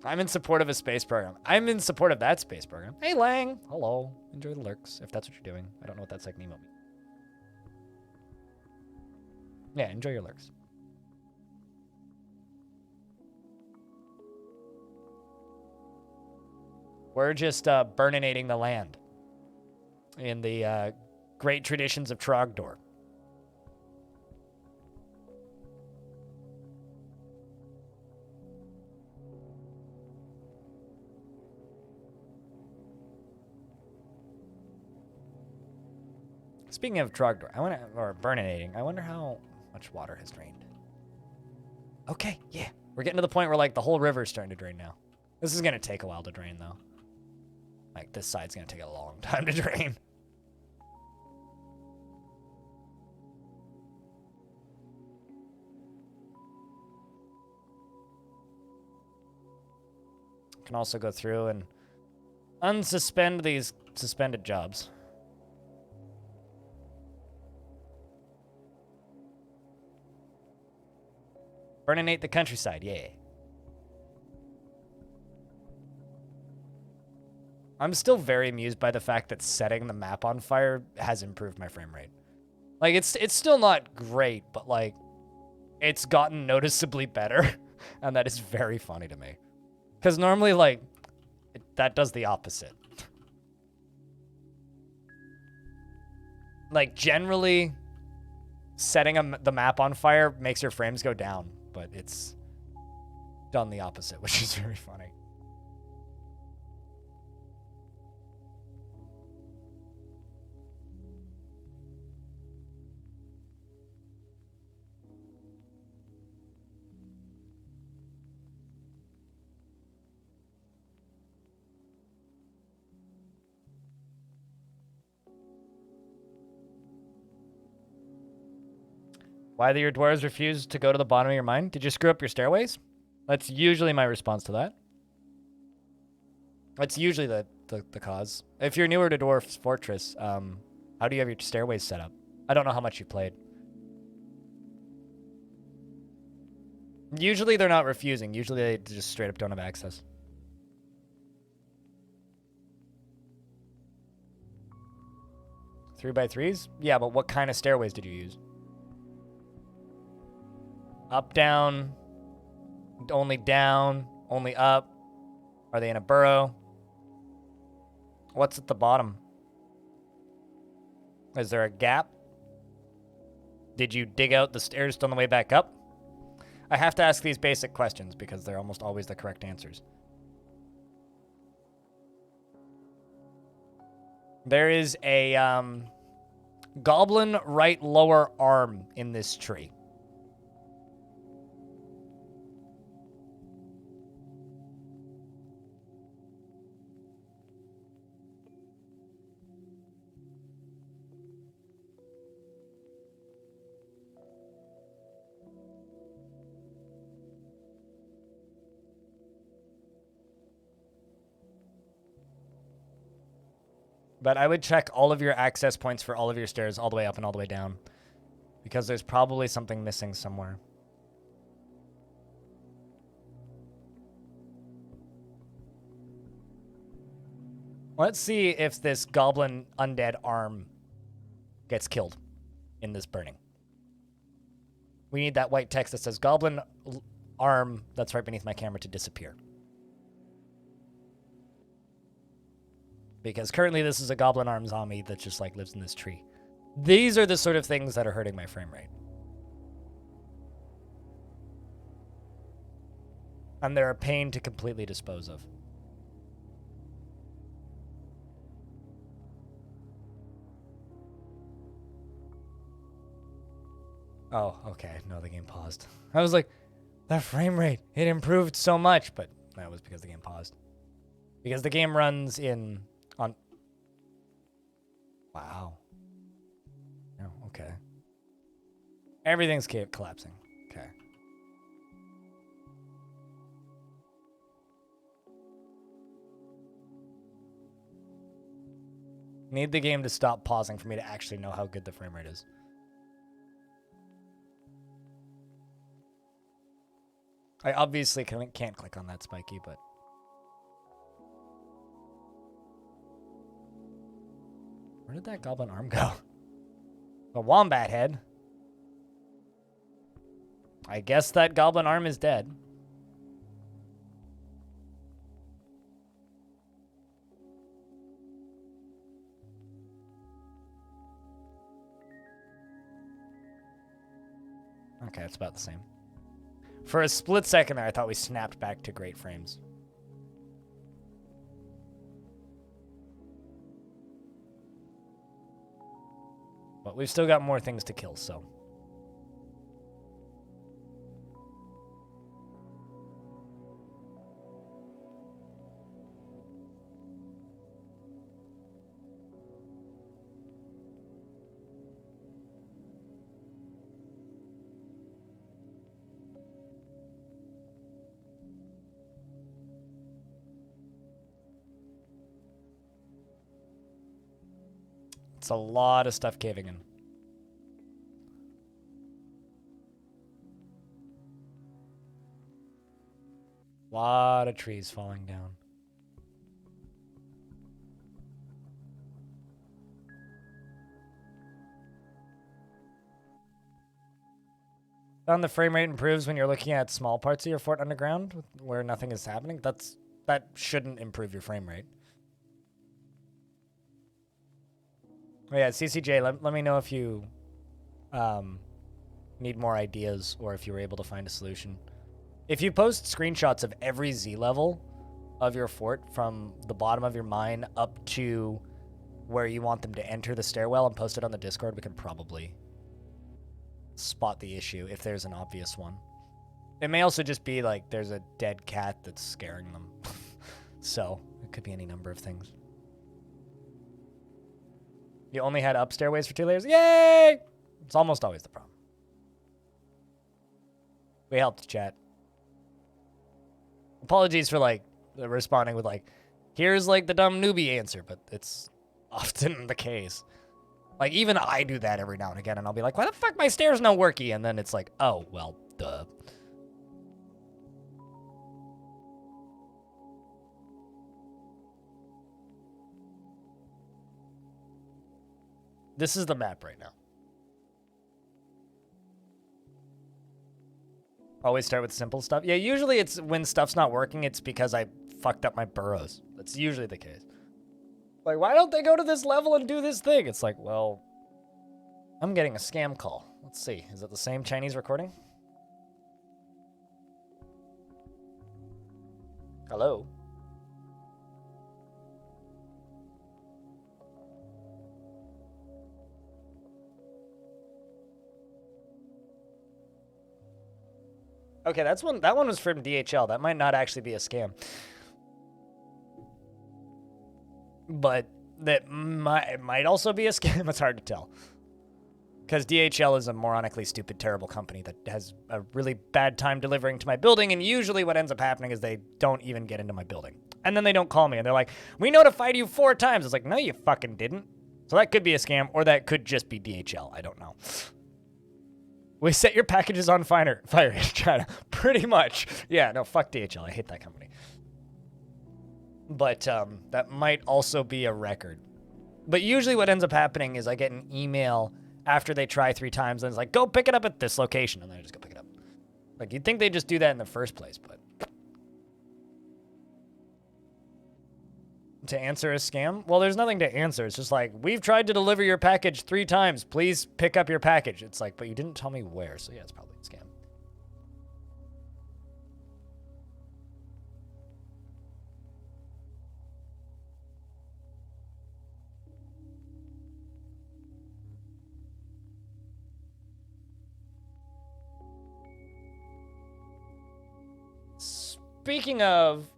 I'm in support of a space program. I'm in support of that space program. Hey, Lang. Hello. Enjoy the lurks, if that's what you're doing. I don't know what that second emote means. Yeah, enjoy your lurks. We're just burninating the land in the great traditions of Trogdor. Speaking of Trogdor, or burninating, I wonder how much water has drained. Okay, yeah. We're getting to the point where, like, the whole river is starting to drain now. This is going to take a while to drain, though. Like, this side's going to take a long time to drain. Can also go through and unsuspend these suspended jobs. Burninate the countryside, yeah. I'm still very amused by the fact that setting the map on fire has improved my frame rate. Like, it's still not great, but, like, it's gotten noticeably better, and that is very funny to me. Because normally, like, that does the opposite. Like, generally, setting the map on fire makes your frames go down, but it's done the opposite, which is very funny. Why do your dwarves refuse to go to the bottom of your mine? Did you screw up your stairways? That's usually my response to that. That's usually the cause. If you're newer to Dwarf's Fortress, how do you have your stairways set up? I don't know how much you played. Usually they're not refusing. Usually they just straight up don't have access. Three by threes? Yeah, but what kind of stairways did you use? Up, down, only up. Are they in a burrow? What's at the bottom? Is there a gap? Did you dig out the stairs on the way back up? I have to ask these basic questions because they're almost always the correct answers. There is a goblin right lower arm in this tree. But I would check all of your access points for all of your stairs all the way up and all the way down. Because there's probably something missing somewhere. Let's see if this goblin undead arm gets killed in this burning. We need that white text that says goblin arm that's right beneath my camera to disappear. Because currently this is a goblin arm zombie that just like lives in this tree. These are the sort of things that are hurting my frame rate. And they're a pain to completely dispose of. Oh, okay. No, the game paused. I was like, that frame rate, it improved so much, but that was because the game paused. Because the game runs in on. Wow. Oh, okay. Everything's collapsing. Okay. Need the game to stop pausing for me to actually know how good the frame rate is. I obviously can't click on that spiky, but... Where did that goblin arm go? The wombat head. I guess that goblin arm is dead. Okay, it's about the same. For a split second there, I thought we snapped back to great frames. But we've still got more things to kill, so. It's a lot of stuff caving in. Lot of trees falling down. Found the frame rate improves when you're looking at small parts of your fort underground where nothing is happening. That shouldn't improve your frame rate. Oh yeah, CCJ, let me know if you need more ideas or if you were able to find a solution. If you post screenshots of every Z level of your fort from the bottom of your mine up to where you want them to enter the stairwell and post it on the Discord, we can probably spot the issue if there's an obvious one. It may also just be like there's a dead cat that's scaring them. So it could be any number of things. You only had up stairways for 2 layers? Yay! It's almost always the problem. We helped, chat. Apologies for, like, responding with, like, here's, like, the dumb newbie answer, but it's often the case. Like, even I do that every now and again, and I'll be like, why the fuck my stairs no worky? And then it's like, oh, well, duh. This is the map right now. Always start with simple stuff. Yeah, usually it's when stuff's not working, it's because I fucked up my burrows. That's usually the case. Like, why don't they go to this level and do this thing? It's like, well, I'm getting a scam call. Let's see. Is it the same Chinese recording? Hello? Okay, that one was from DHL. That might not actually be a scam. But that might also be a scam. It's hard to tell. Because DHL is a moronically stupid, terrible company that has a really bad time delivering to my building, and usually what ends up happening is they don't even get into my building. And then they don't call me, and they're like, we notified you 4 times. It's like, no, you fucking didn't. So that could be a scam, or that could just be DHL. I don't know. We set your packages on fire in China. Pretty much. Yeah, no, fuck DHL. I hate that company. But that might also be a record. But usually what ends up happening is I get an email after they try 3 times, and it's like, go pick it up at this location, and then I just go pick it up. Like, you'd think they'd just do that in the first place, but... To answer a scam? Well, there's nothing to answer. It's just like, we've tried to deliver your package 3 times. Please pick up your package. It's like, but you didn't tell me where, so yeah, it's probably a scam. Speaking of,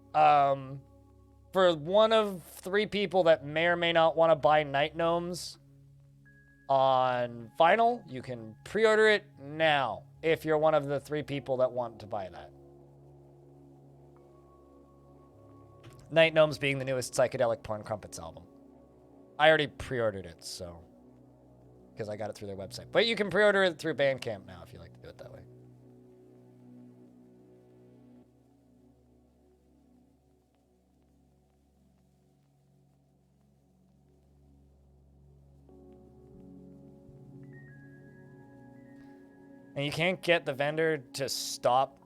for one of 3 people that may or may not want to buy Night Gnomes on vinyl, you can pre-order it now if you're one of the 3 people that want to buy that. Night Gnomes being the newest Psychedelic Porn Crumpets album. I already pre-ordered it, so... because I got it through their website. But you can pre-order it through Bandcamp now if you like to do it that way. And you can't get the vendor to stop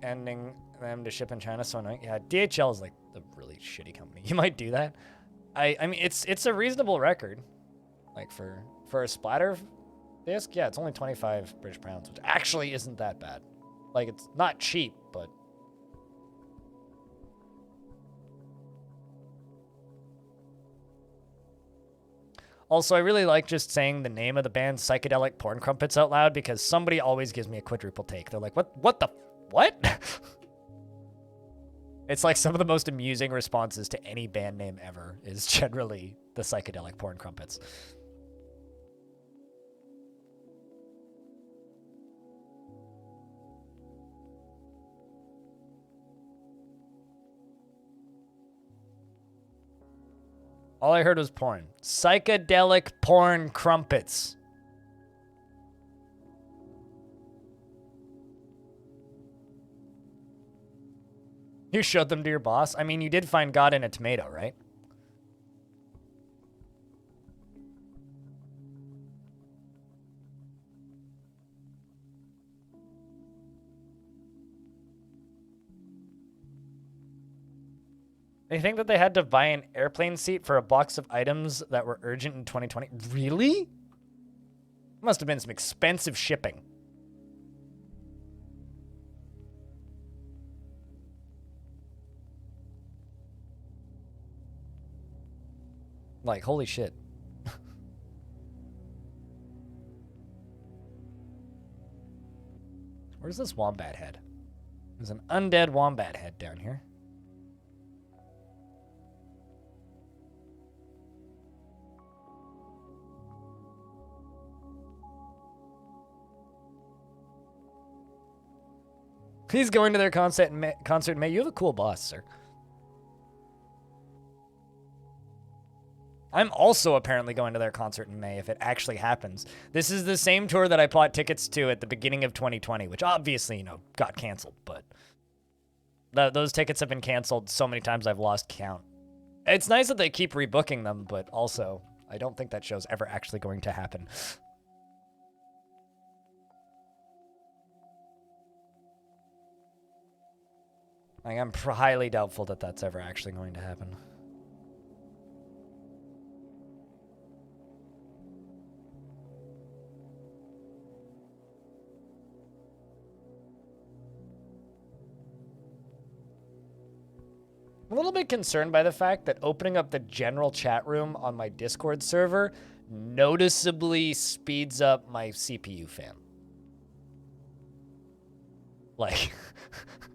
ending them to ship in China, so annoying. Yeah, DHL is like the really shitty company. You might do that. I mean, it's a reasonable record. Like for a splatter disc, yeah, it's only 25 British pounds, which actually isn't that bad. Like, it's not cheap, but... Also, I really like just saying the name of the band Psychedelic Porn Crumpets out loud because somebody always gives me a quadruple take. They're like, what the, what? It's like some of the most amusing responses to any band name ever is generally the Psychedelic Porn Crumpets. All I heard was porn. Psychedelic Porn Crumpets. You showed them to your boss? I mean, you did find God in a tomato, right? They think that they had to buy an airplane seat for a box of items that were urgent in 2020. Really? Must have been some expensive shipping. Like, holy shit. Where's this wombat head? There's an undead wombat head down here. He's going to their concert in May. You have a cool boss, sir. I'm also apparently going to their concert in May if it actually happens. This is the same tour that I bought tickets to at the beginning of 2020, which obviously, you know, got canceled, but those tickets have been canceled so many times I've lost count. It's nice that they keep rebooking them, but also, I don't think that show's ever actually going to happen. Like, I'm highly doubtful that that's ever actually going to happen. I'm a little bit concerned by the fact that opening up the general chat room on my Discord server noticeably speeds up my CPU fan. Like,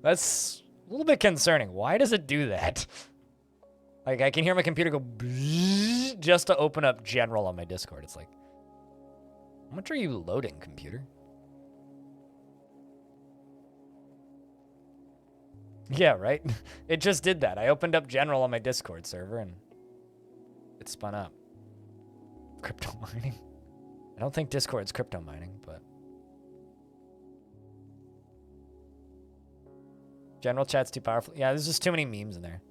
that's a little bit concerning. Why does it do that? Like, I can hear my computer go bzzz just to open up general on my Discord. It's like, how much are you loading, computer? Yeah, right? It just did that. I opened up general on my Discord server and it spun up. Crypto mining? I don't think Discord's crypto mining, but... General chat's too powerful. Yeah, there's just too many memes in there.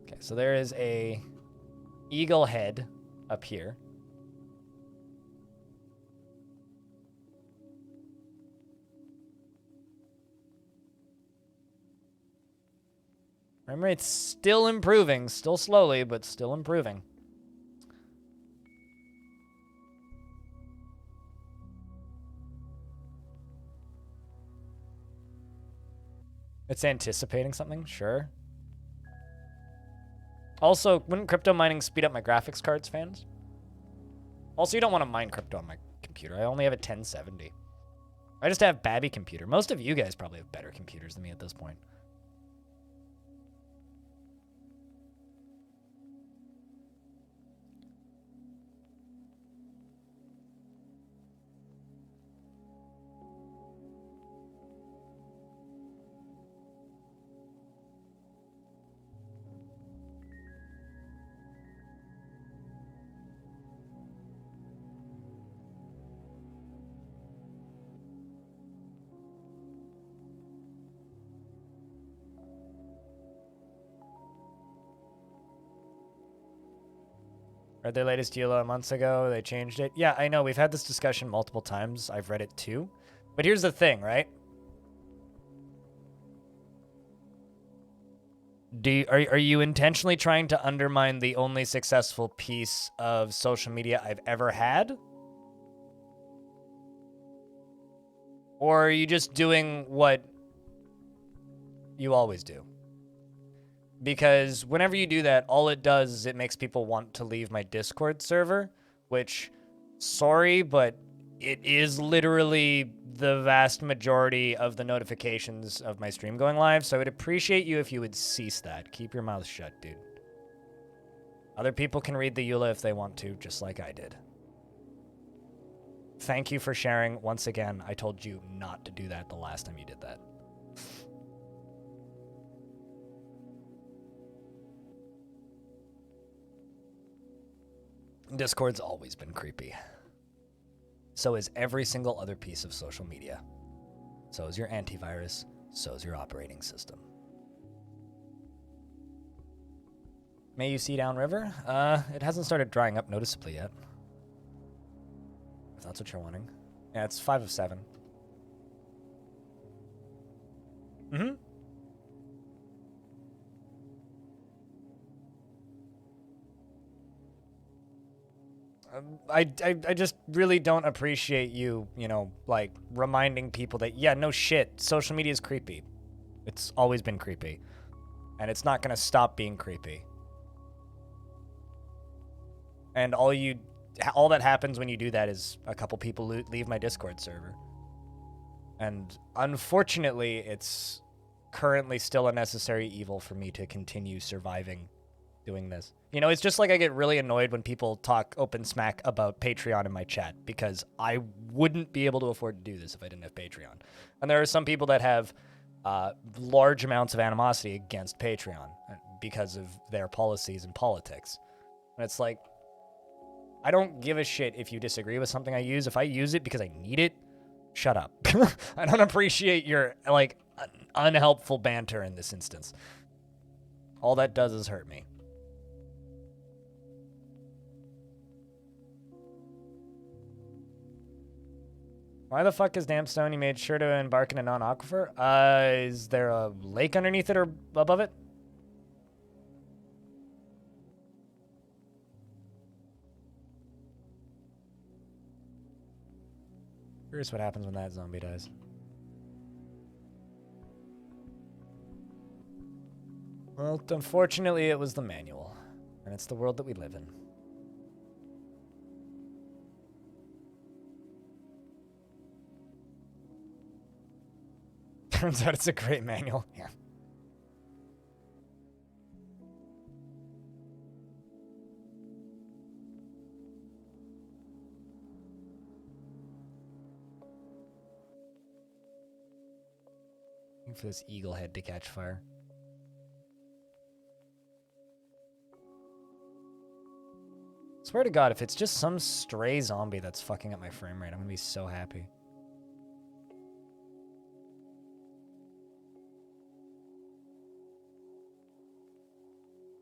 Okay, so there is a eagle head up here. Frame rate's still improving, still slowly, but still improving. It's anticipating something, sure. Also, wouldn't crypto mining speed up my graphics cards, fans? Also, you don't want to mine crypto on my computer. I only have a 1070. I just have babby computer. Most of you guys probably have better computers than me at this point. Read their latest EULA months ago. They changed it. Yeah, I know. We've had this discussion multiple times. I've read it too. But here's the thing, right? Are you intentionally trying to undermine the only successful piece of social media I've ever had? Or are you just doing what you always do? Because whenever you do that, all it does is it makes people want to leave my Discord server, which, sorry, but it is literally the vast majority of the notifications of my stream going live, so I would appreciate you if you would cease that. Keep your mouth shut, dude. Other people can read the EULA if they want to, just like I did. Thank you for sharing. Once again, I told you not to do that the last time you did that. Discord's always been creepy. So is every single other piece of social media. So is your antivirus. So is your operating system. May you see downriver? It hasn't started drying up noticeably yet. If that's what you're wanting. Yeah, it's 5 of 7. Mm-hmm. I just really don't appreciate you, you know, like, reminding people that, yeah, no shit, social media is creepy. It's always been creepy. And it's not gonna stop being creepy. And all that happens when you do that is a couple people leave my Discord server. And unfortunately, it's currently still a necessary evil for me to continue surviving doing this. You know, it's just like I get really annoyed when people talk open smack about Patreon in my chat, because I wouldn't be able to afford to do this if I didn't have Patreon. And there are some people that have large amounts of animosity against Patreon because of their policies and politics. And it's like, I don't give a shit if you disagree with something I use. If I use it because I need it, shut up. I don't appreciate your, like, unhelpful banter in this instance. All that does is hurt me. Why the fuck is Damstone? You made sure to embark in a non-aquifer? Is there a lake underneath it or above it? Curious what happens when that zombie dies. Well, unfortunately, it was the manual. And it's the world that we live in. Turns out it's a great manual. Yeah. Waiting for this eagle head to catch fire. Swear to God, if it's just some stray zombie that's fucking up my frame rate, I'm gonna be so happy.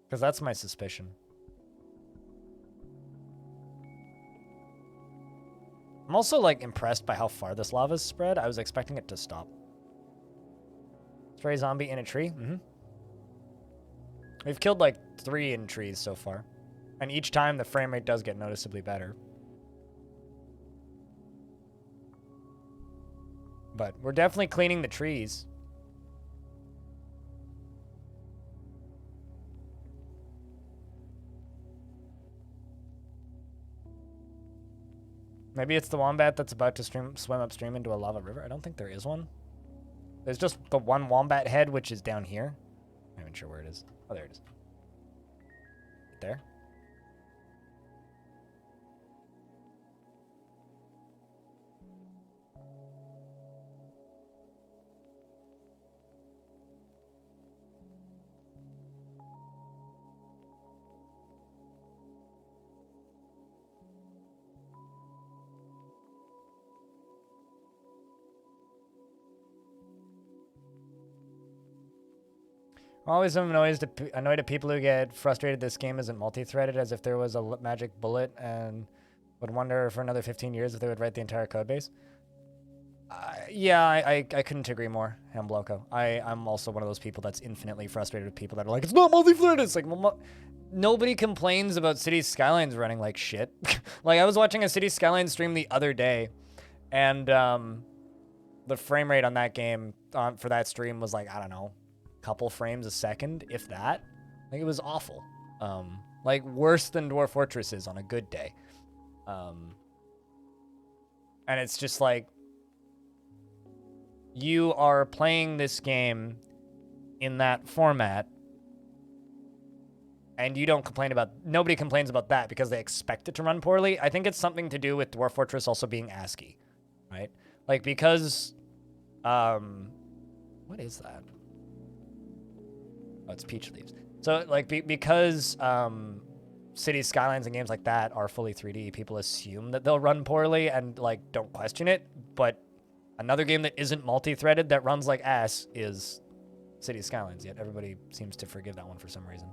Because that's my suspicion. I'm also, like, impressed by how far this lava's spread. I was expecting it to stop. Stray zombie in a tree? Mm-hmm. We've killed, like, 3 in trees so far. And each time, the frame rate does get noticeably better. But we're definitely cleaning the trees. Maybe it's the wombat that's about to swim upstream into a lava river. I don't think there is one. There's just the one wombat head, which is down here. I'm not even sure where it is. Oh, there it is. There. I'm always annoyed at people who get frustrated this game isn't multi-threaded, as if there was a magic bullet, and would wonder for another 15 years if they would write the entire code base. Yeah, I couldn't agree more, Hambloco. I'm also one of those people that's infinitely frustrated with people that are like, it's not multi-threaded. It's like, well, nobody complains about Cities Skylines running like shit. Like, I was watching a Cities Skylines stream the other day, and the frame rate on that game for that stream was like, I don't know, couple frames a second, if that. Like, it was awful. Like, worse than Dwarf Fortress is on a good day. And it's just like, you are playing this game in that format, and you don't complain about, nobody complains about that because they expect it to run poorly. I think it's something to do with Dwarf Fortress also being ASCII, right? Like, because, what is that? Oh, it's peach leaves. So, like, because Cities Skylines and games like that are fully 3D, people assume that they'll run poorly and, like, don't question it. But another game that isn't multi-threaded that runs like ass is Cities Skylines, yet everybody seems to forgive that one for some reason.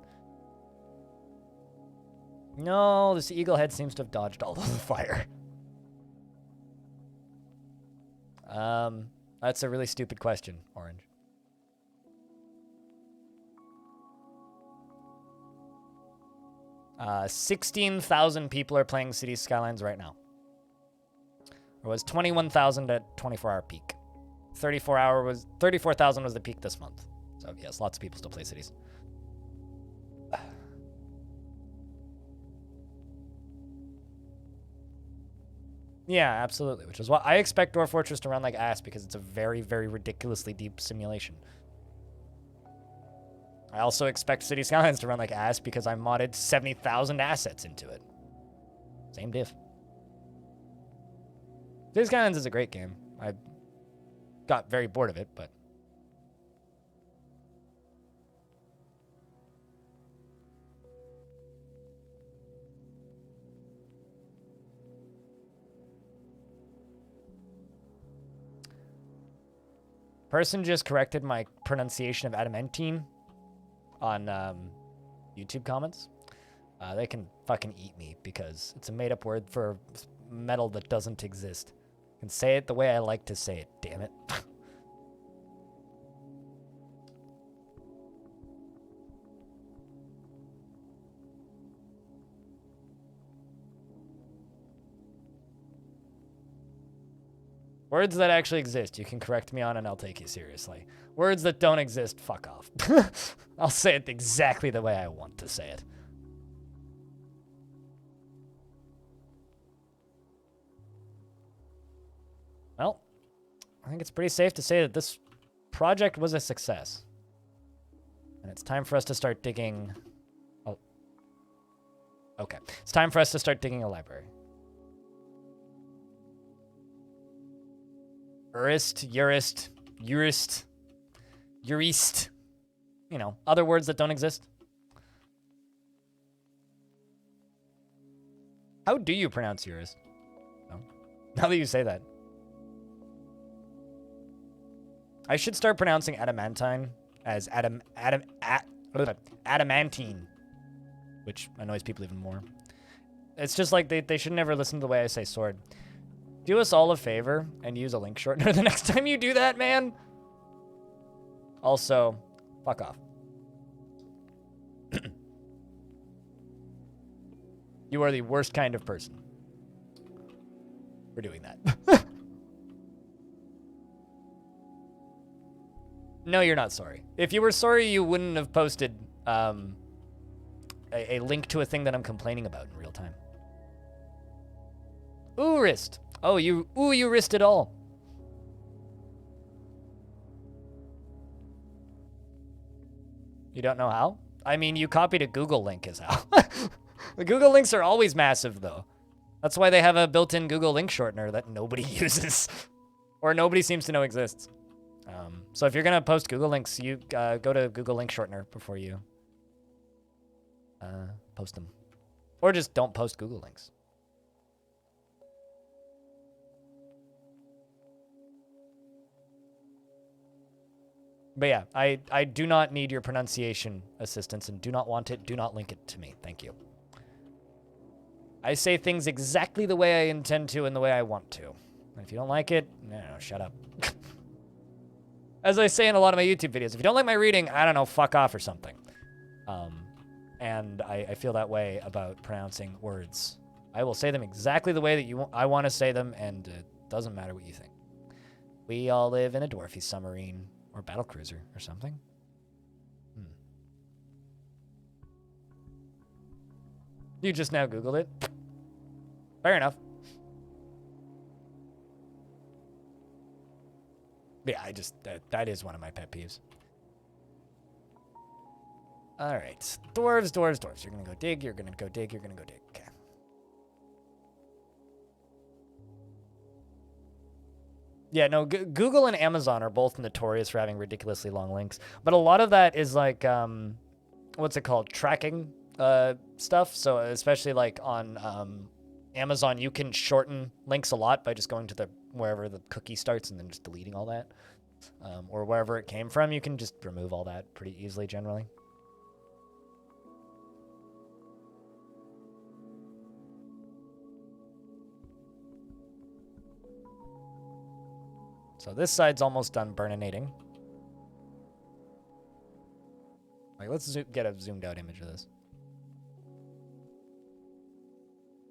No, this eagle head seems to have dodged all of the fire. That's a really stupid question, Orange. 16,000 people are playing Cities Skylines right now. There was 21,000 at 24-hour peak. 34,000 was the peak this month. So yes, lots of people still play Cities. Yeah, absolutely. Which is why I expect Dwarf Fortress to run like ass, because it's a very, very ridiculously deep simulation. I also expect Cities Skylines to run like ass because I modded 70,000 assets into it. Same diff. Cities Skylines is a great game. I got very bored of it, but... Person just corrected my pronunciation of adamantine on YouTube comments. They can fucking eat me, because it's a made-up word for metal that doesn't exist. I can say it the way I like to say it, damn it. Words that actually exist, you can correct me on and I'll take you seriously. Words that don't exist, fuck off. I'll say it exactly the way I want to say it. Well, I think it's pretty safe to say that this project was a success. And it's time for us to start digging... Oh. Okay. It's time for us to start digging a library. Jurist, you know, other words that don't exist. How do you pronounce jurist? No. Now that you say that. I should start pronouncing adamantine as adamantine, which annoys people even more. It's just like they should never listen to the way I say sword. Do us all a favor and use a link shortener the next time you do that, man. Also, fuck off. You are the worst kind of person for doing that. No, you're not sorry. If you were sorry, you wouldn't have posted a link to a thing that I'm complaining about in real time. Ooh, wrist. Oh, you risked it all. You don't know how? I mean, you copied a Google link is how. The Google links are always massive, though. That's why they have a built-in Google link shortener that nobody uses. Or nobody seems to know exists. So if you're going to post Google links, you go to Google link shortener before you post them. Or just don't post Google links. But yeah, I do not need your pronunciation assistance and do not want it. Do not link it to me. Thank you. I say things exactly the way I intend to and the way I want to. And if you don't like it, no, shut up. As I say in a lot of my YouTube videos, if you don't like my reading, I don't know, fuck off or something. And I feel that way about pronouncing words. I will say them exactly the way that I want to say them, and it doesn't matter what you think. We all live in a dwarfy submarine. Or battlecruiser or something. You just now Googled it. Fair enough. Yeah, that is one of my pet peeves. All right. Dwarves. You're going to go dig, you're going to go dig, you're going to go dig. Okay. Yeah, no, Google and Amazon are both notorious for having ridiculously long links. But a lot of that is like, what's it called? Tracking stuff. So especially like on Amazon, you can shorten links a lot by just going to wherever the cookie starts and then just deleting all that. Or wherever it came from, you can just remove all that pretty easily generally. So this side's almost done burninating. Like, let's get a zoomed out image of this.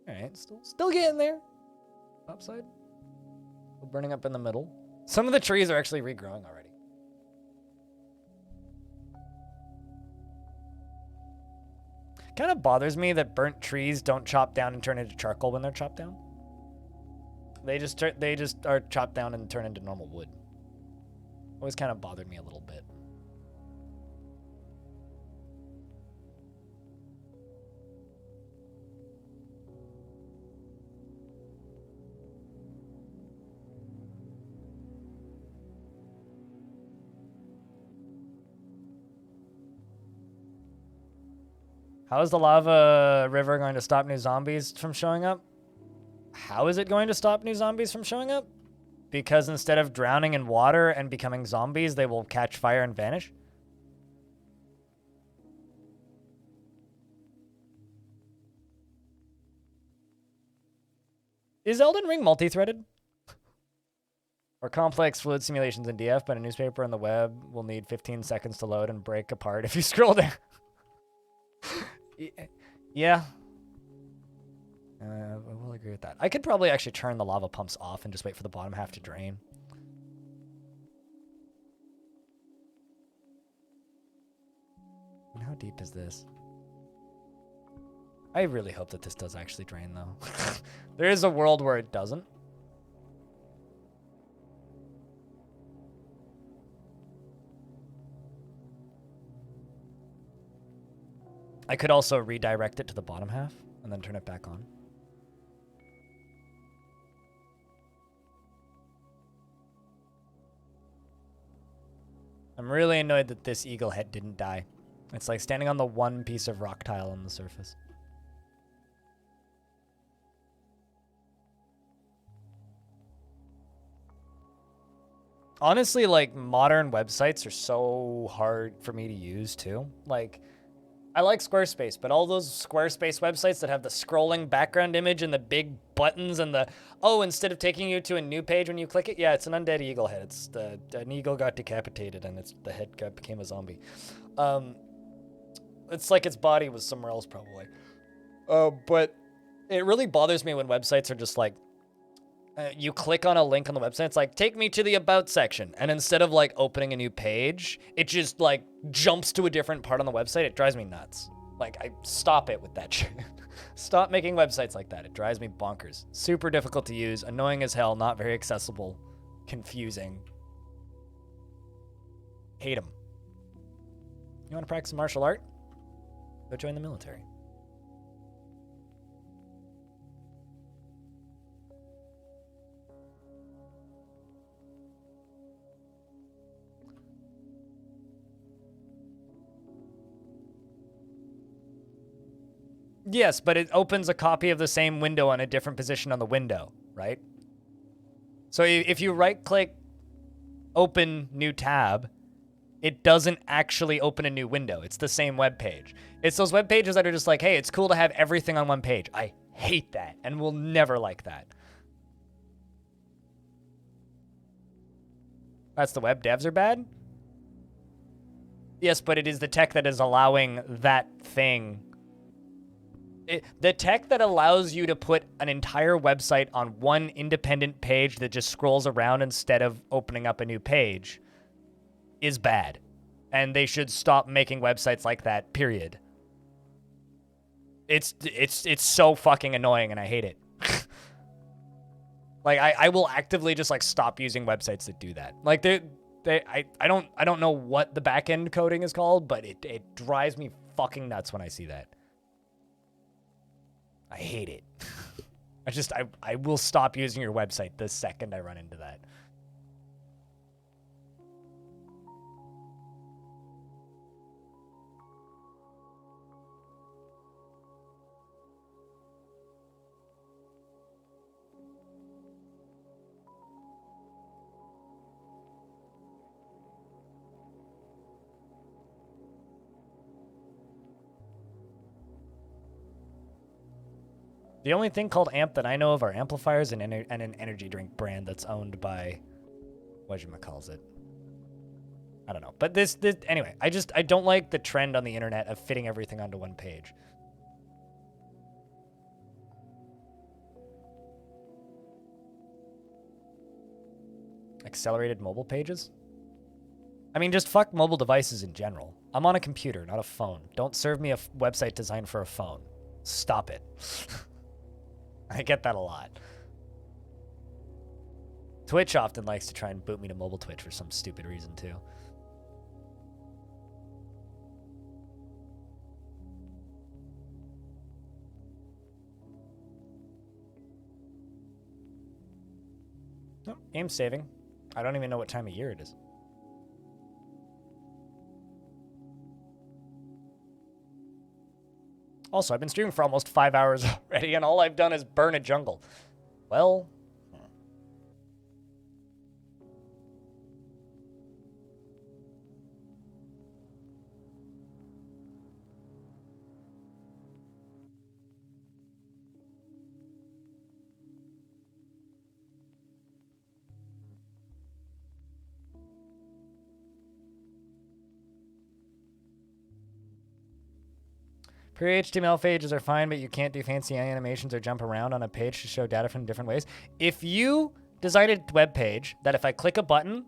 All right, still getting there. Top side. Still burning up in the middle. Some of the trees are actually regrowing already. Kind of bothers me that burnt trees don't chop down and turn into charcoal when they're chopped down. They just are chopped down and turn into normal wood. Always kind of bothered me a little bit. How is the lava river going to stop new zombies from showing up? How is it going to stop new zombies from showing up? Because instead of drowning in water and becoming zombies, they will catch fire and vanish? Is Elden Ring multi-threaded? Or complex fluid simulations in DF, but a newspaper on the web will need 15 seconds to load and break apart if you scroll down. Yeah. I will agree with that. I could probably actually turn the lava pumps off and just wait for the bottom half to drain. And how deep is this? I really hope that this does actually drain, though. There is a world where it doesn't. I could also redirect it to the bottom half and then turn it back on. I'm really annoyed that this eagle head didn't die. It's like standing on the one piece of rock tile on the surface. Honestly, like, modern websites are so hard for me to use, too. Like, I like Squarespace, but all those Squarespace websites that have the scrolling background image and the big buttons and the, oh, instead of taking you to a new page when you click it, yeah, it's an undead eagle head. It's an eagle got decapitated and the head became a zombie. It's like its body was somewhere else, probably. But it really bothers me when websites are just like, you click on a link on the website, it's like, take me to the about section. And instead of like opening a new page, it just like jumps to a different part on the website. It drives me nuts. Like, stop it with that shit. Stop making websites like that. It drives me bonkers. Super difficult to use, annoying as hell, not very accessible, confusing. Hate them. You want to practice martial art? Go join the military. Yes, but it opens a copy of the same window on a different position on the window, right? So if you right-click open new tab, it doesn't actually open a new window. It's the same web page. It's those web pages that are just like, hey, it's cool to have everything on one page. I hate that and will never like that. That's the web devs are bad? Yes, but it is the tech that is allowing that thing. The tech that allows you to put an entire website on one independent page that just scrolls around instead of opening up a new page is bad. And they should stop making websites like that, period. It's so fucking annoying and I hate it. Like, I will actively just like stop using websites that do that. Like I don't know what the back-end coding is called, but it drives me fucking nuts when I see that. I hate it. I will stop using your website the second I run into that. The only thing called amp that I know of are amplifiers and an energy drink brand that's owned by, whatchamacallit. I don't know. But this anyway, I don't like the trend on the internet of fitting everything onto one page. Accelerated mobile pages? I mean, just fuck mobile devices in general. I'm on a computer, not a phone. Don't serve me a website designed for a phone. Stop it. I get that a lot. Twitch often likes to try and boot me to mobile Twitch for some stupid reason, too. Oh, game saving. I don't even know what time of year it is. Also, I've been streaming for almost 5 hours already, and all I've done is burn a jungle. Well... Pure HTML pages are fine, but you can't do fancy animations or jump around on a page to show data from different ways. If you design a web page that if I click a button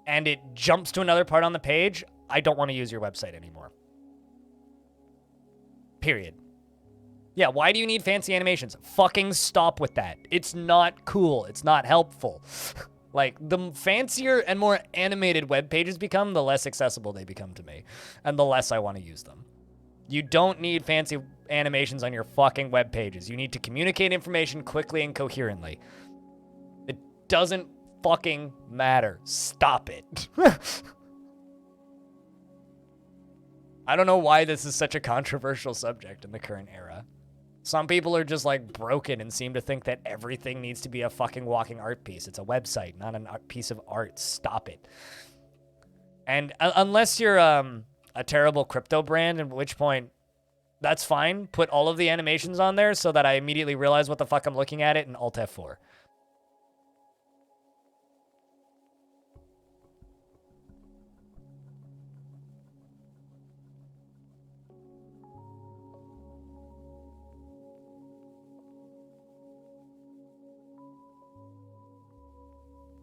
and it jumps to another part on the page, I don't want to use your website anymore. Period. Yeah, why do you need fancy animations? Fucking stop with that. It's not cool. It's not helpful. Like, the fancier and more animated web pages become, the less accessible they become to me. And the less I want to use them. You don't need fancy animations on your fucking web pages. You need to communicate information quickly and coherently. It doesn't fucking matter. Stop it. I don't know why this is such a controversial subject in the current era. Some people are just like broken and seem to think that everything needs to be a fucking walking art piece. It's a website, not a piece of art. Stop it. And unless you're a terrible crypto brand, at which point that's fine. Put all of the animations on there so that I immediately realize what the fuck I'm looking at it in Alt F4.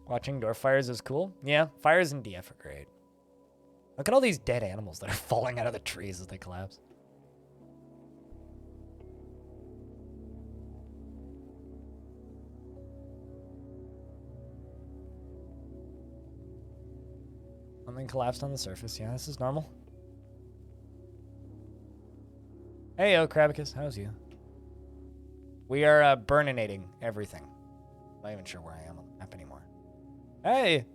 Watching Dwarf fires is cool. Yeah, fires in DF are great. Look at all these dead animals that are falling out of the trees as they collapse. Something collapsed on the surface. Yeah, this is normal. Hey, Crabicus, how's you? We are burninating everything. Not even sure where I am on the map anymore. Hey!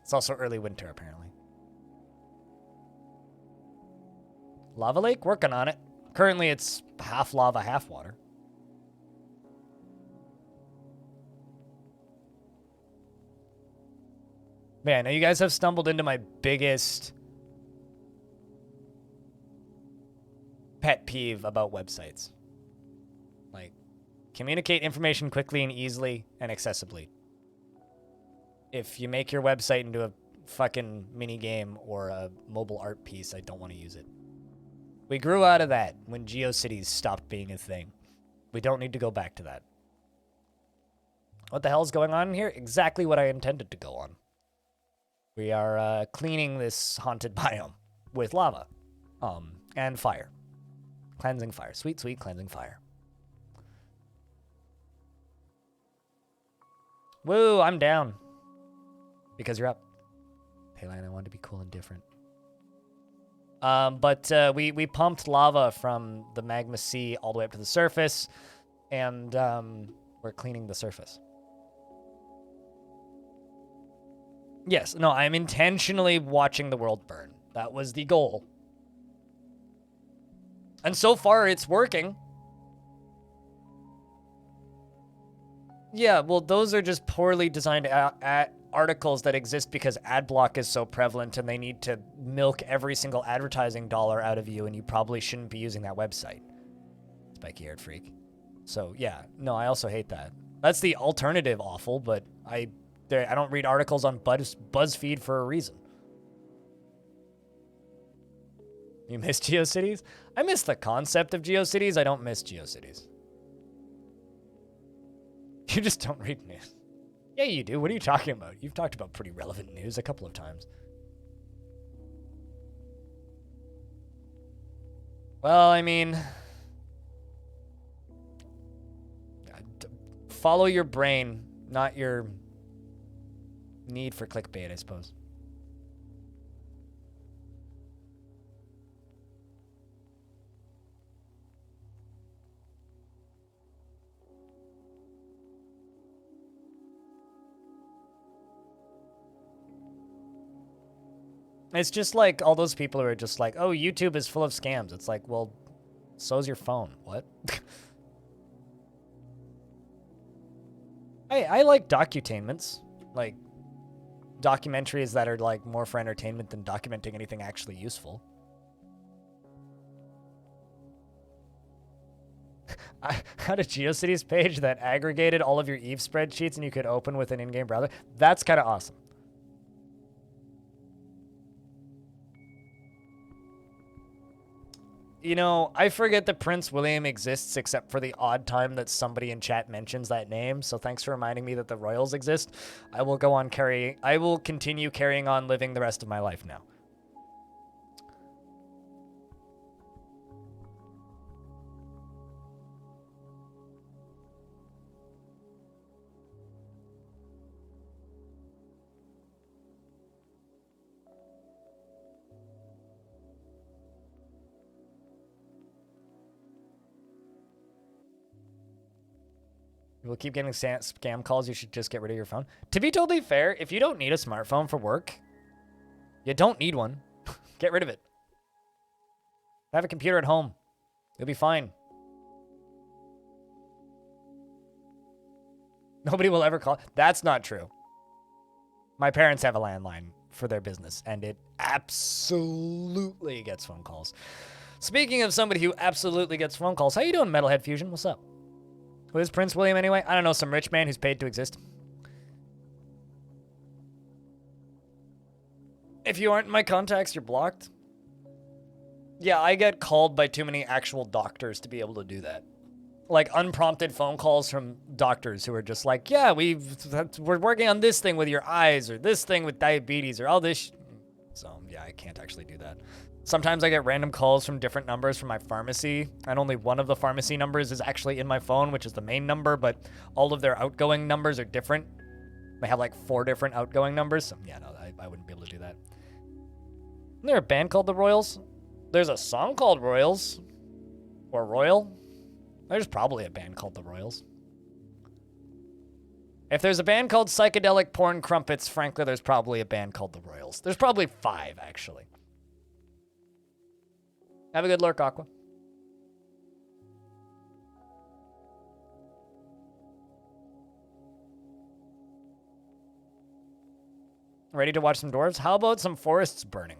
It's also early winter, apparently. Lava lake? Working on it. Currently, it's half lava, half water. Man, now you guys have stumbled into my biggest pet peeve about websites. Like, communicate information quickly and easily and accessibly. If you make your website into a fucking mini game or a mobile art piece, I don't want to use it. We grew out of that when GeoCities stopped being a thing. We don't need to go back to that. What the hell is going on here? Exactly what I intended to go on. We are cleaning this haunted biome with lava and fire. Cleansing fire. Sweet, sweet cleansing fire. Woo, I'm down. Because you're up. Payline, I wanted to be cool and different. But we pumped lava from the magma sea all the way up to the surface, and we're cleaning the surface. Yes, no, I'm intentionally watching the world burn. That was the goal. And so far, it's working. Yeah, well, those are just poorly designed articles that exist because ad block is so prevalent and they need to milk every single advertising dollar out of you, and you probably shouldn't be using that website. Spiky-haired freak. So, yeah, no, I also hate that. That's the alternative awful, but I don't read articles on BuzzFeed for a reason. You miss GeoCities? I miss the concept of GeoCities. I don't miss GeoCities. You just don't read news. Yeah, you do. What are you talking about? You've talked about pretty relevant news a couple of times. Well, I mean, follow your brain, not your need for clickbait, I suppose. It's just like all those people who are just like, oh, YouTube is full of scams. It's like, well, so's your phone. What? I like docutainments. Like, documentaries that are like more for entertainment than documenting anything actually useful. I had a GeoCities page that aggregated all of your Eve spreadsheets and you could open with an in-game browser. That's kind of awesome. You know, I forget that Prince William exists except for the odd time that somebody in chat mentions that name. So thanks for reminding me that the Royals exist. I will continue carrying on living the rest of my life now. We'll keep getting scam calls. You should just get rid of your phone. To be totally fair, if you don't need a smartphone for work, you don't need one. Get rid of it. Have a computer at home. You'll be fine. Nobody will ever call. That's not true. My parents have a landline for their business, and it absolutely gets phone calls. Speaking of somebody who absolutely gets phone calls, how you doing, Metalhead Fusion? What's up? Who is Prince William anyway? I don't know, some rich man who's paid to exist. If you aren't in my contacts, you're blocked. Yeah, I get called by too many actual doctors to be able to do that. Like unprompted phone calls from doctors who are just like, yeah, we're working on this thing with your eyes or this thing with diabetes or all this. So yeah, I can't actually do that. Sometimes I get random calls from different numbers from my pharmacy, and only one of the pharmacy numbers is actually in my phone, which is the main number, but all of their outgoing numbers are different. They have like 4 different outgoing numbers, so yeah, no, I wouldn't be able to do that. Isn't there a band called The Royals? There's a song called Royals. Or Royal. There's probably a band called The Royals. If there's a band called Psychedelic Porn Crumpets, frankly, there's probably a band called The Royals. There's probably 5, actually. Have a good lurk, Aqua. Ready to watch some dwarves? How about some forests burning?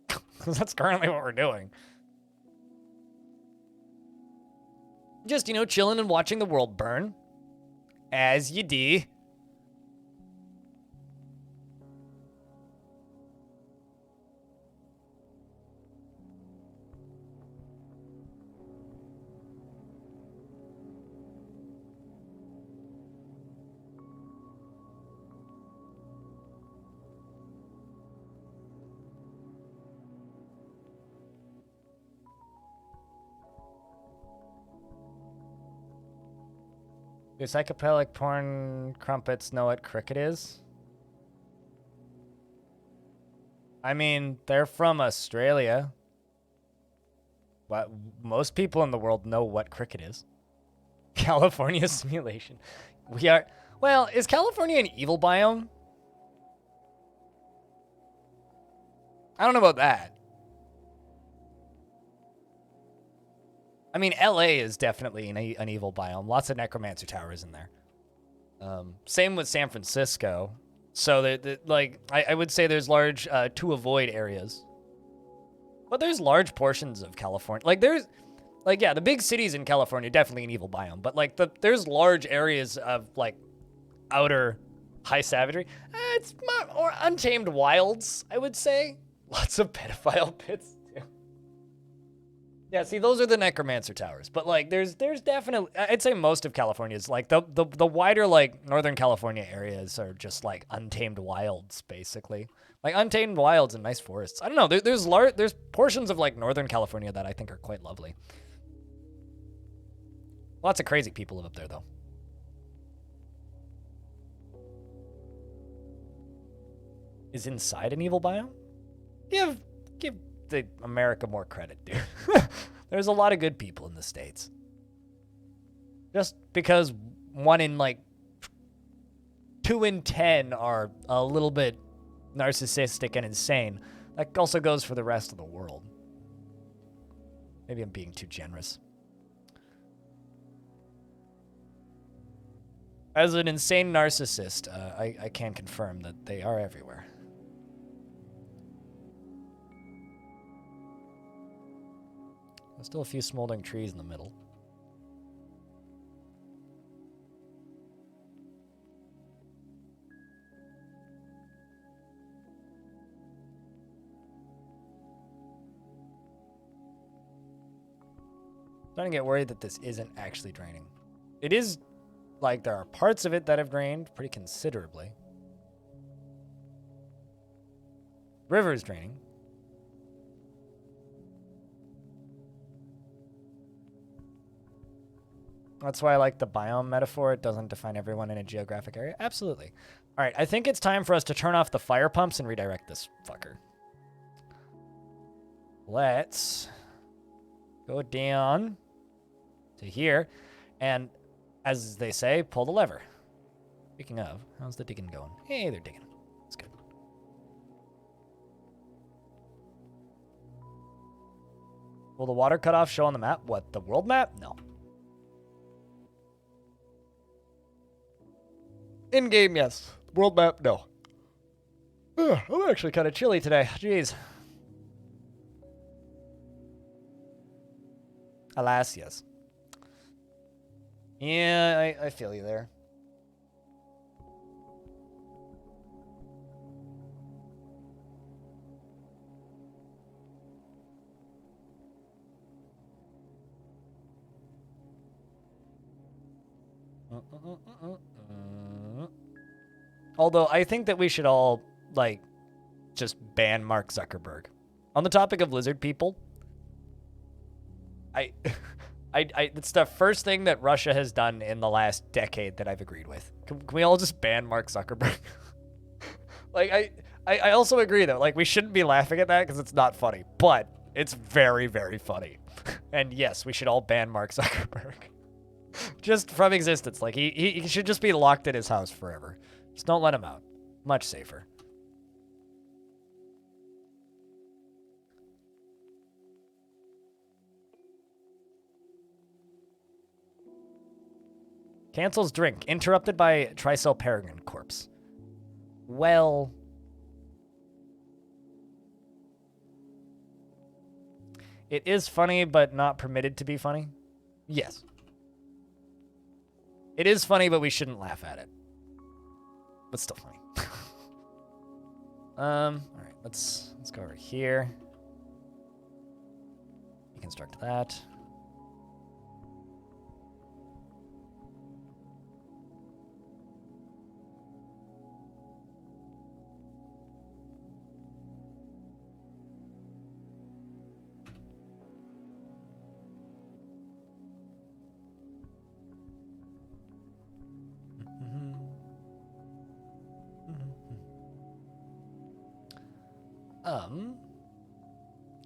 Because that's currently what we're doing. Just, you know, chilling and watching the world burn. As you do. Do psychedelic porn crumpets know what cricket is? I mean, they're from Australia. But most people in the world know what cricket is. California simulation. We are... Well, is California an evil biome? I don't know about that. I mean, LA is definitely an evil biome. Lots of necromancer towers in there. Same with San Francisco. So, I would say there's large to avoid areas. But there's large portions of California. Yeah, the big cities in California, definitely an evil biome. But, there's large areas of, outer high savagery. It's more untamed wilds, I would say. Lots of pedophile pits. Yeah, see, those are the necromancer towers. But, there's definitely... I'd say most of California is, the wider, Northern California areas are just, untamed wilds, basically. Untamed wilds and nice forests. I don't know. There's portions of, Northern California that I think are quite lovely. Lots of crazy people live up there, though. Is inside an evil biome? Give the America more credit, dude. There's a lot of good people in the States. Just because 1 in 2 in 10 are a little bit narcissistic and insane, that also goes for the rest of the world. Maybe I'm being too generous. As an insane narcissist, I can confirm that they are everywhere. There's still a few smoldering trees in the middle. Starting to get worried that this isn't actually draining. It is, like, there are parts of it that have drained pretty considerably. River's draining. That's why I like the biome metaphor. It doesn't define everyone in a geographic area. Absolutely. All right, I think it's time for us to turn off the fire pumps and redirect this fucker. Let's go down to here, and as they say, pull the lever. Speaking of, how's the digging going? Hey, they're digging. That's good. Will the water cutoff show on the map? What, the world map? No. In-game, yes. World map, no. Ugh, I'm actually kind of chilly today. Jeez. Alas, yes. Yeah, I feel you there. Although I think that we should all, like, just ban Mark Zuckerberg. On the topic of lizard people, it's the first thing that Russia has done in the last decade that I've agreed with. Can we all just ban Mark Zuckerberg? Like, I also agree, though. Like, we shouldn't be laughing at that because it's not funny. But it's very, very funny. And yes, we should all ban Mark Zuckerberg. Just from existence. Like, he should just be locked in his house forever. Just don't let him out. Much safer. Cancels drink. Interrupted by Tricell Peregrine corpse. Well... It is funny, but not permitted to be funny? Yes. It is funny, but we shouldn't laugh at it. But still funny. Alright, let's go over here. Deconstruct that.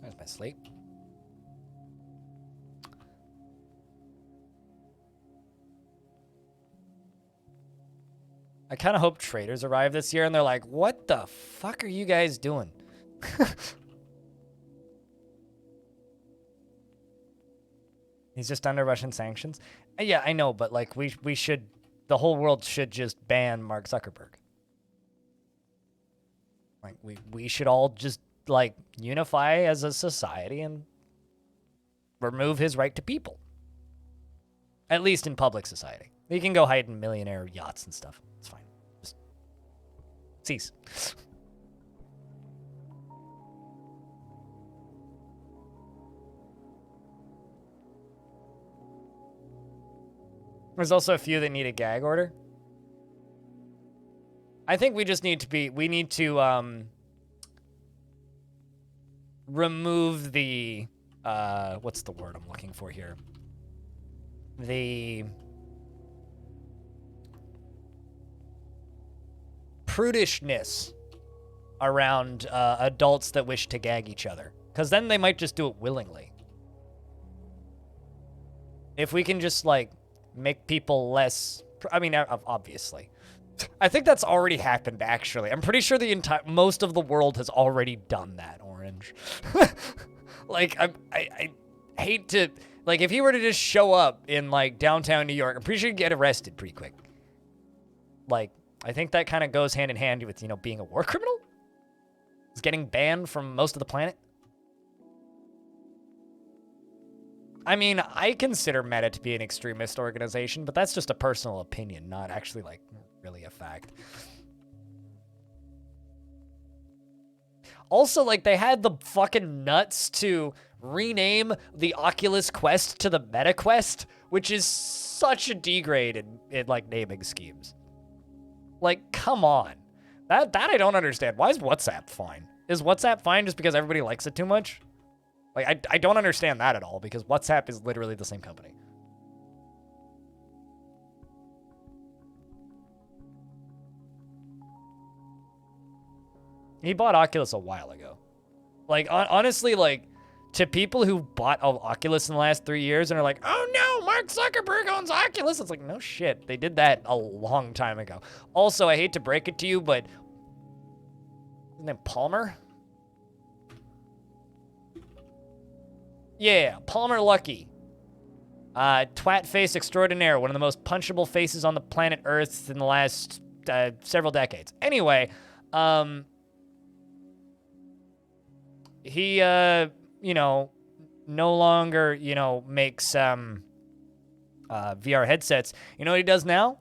There's my slate. I kind of hope traders arrive this year and they're like, what the fuck are you guys doing? He's just under Russian sanctions. Yeah, I know, but like we should, the whole world should just ban Mark Zuckerberg. Like we should all just like unify as a society and remove his right to people. At least in public society. He can go hide in millionaire yachts and stuff. It's fine. Just cease. There's also a few that need a gag order. I think we just need to remove the, what's the word I'm looking for here? The prudishness around adults that wish to gag each other. Because then they might just do it willingly. If we can just, like, make people less... I mean, obviously. I think that's already happened, actually. I'm pretty sure most of the world has already done that, Orange. Like, I hate to... Like, if he were to just show up in, like, downtown New York, I'm pretty sure he'd get arrested pretty quick. Like, I think that kind of goes hand in hand with, you know, being a war criminal? He's getting banned from most of the planet. I mean, I consider Meta to be an extremist organization, but that's just a personal opinion, not actually, like, really a fact. Also, like, they had the fucking nuts to rename the Oculus Quest to the Meta Quest, which is such a degrade in like, naming schemes. Like, come on. That I don't understand. Why is WhatsApp fine? Is WhatsApp fine just because everybody likes it too much? Like, I don't understand that at all, because WhatsApp is literally the same company. He bought Oculus a while ago. Like, honestly, like, to people who bought Oculus in the last 3 years and are like, oh no, Mark Zuckerberg owns Oculus. It's like, no shit. They did that a long time ago. Also, I hate to break it to you, but his name Palmer? Yeah, Palmer Luckey. Twat face extraordinaire, one of the most punchable faces on the planet Earth in the last several decades. Anyway, he, you know, no longer, you know, makes VR headsets. You know what he does now?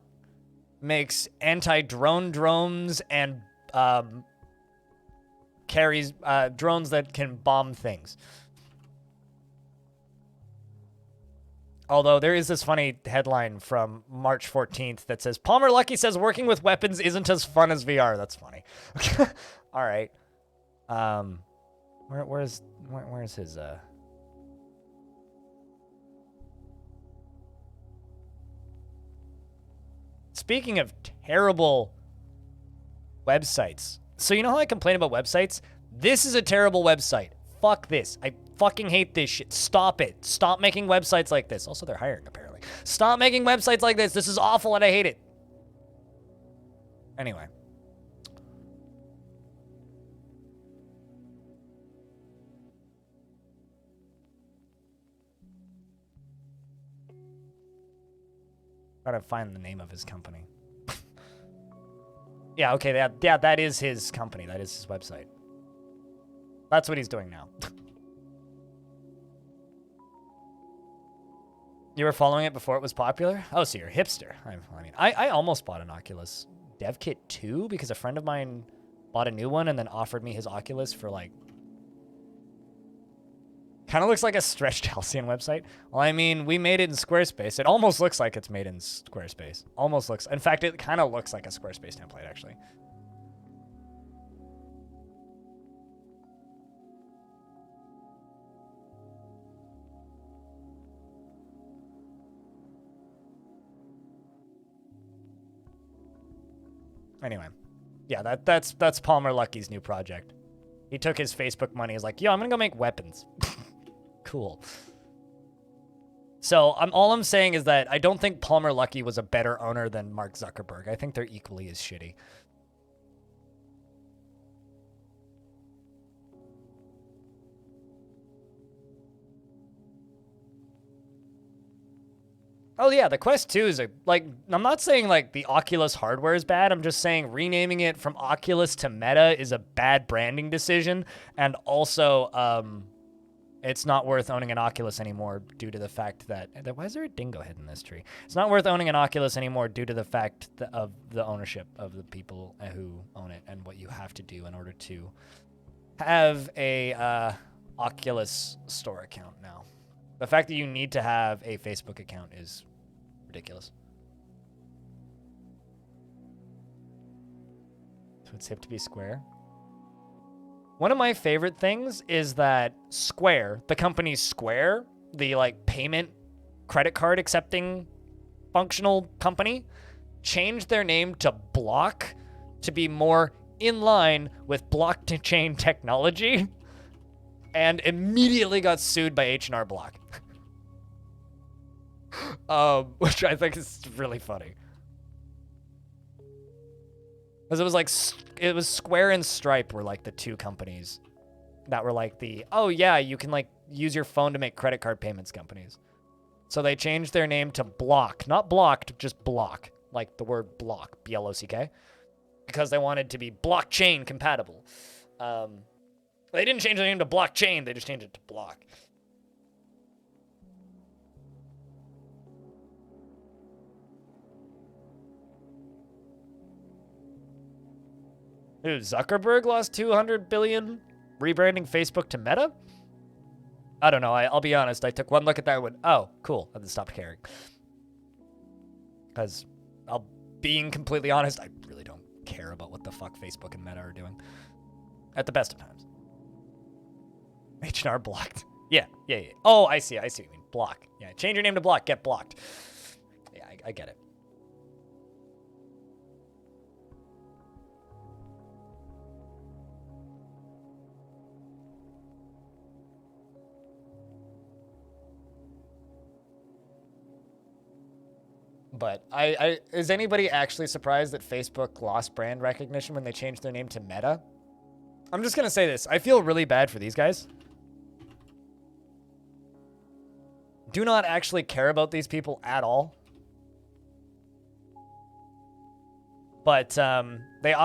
Makes anti-drone drones and carries drones that can bomb things. Although there is this funny headline from March 14th that says, Palmer Luckey says working with weapons isn't as fun as VR. That's funny. All right. Where's his, Speaking of terrible websites. So you know how I complain about websites? This is a terrible website. Fuck this. I fucking hate this shit. Stop it. Stop making websites like this. Also, they're hiring, apparently. Stop making websites like this. This is awful and I hate it. Anyway. Gotta find the name of his company. Yeah, okay, that is his company. That is his website. That's what he's doing now. You were following it before it was popular? Oh, so you're a hipster. I almost bought an Oculus Dev Kit 2 because a friend of mine bought a new one and then offered me his Oculus for like... Kind of looks like a stretched Halcyon website. Well, I mean, we made it in Squarespace. It almost looks like it's made in Squarespace. Almost looks... In fact, it kind of looks like a Squarespace template, actually. Anyway, yeah, that's Palmer Luckey's new project. He took his Facebook money. He's like, yo, I'm gonna go make weapons. Cool. So all I'm saying is that I don't think Palmer Luckey was a better owner than Mark Zuckerberg. I think they're equally as shitty. Oh yeah, the Quest 2 is I'm not saying like the Oculus hardware is bad. I'm just saying renaming it from Oculus to Meta is a bad branding decision. And also, it's not worth owning an Oculus anymore due to the fact that, why is there a dingo head in this tree? It's not worth owning an Oculus anymore due to the fact of the ownership of the people who own it and what you have to do in order to have a Oculus store account now. The fact that you need to have a Facebook account is ridiculous. So it's hip to be Square. One of my favorite things is that Square, the company Square, the like payment credit card accepting functional company, changed their name to Block to be more in line with blockchain technology and immediately got sued by H&R Block. Which I think is really funny. Because it was Square and Stripe were like the two companies that were like oh yeah, you can like use your phone to make credit card payments companies. So they changed their name to Block, not Blocked, just Block, like the word block, B-L-O-C-K, because they wanted to be blockchain compatible. They didn't change their name to Blockchain, they just changed it to Block. Dude, Zuckerberg lost $200 billion rebranding Facebook to Meta? I don't know. I'll be honest. I took one look at that and went, oh, cool, and then stopped caring. Because, being completely honest, I really don't care about what the fuck Facebook and Meta are doing. At the best of times. H&R blocked. Yeah. Oh, I see what you mean. Block. Yeah, change your name to block, get blocked. Yeah, I get it. But is anybody actually surprised that Facebook lost brand recognition when they changed their name to Meta? I'm just gonna say this. I feel really bad for these guys. Do not actually care about these people at all. But they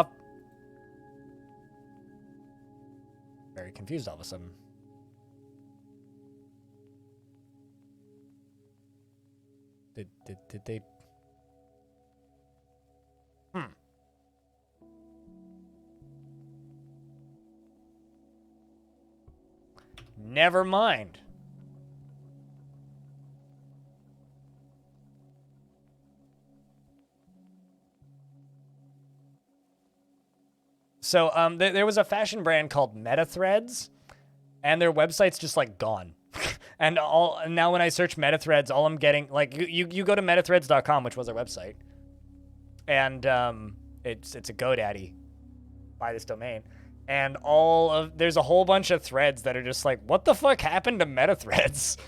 very confused all of a sudden. Did they? Never mind. So there was a fashion brand called Meta Threads, and their website's just like gone. And now when I search Meta Threads, all I'm getting, like, you go to metathreads.com, which was their website, and it's a GoDaddy. Buy this domain. And there's a whole bunch of threads that are just like, what the fuck happened to Meta Threads?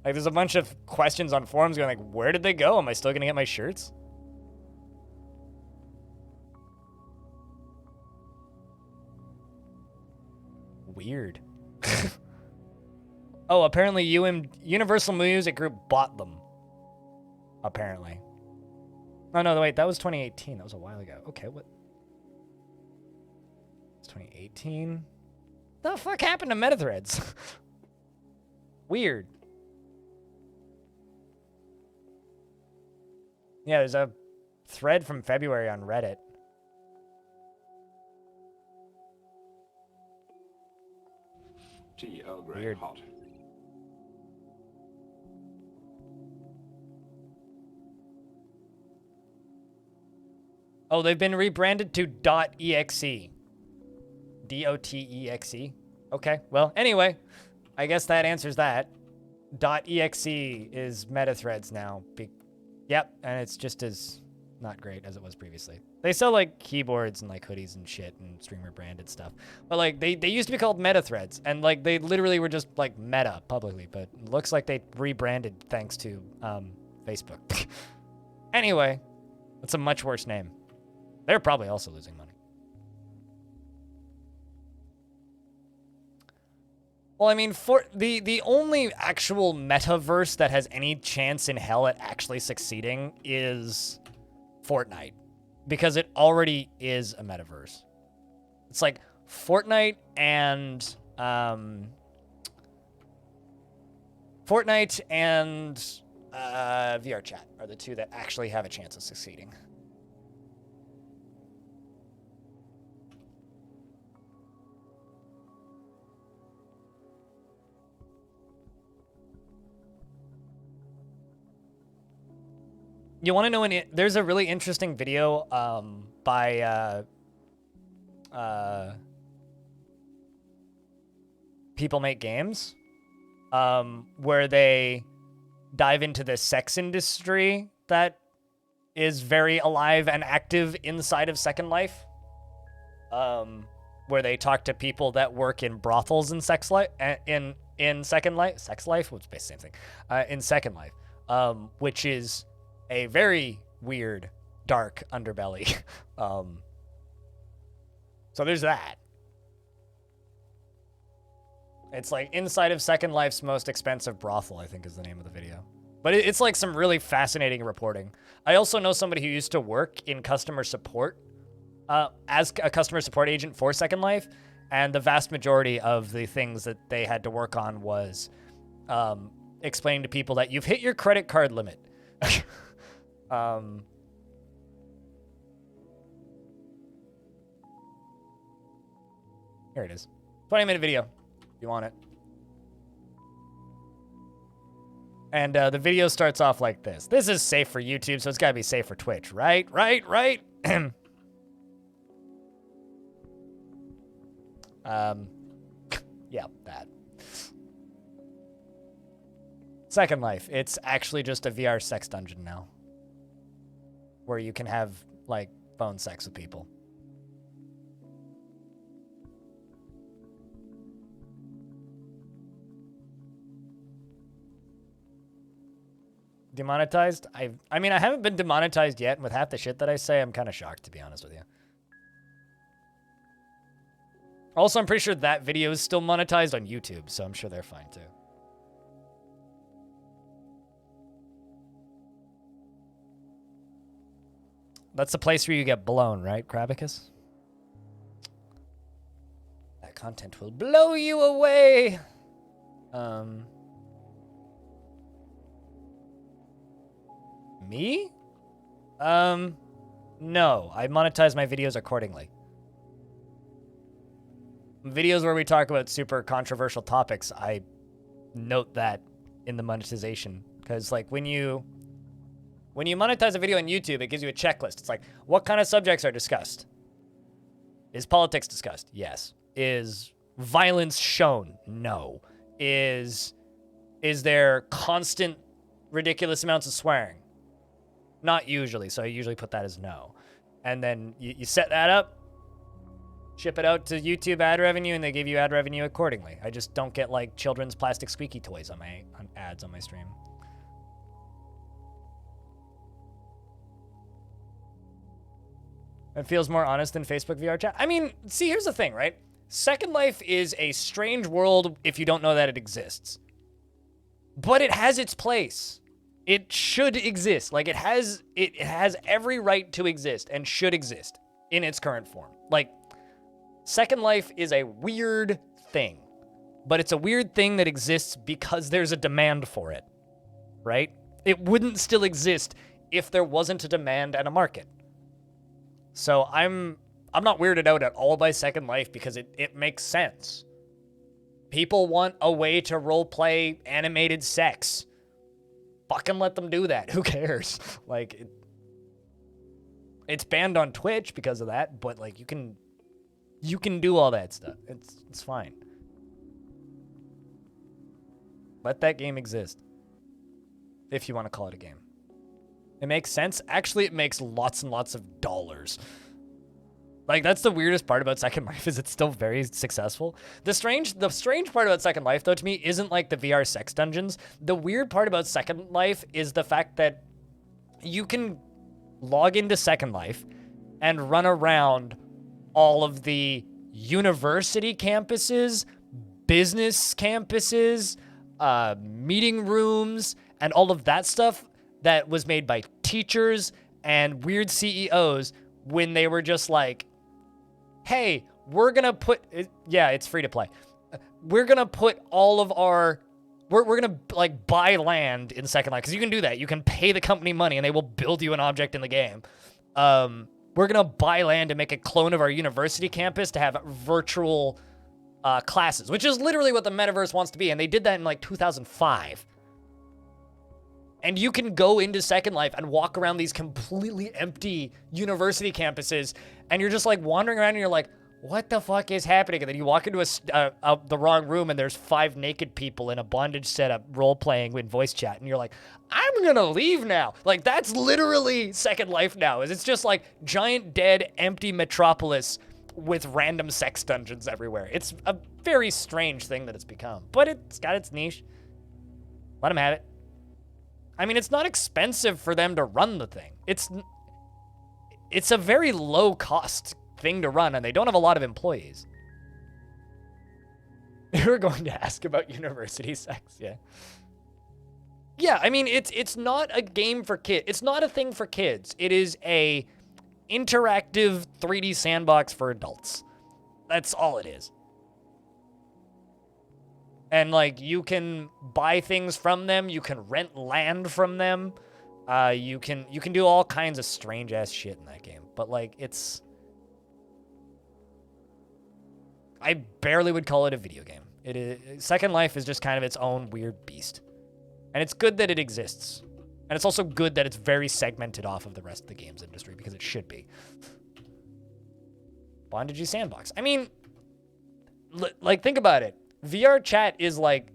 Like, there's a bunch of questions on forums going like, where did they go? Am I still gonna get my shirts? Weird. Oh, apparently Universal Music Group bought them. Apparently. Oh, no, wait, that was 2018. That was a while ago. Okay, what? It's 2018? The fuck happened to Meta Threads? Weird. Yeah, there's a thread from February on Reddit. Tea Earl Grey Weird. hot. Oh, they've been rebranded to .exe. D-O-T-E-X-E. Okay, well, anyway, I guess that answers that. .exe is Meta Threads now. Yep, and it's just as not great as it was previously. They sell, like, keyboards and, like, hoodies and shit and streamer branded stuff. But, like, they used to be called Meta Threads, and, like, they literally were just, like, Meta publicly, but it looks like they rebranded thanks to Facebook. Anyway, that's a much worse name. They're probably also losing money. Well, I mean, for the only actual metaverse that has any chance in hell at actually succeeding is Fortnite, because it already is a metaverse. It's like Fortnite and VR chat are the two that actually have a chance of succeeding. You want to know there's a really interesting video by People Make Games where they dive into the sex industry that is very alive and active inside of Second Life, where they talk to people that work in brothels in Second Life, Sex Life, which is basically the same thing, in Second Life, which is a very weird, dark underbelly. So there's that. It's like inside of Second Life's most expensive brothel, I think is the name of the video. But it's like some really fascinating reporting. I also know somebody who used to work in customer support as a customer support agent for Second Life, and the vast majority of the things that they had to work on was explaining to people that you've hit your credit card limit. Here it is. 20-minute video, if you want it. And the video starts off like this. This is safe for YouTube, so it's gotta be safe for Twitch, right? Right? Yeah, that. Second Life. It's actually just a VR sex dungeon now. Where you can have, like, phone sex with people. Demonetized? I mean, I haven't been demonetized yet, and with half the shit that I say, I'm kind of shocked, to be honest with you. Also, I'm pretty sure that video is still monetized on YouTube, so I'm sure they're fine, too. That's the place where you get blown, right, Krabicus? That content will blow you away! Me? No. I monetize my videos accordingly. Videos where we talk about super controversial topics, I note that in the monetization. Because, like, when you monetize a video on YouTube, it gives you a checklist. It's like, what kind of subjects are discussed? Is politics discussed? Yes. Is violence shown? No. Is there constant ridiculous amounts of swearing? Not usually, so I usually put that as no. And then you set that up, ship it out to YouTube ad revenue, and they give you ad revenue accordingly. I just don't get, like, children's plastic squeaky toys on ads on my stream. It feels more honest than Facebook VR chat. I mean, see, here's the thing, right? Second Life is a strange world if you don't know that it exists. But it has its place. It should exist. Like, it has every right to exist and should exist in its current form. Like, Second Life is a weird thing, but it's a weird thing that exists because there's a demand for it, right? It wouldn't still exist if there wasn't a demand and a market. So I'm not weirded out at all by Second Life because it makes sense. People want a way to roleplay animated sex. Fucking let them do that. Who cares? Like, it's banned on Twitch because of that, but, like, you can do all that stuff. It's fine. Let that game exist. If you want to call it a game. It makes sense. Actually, it makes lots and lots of dollars. Like, that's the weirdest part about Second Life is it's still very successful. The strange part about Second Life, though, to me, isn't like the VR sex dungeons. The weird part about Second Life is the fact that you can log into Second Life and run around all of the university campuses, business campuses, meeting rooms, and all of that stuff that was made by teachers and weird CEOs when they were just like, hey, we're gonna put, yeah, it's free to play. We're gonna put all of our, we're gonna, like, buy land in Second Life, because you can do that. You can pay the company money and they will build you an object in the game. We're gonna buy land and make a clone of our university campus to have virtual classes, which is literally what the metaverse wants to be. And they did that in, like, 2005. And you can go into Second Life and walk around these completely empty university campuses, and you're just, like, wandering around and you're like, what the fuck is happening? And then you walk into the wrong room and there's 5 naked people in a bondage setup role-playing in voice chat, and you're like, I'm gonna leave now. Like, that's literally Second Life now. It's just, like, giant, dead, empty metropolis with random sex dungeons everywhere. It's a very strange thing that it's become, but it's got its niche. Let them have it. I mean, it's not expensive for them to run the thing. It's a very low-cost thing to run, and they don't have a lot of employees. You were going to ask about university sex, yeah. Yeah, I mean, it's not a game for kids. It's not a thing for kids. It is a interactive 3D sandbox for adults. That's all it is. And, like, you can buy things from them. You can rent land from them. You can do all kinds of strange-ass shit in that game. But, like, it's I barely would call it a video game. It is, Second Life is just kind of its own weird beast. And it's good that it exists. And it's also good that it's very segmented off of the rest of the games industry, because it should be. Bondage Sandbox. I mean, like, think about it. VR chat is like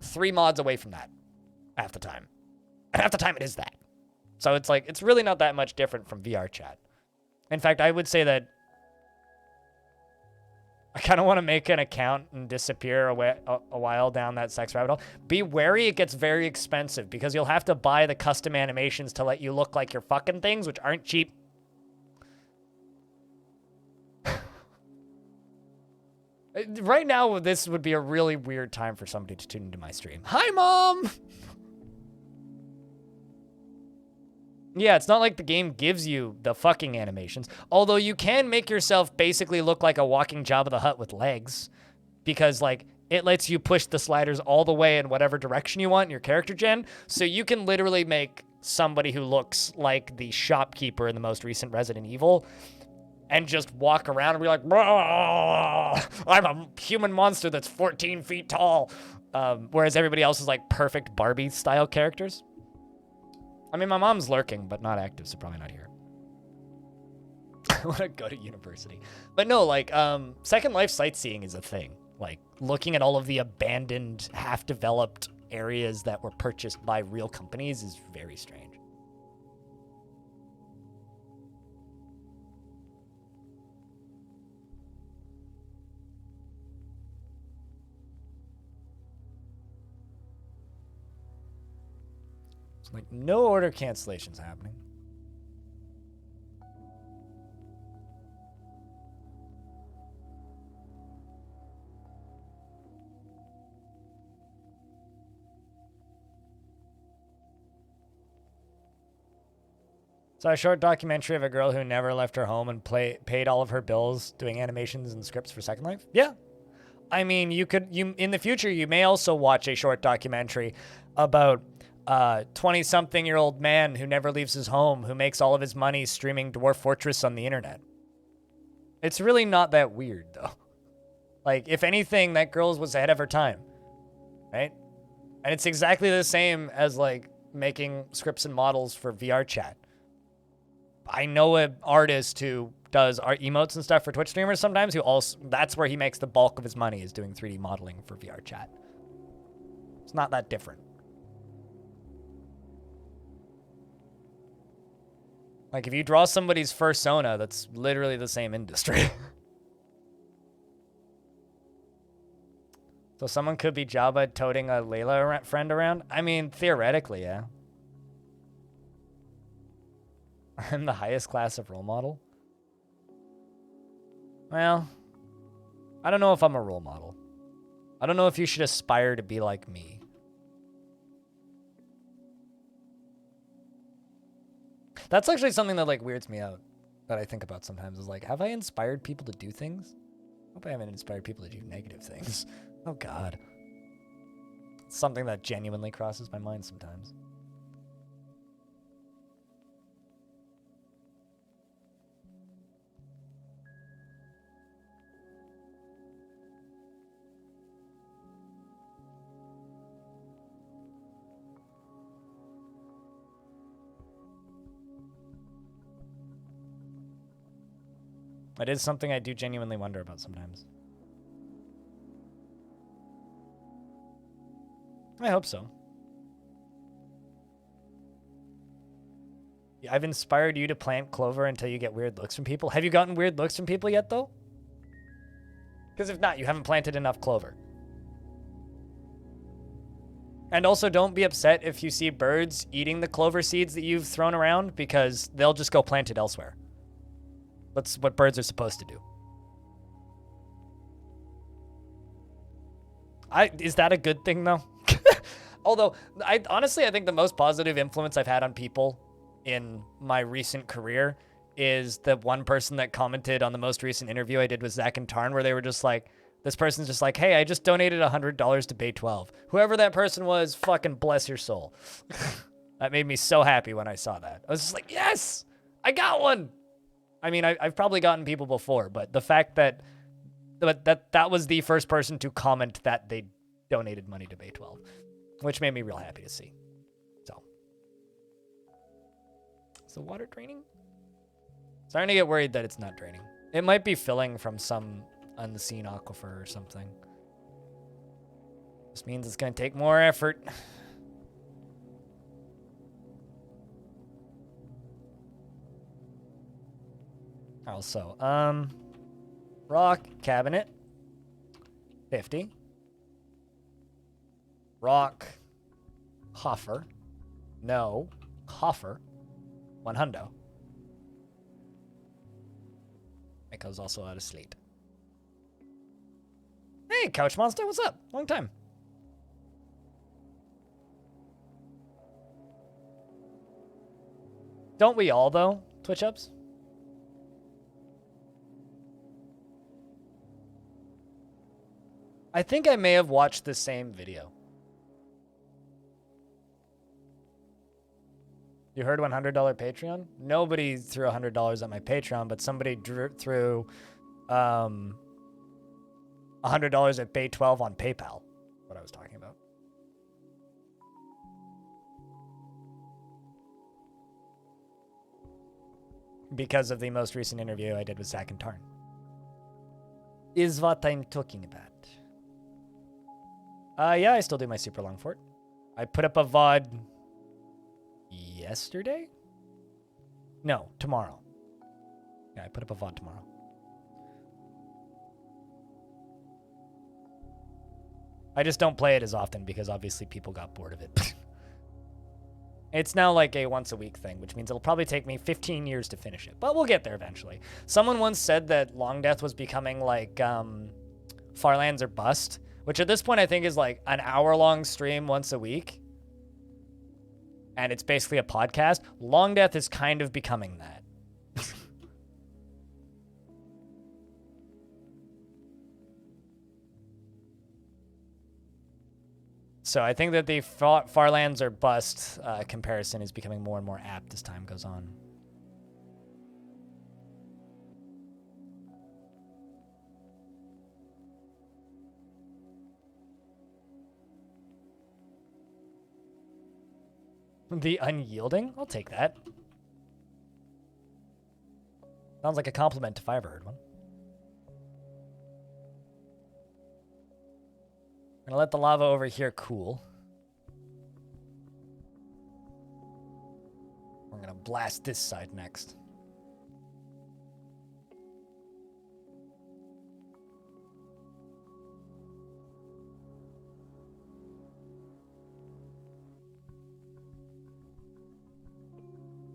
3 mods away from that half the time. And half the time it is that. So it's like, it's really not that much different from VR chat. In fact, I would say that I kind of want to make an account and disappear a while down that sex rabbit hole. Be wary, it gets very expensive because you'll have to buy the custom animations to let you look like you're fucking things, which aren't cheap. Right now, this would be a really weird time for somebody to tune into my stream. Hi, Mom! Yeah, it's not like the game gives you the fucking animations. Although you can make yourself basically look like a walking Jabba the Hutt with legs. Because, like, it lets you push the sliders all the way in whatever direction you want in your character gen. So you can literally make somebody who looks like the shopkeeper in the most recent Resident Evil and just walk around and be like, I'm a human monster that's 14 feet tall. Whereas everybody else is like perfect Barbie-style characters. I mean, my mom's lurking, but not active, so probably not here. I want to go to university. But no, like, Second Life sightseeing is a thing. Like, looking at all of the abandoned, half-developed areas that were purchased by real companies is very strange. Like, no order cancellations happening. Saw a short documentary of a girl who never left her home and paid all of her bills doing animations and scripts for Second Life. Yeah. I mean, you in the future, you may also watch a short documentary about 20-something-year-old man who never leaves his home, who makes all of his money streaming Dwarf Fortress on the internet. It's really not that weird, though. Like, if anything, that girl was ahead of her time, right? And it's exactly the same as, like, making scripts and models for VR chat. I know an artist who does art emotes and stuff for Twitch streamers sometimes, who also, that's where he makes the bulk of his money, is doing 3D modeling for VR chat. It's not that different. Like, if you draw somebody's fursona, that's literally the same industry. So someone could be Jabba toting a Layla friend around? I mean, theoretically, yeah. I'm the highest class of role model? Well, I don't know if I'm a role model. I don't know if you should aspire to be like me. That's actually something that, like, weirds me out, that I think about sometimes, is like, have I inspired people to do things? I hope I haven't inspired people to do negative things. Oh, God. It's something that genuinely crosses my mind sometimes. It is something I do genuinely wonder about sometimes. I hope so. Yeah, I've inspired you to plant clover until you get weird looks from people. Have you gotten weird looks from people yet, though? Because if not, you haven't planted enough clover. And also, don't be upset if you see birds eating the clover seeds that you've thrown around, because they'll just go plant it elsewhere. That's what birds are supposed to do. Is that a good thing, though? Although, honestly, I think the most positive influence I've had on people in my recent career is the one person that commented on the most recent interview I did with Zach and Tarn, where they were just like, this person's just like, hey, I just donated $100 to Bay 12. Whoever that person was, fucking bless your soul. That made me so happy when I saw that. I was just like, yes, I got one. I mean, I've probably gotten people before, but the fact that but that was the first person to comment that they donated money to Bay 12, which made me real happy to see. So, is the water draining? Starting to get worried that it's not draining. It might be filling from some unseen aquifer or something. This means it's going to take more effort. Also, rock cabinet, 50. Rock hoffer, no, hoffer, 100. Miko's also out of slate. Hey, Couch Monster, what's up? Long time. Don't we all, though, Twitch ups? I think I may have watched the same video. You heard $100 Patreon? Nobody threw $100 at my Patreon, but somebody threw $100 at Bay 12 on PayPal. What I was talking about. Because of the most recent interview I did with Zach and Tarn. Is what I'm talking about. Yeah, I still do my super long fort. I put up a VOD yesterday? No, tomorrow. Yeah, I put up a VOD tomorrow. I just don't play it as often because obviously people got bored of it. It's now like a once a week thing, which means it'll probably take me 15 years to finish it. But we'll get there eventually. Someone once said that Long Death was becoming like Farlands or Bust, which at this point I think is like an hour-long stream once a week. And it's basically a podcast. Long Death is kind of becoming that. So I think that the Farlands or Bust comparison is becoming more and more apt as time goes on. The unyielding? I'll take that. Sounds like a compliment if I ever heard one. I'm gonna let the lava over here cool. We're gonna blast this side next.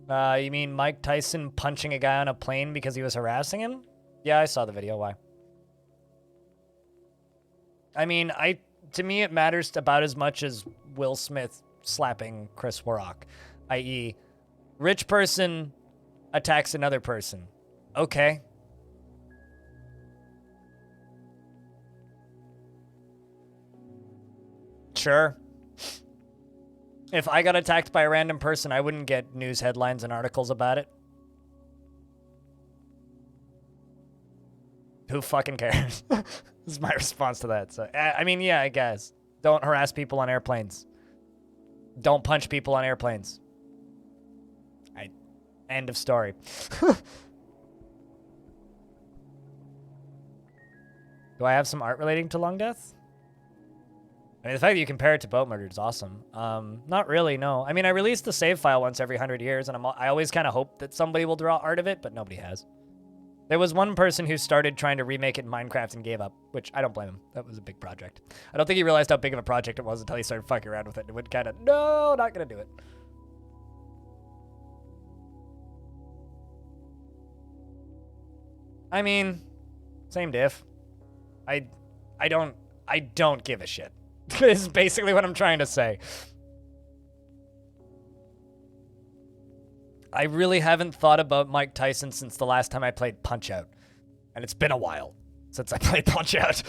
You mean Mike Tyson punching a guy on a plane because he was harassing him? Yeah, I saw the video. Why? I mean, to me, it matters about as much as Will Smith slapping Chris Warrock, i.e., rich person attacks another person. Okay. Sure. If I got attacked by a random person, I wouldn't get news headlines and articles about it. Who fucking cares? This is my response to that. So, I mean, yeah, I guess. Don't harass people on airplanes. Don't punch people on airplanes. End of story. Do I have some art relating to Long Death? I mean, the fact that you compare it to Boat Murder is awesome. Not really, no. I mean, I released the save file once every 100 years, and I always kind of hope that somebody will draw art of it, but nobody has. There was one person who started trying to remake it in Minecraft and gave up, which I don't blame him. That was a big project. I don't think he realized how big of a project it was until he started fucking around with it. It would kind of, no, not gonna do it. I mean, same diff. I don't give a shit. Is basically what I'm trying to say. I really haven't thought about Mike Tyson since the last time I played Punch-Out. And it's been a while since I played Punch-Out.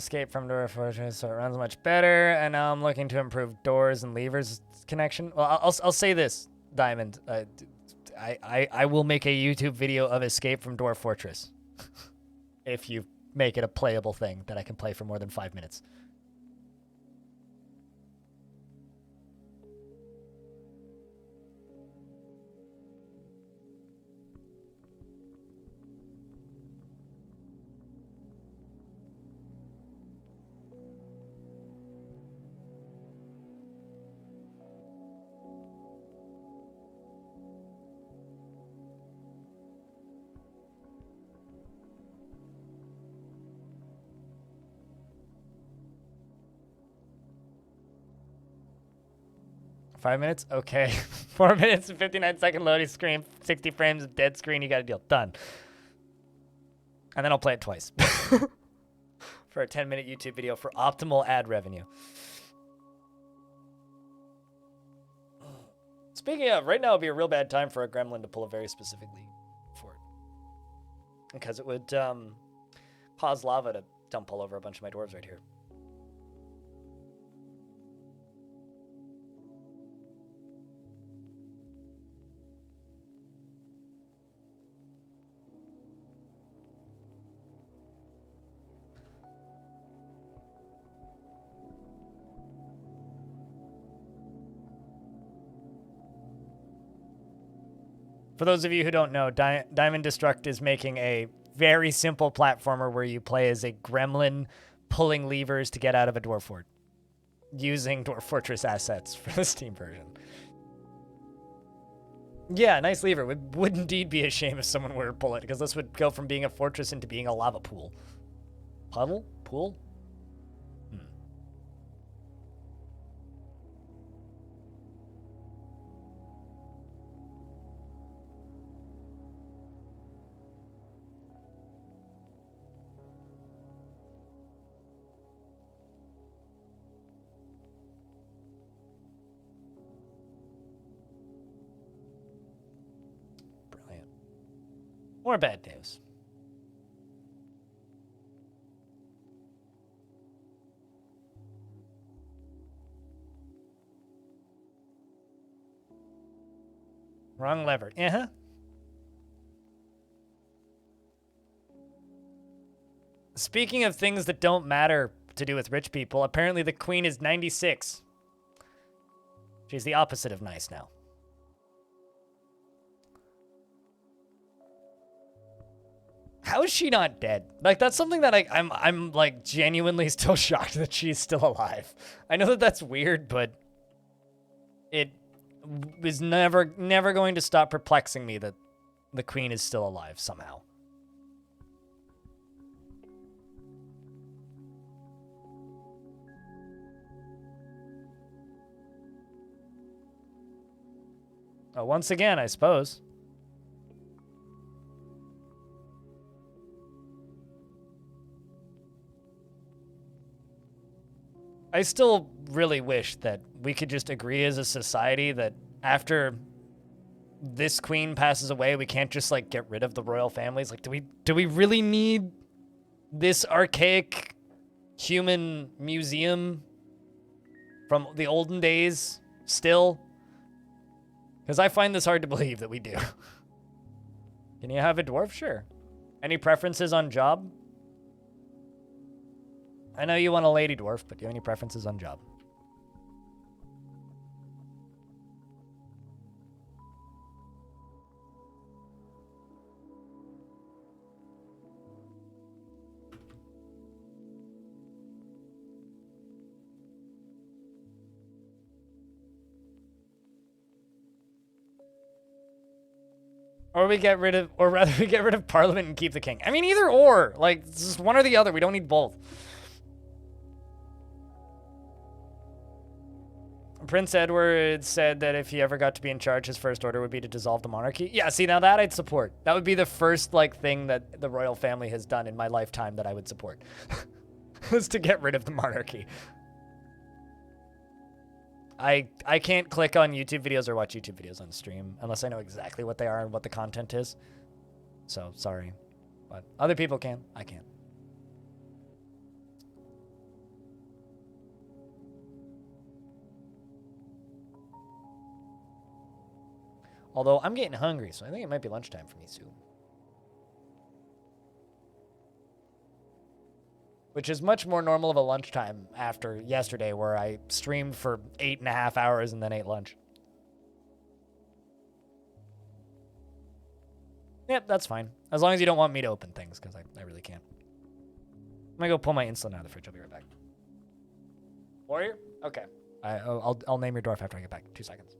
Escape from Dwarf Fortress, so it runs much better. And now I'm looking to improve doors and levers connection. Well, I'll say this, Diamond. I will make a YouTube video of Escape from Dwarf Fortress. If you make it a playable thing that I can play for more than 5 minutes. Five minutes? Okay. 4 minutes and 59-second loading screen, 60 frames of dead screen. You got a deal. Done. And then I'll play it twice. For a 10-minute YouTube video for optimal ad revenue. Speaking of, right now would be a real bad time for a gremlin to pull a very specific lead for it. Because it would cause lava to dump all over a bunch of my dwarves right here. For those of you who don't know, Diamond Destruct is making a very simple platformer where you play as a gremlin pulling levers to get out of a dwarf fort, using Dwarf Fortress assets for the Steam version. Yeah, nice lever. Would indeed be a shame if someone were to pull it, because this would go from being a fortress into being a lava pool. Puddle? Pool? More bad news. Wrong lever. Uh-huh. Speaking of things that don't matter to do with rich people, apparently the queen is 96. She's the opposite of nice now. How is she not dead? Like, that's something that I'm like genuinely still shocked that she's still alive. I know that that's weird, but it is never going to stop perplexing me that the queen is still alive somehow. Oh, once again, I suppose. I still really wish that we could just agree as a society that after this queen passes away, we can't just like get rid of the royal families. Like, do we really need this archaic human museum from the olden days still? Because I find this hard to believe that we do. Can you have a dwarf? Sure. Any preferences on job? I know you want a lady dwarf, but do you have any preferences on job? Or we get rid of, or rather we get rid of Parliament and keep the king. I mean, either or. Like, it's just one or the other. We don't need both. Prince Edward said that if he ever got to be in charge, his first order would be to dissolve the monarchy. Yeah, see, now that I'd support. That would be the first, like, thing that the royal family has done in my lifetime that I would support. Was to get rid of the monarchy. I can't click on YouTube videos or watch YouTube videos on stream unless I know exactly what they are and what the content is. So, sorry. But other people can. I can't. Although I'm getting hungry, so I think it might be lunchtime for me soon. Which is much more normal of a lunchtime after yesterday, where I streamed for 8.5 hours and then ate lunch. Yep, that's fine. As long as you don't want me to open things, because I really can't. I'm gonna go pull my insulin out of the fridge. I'll be right back. Warrior? Okay. I'll name your dwarf after I get back. 2 seconds.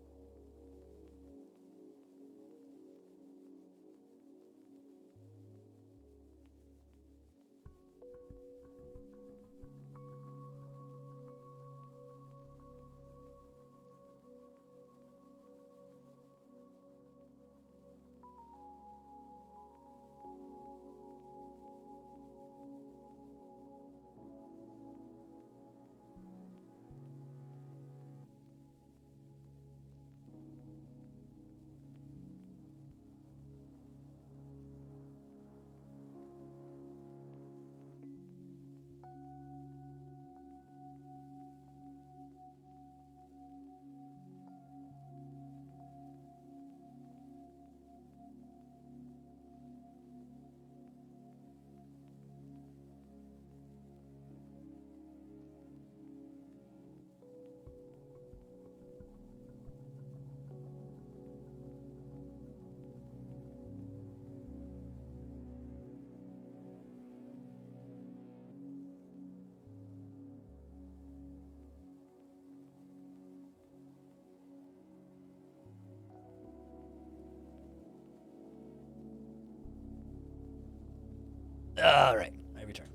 All right, I return.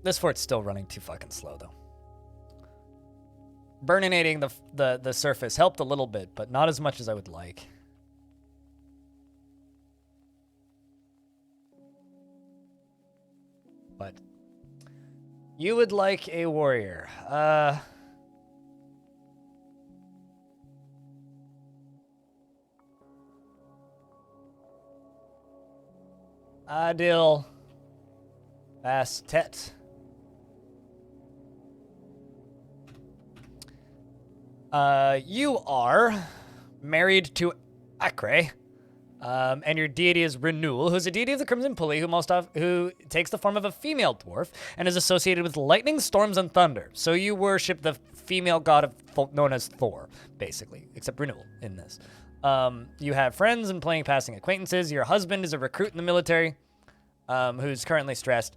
This fort's still running too fucking slow, though. Burninating the surface helped a little bit, but not as much as I would like. But you would like a warrior. Adil Bastet. You are married to Acre, and your deity is Renewal, who's a deity of the Crimson Pulley, who takes the form of a female dwarf and is associated with lightning, storms, and thunder. So you worship the female god known as Thor, basically, except Renewal in this. You have friends and passing acquaintances. Your husband is a recruit in the military, who's currently stressed,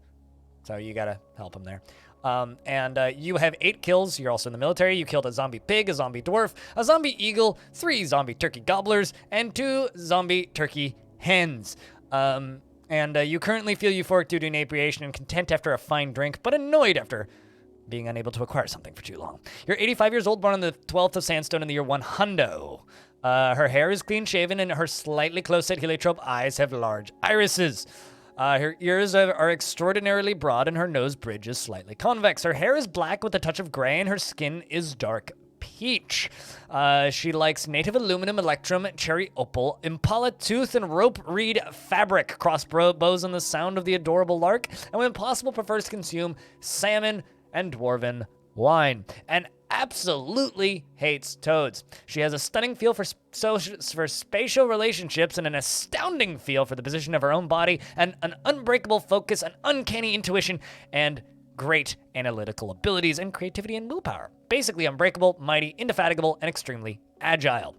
so you gotta help him there. You have 8 kills. You're also in the military. You killed a zombie pig, a zombie dwarf, a zombie eagle, 3 zombie turkey gobblers, and 2 zombie turkey hens. You currently feel euphoric due to inebriation and content after a fine drink, but annoyed after being unable to acquire something for too long. You're 85 years old, born on the 12th of Sandstone in the year 100. Her hair is clean-shaven, and her slightly close-set heliotrope eyes have large irises. Her ears are extraordinarily broad, and her nose bridge is slightly convex. Her hair is black with a touch of gray, and her skin is dark peach. She likes native aluminum, electrum, cherry opal, impala tooth, and rope reed fabric, crossbows, and the sound of the adorable lark, and when possible prefers to consume salmon and dwarven wine, and absolutely hates toads. She has a stunning feel for spatial relationships and an astounding feel for the position of her own body, and an unbreakable focus, an uncanny intuition, and great analytical abilities and creativity and willpower. Basically unbreakable, mighty, indefatigable, and extremely agile.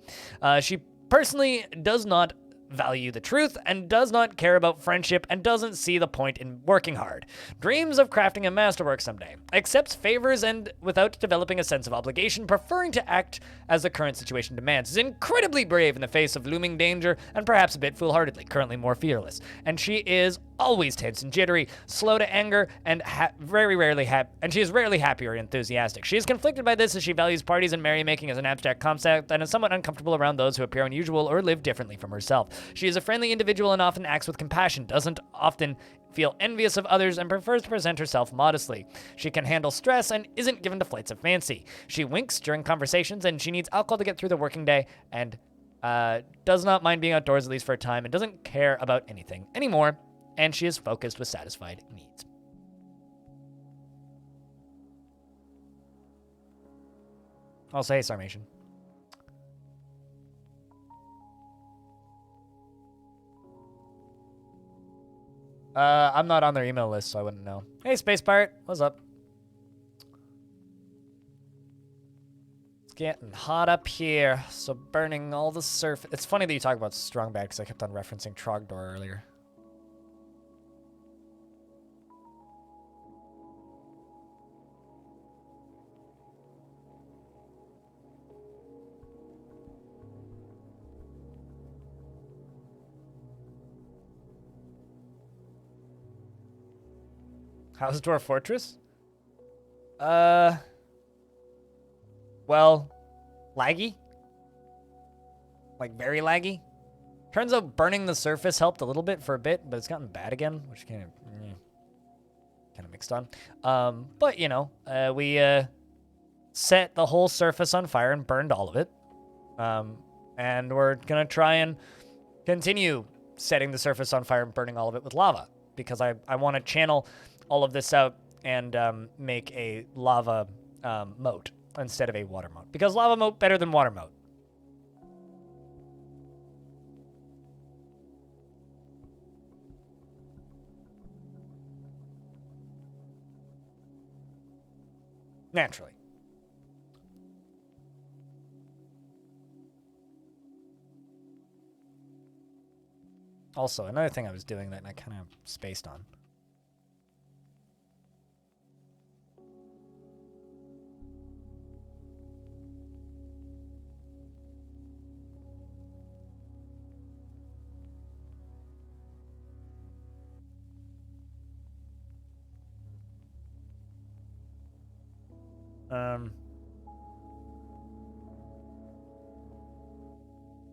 She personally does not value the truth and does not care about friendship and doesn't see the point in working hard. Dreams of crafting a masterwork someday. Accepts favors and without developing a sense of obligation, preferring to act as the current situation demands. Is incredibly brave in the face of looming danger and perhaps a bit foolhardily, currently more fearless. And she is always tense and jittery, slow to anger, and very rarely and she is rarely happy or enthusiastic. She is conflicted by this as she values parties and merrymaking as an abstract concept and is somewhat uncomfortable around those who appear unusual or live differently from herself. She is a friendly individual and often acts with compassion, doesn't often feel envious of others, and prefers to present herself modestly. She can handle stress and isn't given to flights of fancy. She winks during conversations, and she needs alcohol to get through the working day, and does not mind being outdoors at least for a time, and doesn't care about anything anymore. and she is focused with satisfied needs. Also, hey, Sarmation. I'm not on their email list, so I wouldn't know. Hey, Space Pirate, what's up? It's getting hot up here, so burning all the surface. It's funny that you talk about Strongbad, because I kept on referencing Trogdor earlier. How's Dwarf Fortress? Well, laggy. Like, very laggy. Turns out burning the surface helped a little bit for a bit, but it's gotten bad again, which kind of mixed on. But, you know, we set the whole surface on fire and burned all of it. And we're going to try and continue setting the surface on fire and burning all of it with lava, because I want to channel all of this out and make a lava moat instead of a water moat. Because lava moat better than water moat. Naturally. Also, another thing I was doing that I kind of spaced on.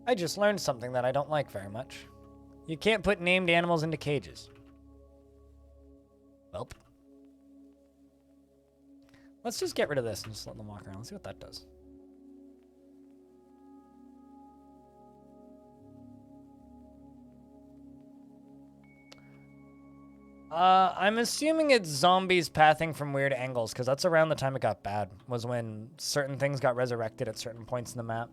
I just learned something that I don't like very much. You can't put named animals into cages. Welp. Let's just get rid of this and just let them walk around. Let's see what that does. I'm assuming it's zombies pathing from weird angles, because that's around the time it got bad, was when certain things got resurrected at certain points in the map.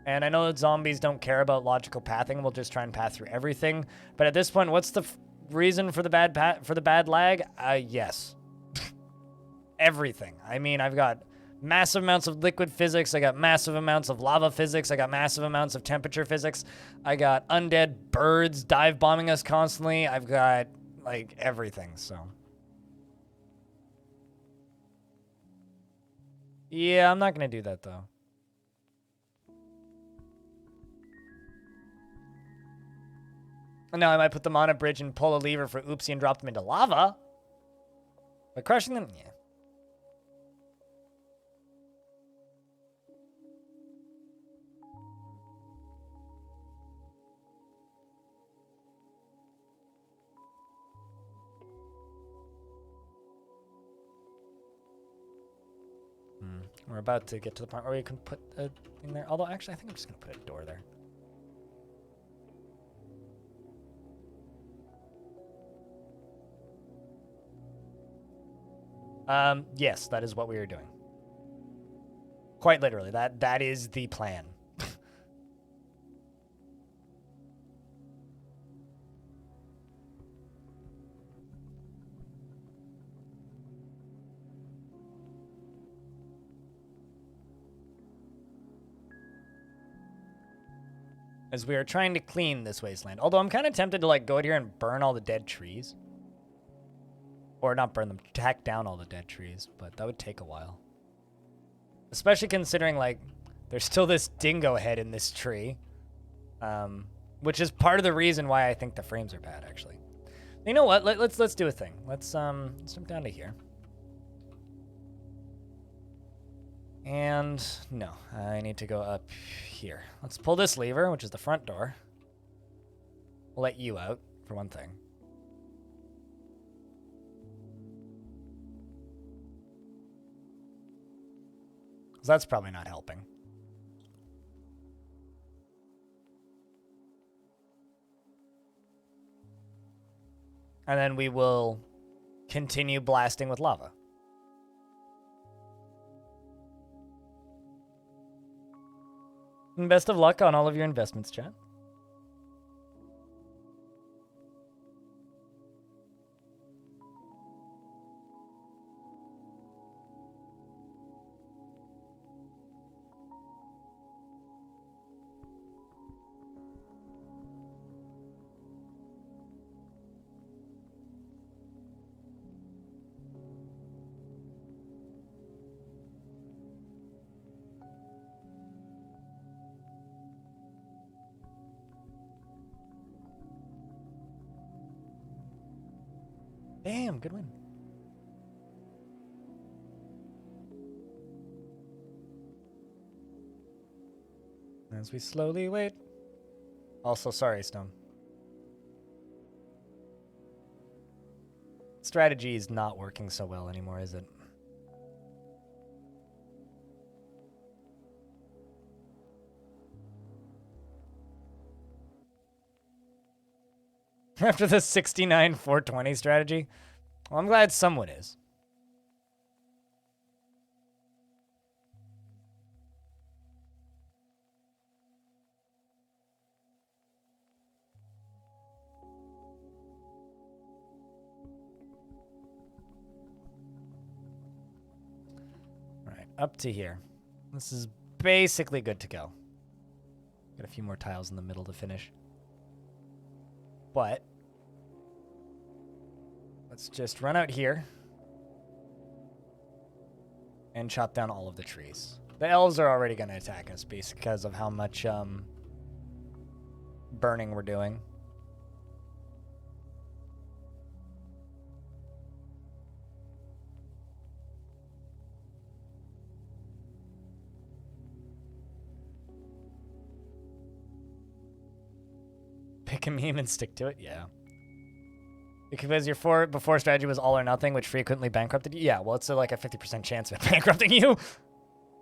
And I know that zombies don't care about logical pathing, we'll just try and path through everything. But at this point, what's the reason for the bad lag? Yes. Everything. I mean, I've got massive amounts of liquid physics, I got massive amounts of lava physics, I got massive amounts of temperature physics, I got undead birds dive bombing us constantly, I've got like everything, so. Yeah, I'm not gonna do that though. No, I might put them on a bridge and pull a lever for oopsie and drop them into lava. But crushing them, yeah. We're about to get to the point where we can put a thing there. Although, actually, I think I'm just going to put a door there. Yes, that is what we are doing. Quite literally, that is the plan. As we are trying to clean this wasteland. Although I'm kind of tempted to like go out here and burn all the dead trees. Or not burn them, hack down all the dead trees, but that would take a while. Especially considering like there's still this dingo head in this tree. Which is part of the reason why I think the frames are bad, actually. You know what? Let's do a thing. Let's jump down to here. And no, I need to go up here. Let's pull this lever, which is the front door. We'll let you out, for one thing. So that's probably not helping. And then we will continue blasting with lava. And best of luck on all of your investments, chat. Damn, good win. As we slowly wait. Also, sorry, Stone. Strategy is not working so well anymore, is it? After the 69-420 strategy? Well, I'm glad someone is. All right, up to here. This is basically good to go. Got a few more tiles in the middle to finish. But let's just run out here and chop down all of the trees. The elves are already going to attack us because of how much burning we're doing. Pick a meme and stick to it? Yeah. Because your before strategy was all or nothing, which frequently bankrupted you? Yeah, well, it's like a 50% chance of it bankrupting you.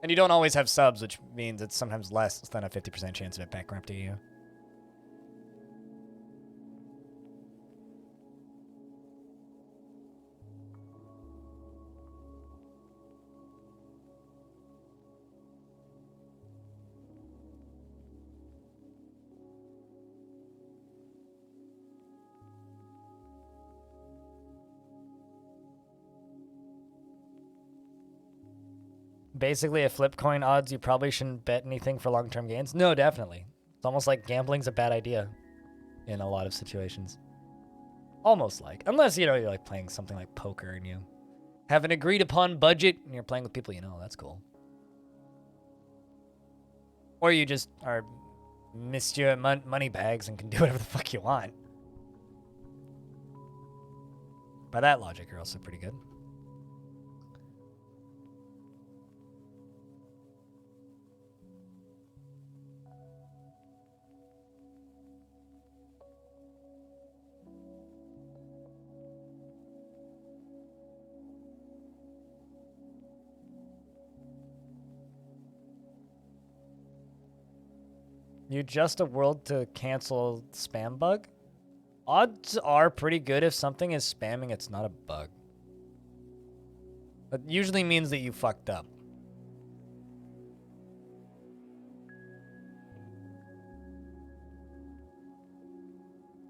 And you don't always have subs, which means it's sometimes less than a 50% chance of it bankrupting you. Basically, a flip coin odds, you probably shouldn't bet anything for long-term gains. No, definitely. It's almost like gambling's a bad idea in a lot of situations. Almost like. Unless, you know, you're like playing something like poker and you have an agreed upon budget and you're playing with people you know. That's cool. Or you just are Monsieur money bags and can do whatever the fuck you want. By that logic, you're also pretty good. You adjust a world to cancel spam bug? Odds are pretty good if something is spamming, it's not a bug. That usually means that you fucked up.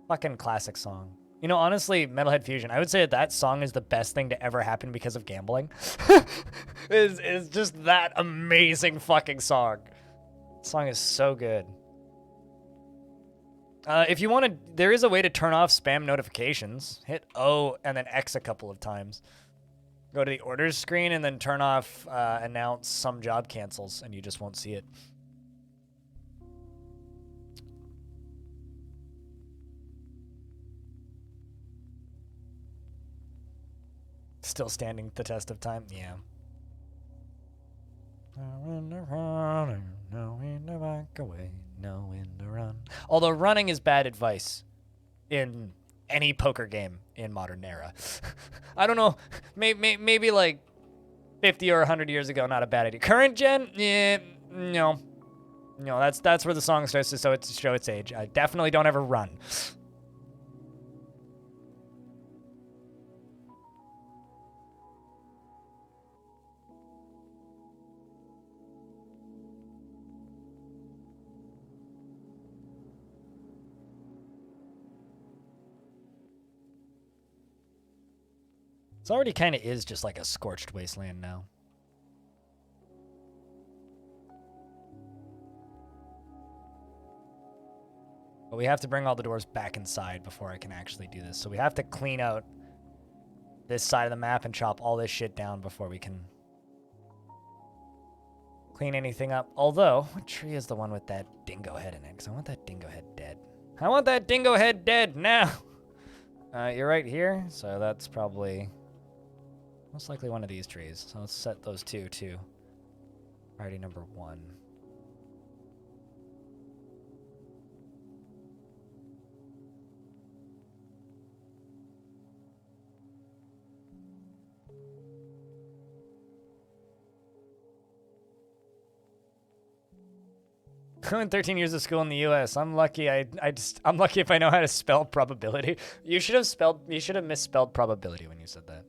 Fucking classic song. You know, honestly, Metalhead Fusion, I would say that song is the best thing to ever happen because of gambling. is just that amazing fucking song. The song is so good. If you want to, there is a way to turn off spam notifications. Hit O and then X a couple of times. Go to the orders screen and then turn off announce some job cancels and you just won't see it. Still standing the test of time? Yeah. Knowing to back away, knowing to run. Although running is bad advice in any poker game in modern era. I don't know, maybe like 50 or 100 years ago, not a bad idea. Current gen, yeah, no, that's where the song starts to show its age. I definitely don't ever run. It already kind of is just like a scorched wasteland now. But we have to bring all the doors back inside before I can actually do this. So we have to clean out this side of the map and chop all this shit down before we can clean anything up. Although, what tree is the one with that dingo head in it? Because I want that dingo head dead. I want that dingo head dead now! You're right here, so that's probably most likely one of these trees. So let's set those two to priority number 1. I went 13 years of school in the U.S. I'm lucky. I'm lucky if I know how to spell probability. You should have misspelled probability when you said that.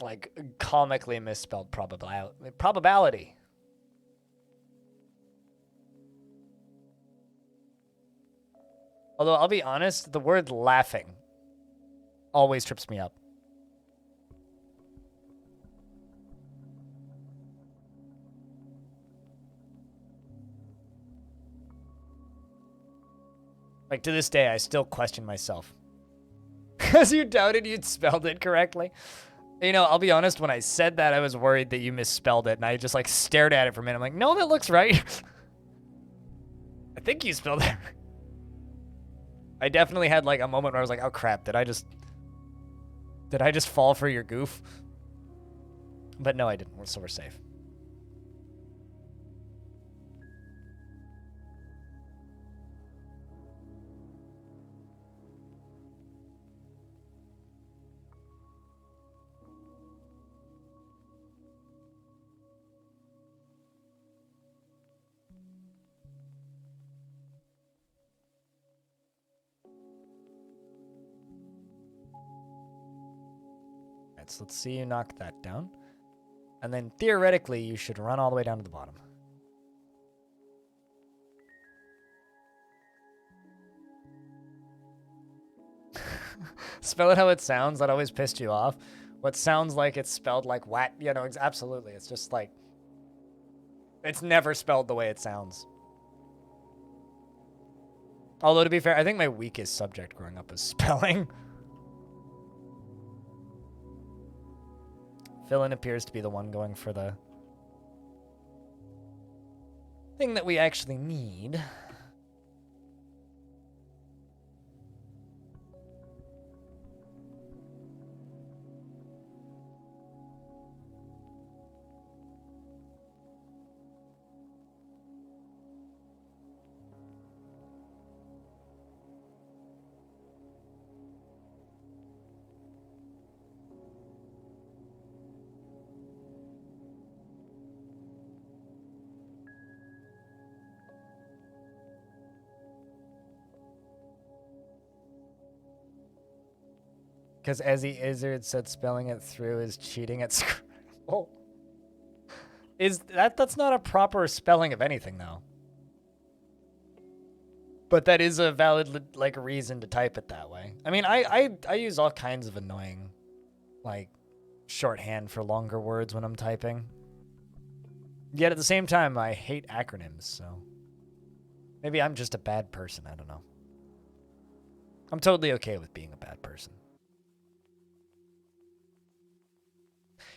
Like comically misspelled probability. Although I'll be honest, the word laughing always trips me up. Like, to this day, I still question myself. Because you doubted you'd spelled it correctly. You know, I'll be honest, when I said that, I was worried that you misspelled it, and I just, like, stared at it for a minute. I'm like, no, that looks right. I think you spelled it. I definitely had, like, a moment where I was like, oh, crap, did I just fall for your goof? But no, I didn't, so we're safe. So let's see you knock that down. And then theoretically, you should run all the way down to the bottom. Spell it how it sounds. That always pissed you off. What sounds like it's spelled like what? You know, absolutely. It's just like, it's never spelled the way it sounds. Although, to be fair, I think my weakest subject growing up was spelling. Fill-in appears to be the one going for the thing that we actually need. Because Ezzy Izzard said spelling it through is cheating at Scrabble. That's not a proper spelling of anything, though. But that is a valid, like, reason to type it that way. I mean, I use all kinds of annoying, like, shorthand for longer words when I'm typing. Yet at the same time, I hate acronyms, so maybe I'm just a bad person. I don't know. I'm totally okay with being a bad person.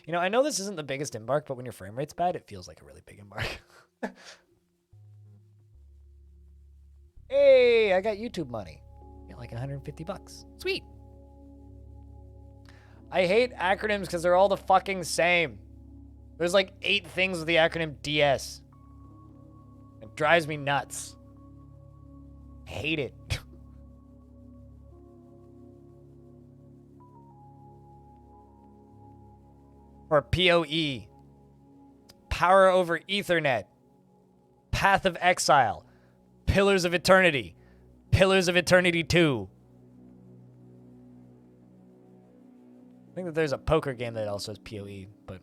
You know, I know this isn't the biggest embark, but when your frame rate's bad, it feels like a really big embark. Hey, I got YouTube money. Got like 150 bucks. Sweet. I hate acronyms because they're all the fucking same. There's like 8 things with the acronym DS. It drives me nuts. I hate it. Or PoE. Power over Ethernet. Path of Exile. Pillars of Eternity. Pillars of Eternity 2. I think that there's a poker game that also has PoE, but...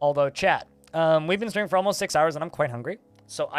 Although, chat, we've been streaming for almost 6 hours, and I'm quite hungry. So